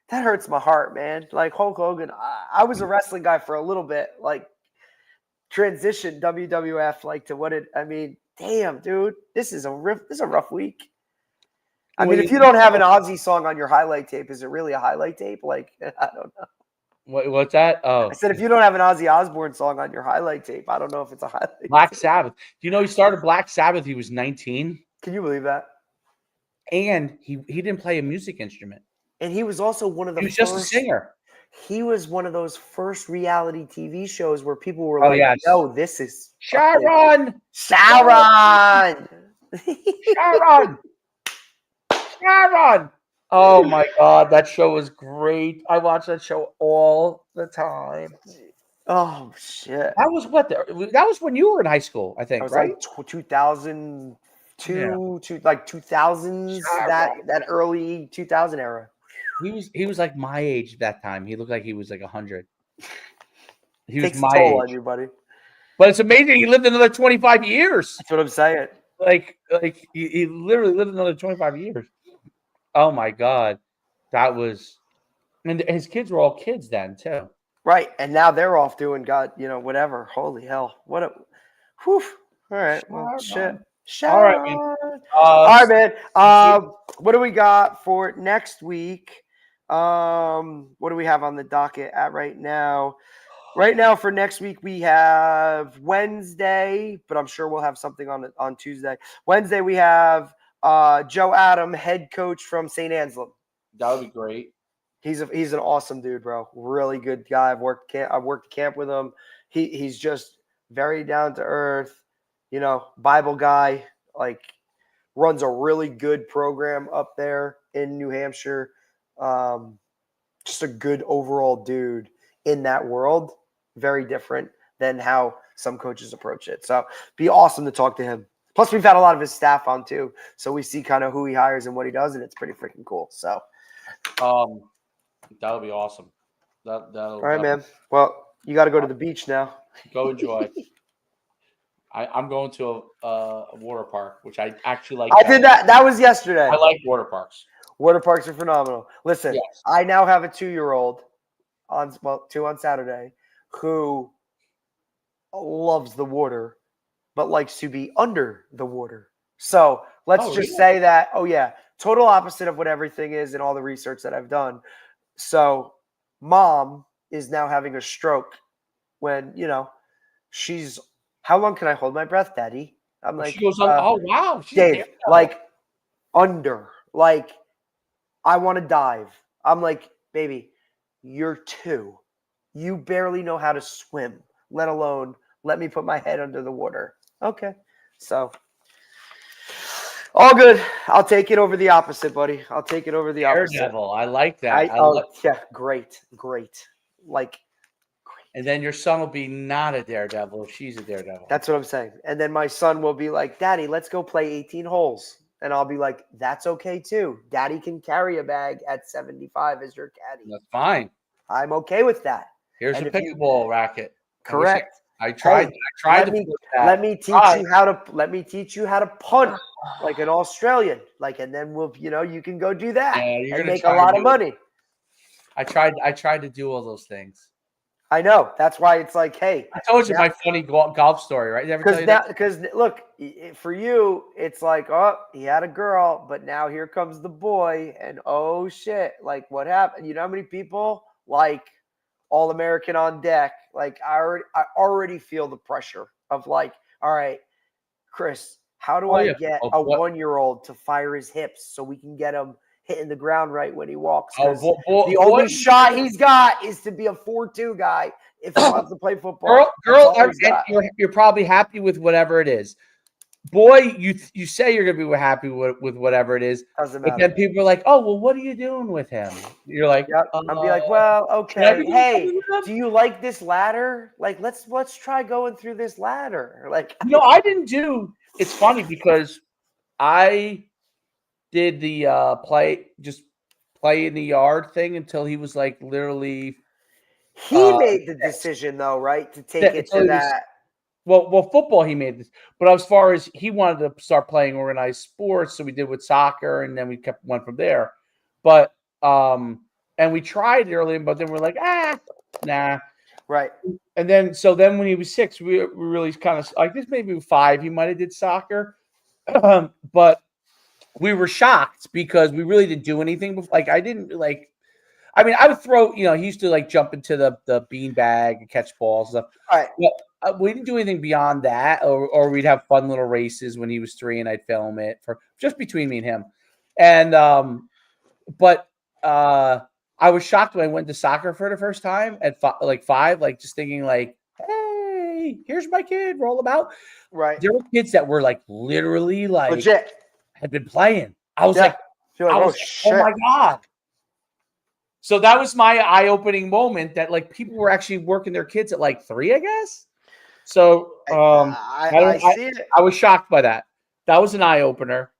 that hurts my heart, man. Like Hulk Hogan, I was a wrestling guy for a little bit. Like, transition WWF, like to what it. I mean, damn, dude, this is a rough week. I mean, if you don't have an Ozzy song on your highlight tape, is it really a highlight tape? Like, I don't know. What's that? Oh, I said, if you don't have an Ozzy Osbourne song on your highlight tape, I don't know if it's a highlight. Black Sabbath. Do you know he started Black Sabbath? He was 19. Can you believe that? And he didn't play a music instrument. And he was also one of the. He was just a singer. He was one of those first reality TV shows where people were like, "No, this is Sharon, Sharon, Sharon, Sharon." Oh my God, that show was great. I watched that show all the time. Oh shit! That was that was when you were in high school, I think, right? Like 2002 to like 2000s, that early 2000 era. He was like my age at that time. He looked like he was like 100. He Takes was my a toll age. on you, buddy. But it's amazing he lived another 25 years. That's what I'm saying. Like he literally lived another 25 years. Oh my God. That was, and his kids were all kids then too. Right. And now they're off doing God, whatever. Holy hell. What a whew. All right. Well, shit. All right, man. All right, man. What do we got for next week? What do we have on the docket at right now? Right now for next week, we have Wednesday, but I'm sure we'll have something on Tuesday. Wednesday, we have Joe Adam, head coach from St. Anselm. That would be great. He's an awesome dude, bro. Really good guy. I've worked camp with him. He's just very down to earth, Bible guy. Like, runs a really good program up there in New Hampshire. Just a good overall dude in that world. Very different than how some coaches approach it. So be awesome to talk to him. Plus, we've had a lot of his staff on too, so we see kind of who he hires and what he does, and it's pretty freaking cool. So, that would be awesome. All right, man. Well, you got to go to the beach now. Go enjoy. I'm going to a water park, which I actually like. I did that. That was yesterday. I like water parks. Water parks are phenomenal. Listen, Yes. I now have a 2-year-old two on Saturday who loves the water, but likes to be under the water. So let's just say that, total opposite of what everything is and all the research that I've done. So mom is now having a stroke when, she's, how long can I hold my breath, Daddy? I'm like, she goes on, oh, wow. Dave, like under, like I want to dive. I'm like, baby, you're 2. You barely know how to swim, let alone let me put my head under the water. Okay. So all good. I'll take it over the opposite, buddy. I'll take it over the opposite. Daredevil. I like that. Great. Like, great. And then your son will be not a daredevil if she's a daredevil. That's what I'm saying. And then my son will be like, Daddy, let's go play 18 holes. And I'll be like, that's okay too. Daddy can carry a bag at 75 as your caddy. That's fine. I'm okay with that. Here's a pickleball racket. Correct. I tried. Let me teach you how to punt like an Australian. Like, and then you can go do that and make a lot of money. I tried to do all those things. I know. That's why it's like, hey. I told you my funny golf story, right? Because look, for you, it's like, oh, he had a girl, but now here comes the boy, and oh shit, like what happened? You know how many people like All American on deck? Like I already feel the pressure of like, all right, Chris, how do I get a 1-year-old to fire his hips so we can get him hitting the ground right when he walks? The only shot he's got is to be a 4-2 guy if he wants to play football. Girl, you're probably happy with whatever it is. Boy, you say you're gonna be happy with whatever it is. Doesn't matter. But then people are like, "Oh, well, what are you doing with him?" You're like, yep. I'll be like, "Well, okay. Hey, do you like this ladder? Like, let's try going through this ladder." Like, I didn't do. It's funny because I did the play in the yard thing until he was like literally. He made the decision though, right, to take it to that. Well, football he made this, but as far as he wanted to start playing organized sports, so we did with soccer, and then we went from there. But and we tried early, but then we're like, nah, right. And then when he was 6, we really kind of like this. Maybe 5, he might have did soccer, but we were shocked because we really didn't do anything. Like I didn't like. I mean, I would throw. He used to like jump into the bean bag and catch balls and stuff. All right. But we didn't do anything beyond that, or we'd have fun little races when he was 3, and I'd film it for just between me and him. And but I was shocked when I went to soccer for the first time at 5, like just thinking like, hey, here's my kid, roll him out. Right. There were kids that were like literally like legit had been playing. I was like, oh my God. So that was my eye-opening moment that like people were actually working their kids at like 3, I guess. So I see it. I was shocked by that. That was an eye-opener.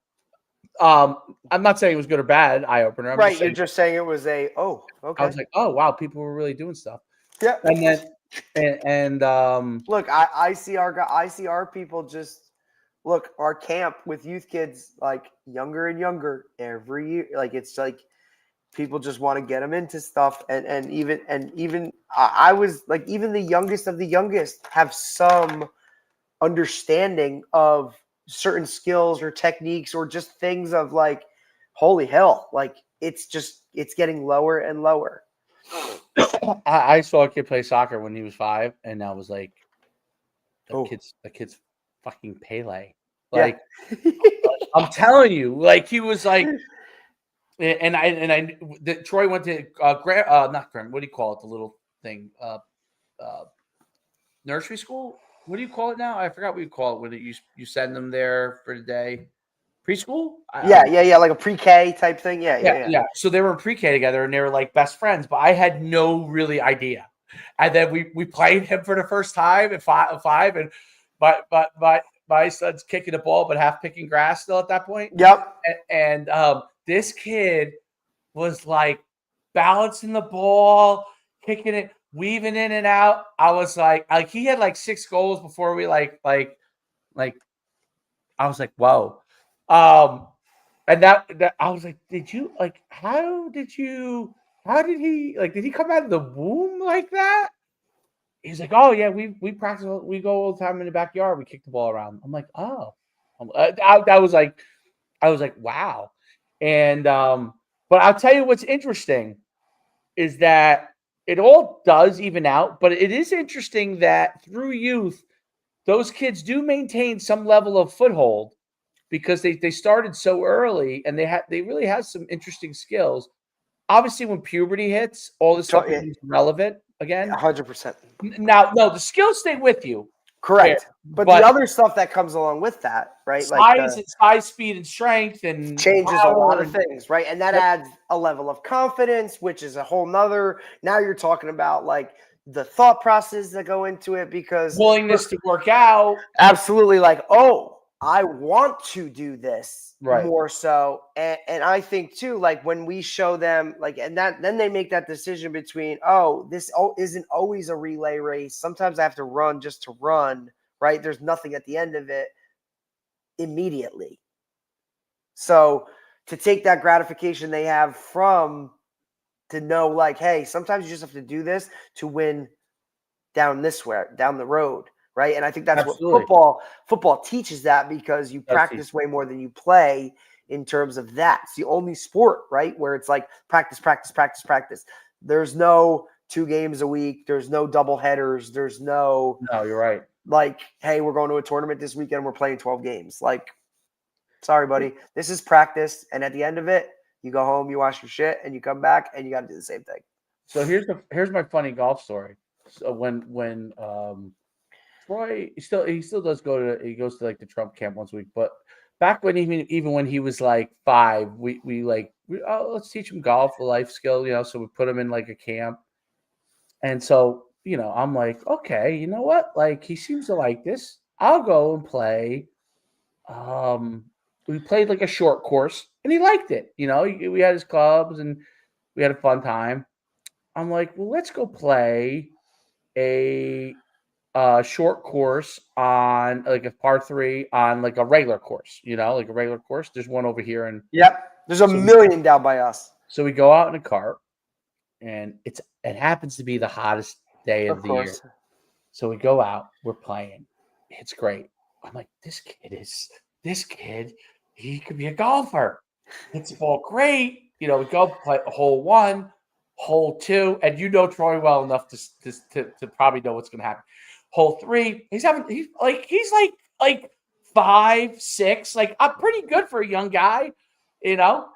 I'm not saying it was good or bad eye-opener. You're just saying it was okay. I was like, oh wow, people were really doing stuff. Yeah. And then And Look, I see our people just look, our camp with youth kids like younger and younger every year. Like it's like people just want to get them into stuff, and even I was like, even the youngest of the youngest have some understanding of certain skills or techniques or just things of like, holy hell, like it's getting lower and lower. I saw a kid play soccer when he was 5, and I was like, Oh. the kid's fucking Pele. Yeah. Like, I'm telling you, like he was like, Troy went to not Graham. What do you call it? The little thing, nursery school. What do you call it now? I forgot what you call it when you send them there for the day. Preschool? Yeah, like a pre-K type thing. Yeah. So they were in pre-K together, and they were like best friends. But I had no really idea. And then we played him for the first time at five, and but my son's kicking the ball, but half picking grass still at that point. Yep. And this kid was like balancing the ball, kicking it, weaving in and out. I was like he had like 6 goals before we like I was like, whoa. And that I was like, how did he come out of the womb like that? He's like, oh yeah, we practice, we go all the time in the backyard, we kick the ball around. I'm like, oh, that was like, I was like, wow. And but I'll tell you what's interesting is that it all does even out, but it is interesting that through youth, those kids do maintain some level of foothold because they started so early, and they really have some interesting skills. Obviously, when puberty hits, all this stuff becomes relevant again. 100%. Now, no, the skills stay with you. Correct. But the other stuff that comes along with that, right? Size, speed, and strength, and changes a lot of things, right? And that adds a level of confidence, which is a whole nother. Now you're talking about like the thought process that go into it, because willingness to work out. Absolutely, like, oh, I want to do this more so. And I think too, like when we show them like, and then they make that decision between, oh, this isn't always a relay race. Sometimes I have to run just to run, right? There's nothing at the end of it immediately. So to take that gratification they have from to know like, hey, sometimes you just have to do this to win down the road. Right. And I think that's what football teaches, that because you practice way more than you play in terms of that. It's the only sport, right, where it's like practice. There's no 2 games a week. There's no double headers. There's no. No, you're right. Like, hey, we're going to a tournament this weekend. We're playing 12 games. Like, sorry, buddy. This is practice. And at the end of it, you go home, you wash your shit, and you come back and you got to do the same thing. So here's my funny golf story. So when Troy, he still does he goes to like the Trump camp once a week, but back when even when he was like 5, we let's teach him golf, a life skill, so we put him in like a camp. And so, I'm like, okay, you know what? Like he seems to like this. I'll go and play. We played like a short course and he liked it. We had his clubs and we had a fun time. I'm like, well, let's go play a short course on like a par 3 on like a regular course, like a regular course. There's one over here. And there's a million down by us. So we go out in a cart, and it happens to be the hottest day of the year. So we go out, we're playing. It's great. I'm like, this kid, he could be a golfer. It's all great. We go play hole 1, hole 2, and Troy well enough to probably know what's going to happen. Hole 3, he's like 5, 6, like I'm pretty good for a young guy,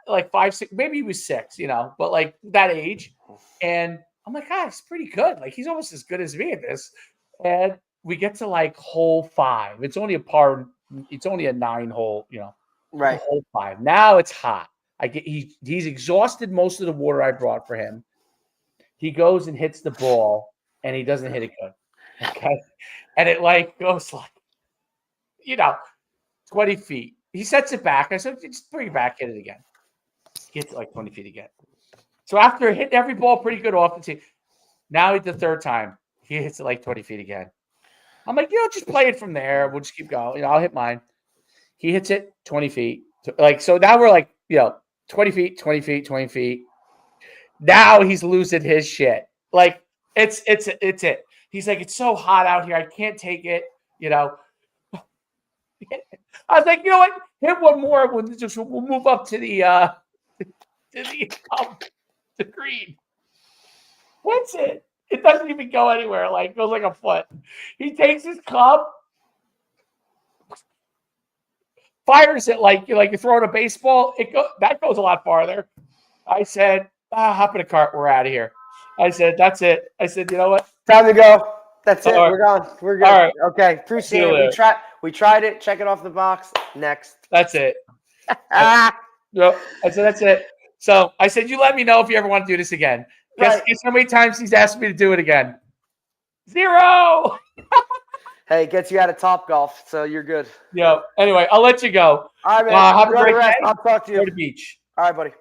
like 5, 6, maybe he was 6, but like that age. And I'm like, he's pretty good. Like he's almost as good as me at this. And we get to like hole 5. It's only a 9-hole, right. Hole 5. Now it's hot. He's exhausted most of the water I brought for him. He goes and hits the ball, and he doesn't hit it good. Okay. And it like goes like, 20 feet. He sets it back. I said, just bring it back, hit it again. He hits it like 20 feet again. So after hitting every ball pretty good off the tee, now the third time, He hits it like 20 feet again. I'm like, just play it from there. We'll just keep going. I'll hit mine. He hits it 20 feet. So now we're like, 20 feet, 20 feet, 20 feet. Now he's losing his shit. Like, it's it. He's like, it's so hot out here. I can't take it. I was like, you know what? Hit one more. We'll move up to the green. What's it? It doesn't even go anywhere. Like, it goes like a foot. He takes his club, fires it like you're throwing a baseball. That goes a lot farther. I said, hop in a cart. We're out of here. I said, that's it. I said, you know what? Time to go. That's it. Right. We're gone. We're good. Right. Okay. Appreciate it. We tried it. Check it off the box. Next. That's it. I said, that's it. So I said, you let me know if you ever want to do this again. Guess how many times he's asked me to do it again? 0. Hey, it gets you out of Topgolf, so you're good. Anyway, I'll let you go. All right, man. Have a great day. I'll talk to you. Go to the beach. All right, buddy.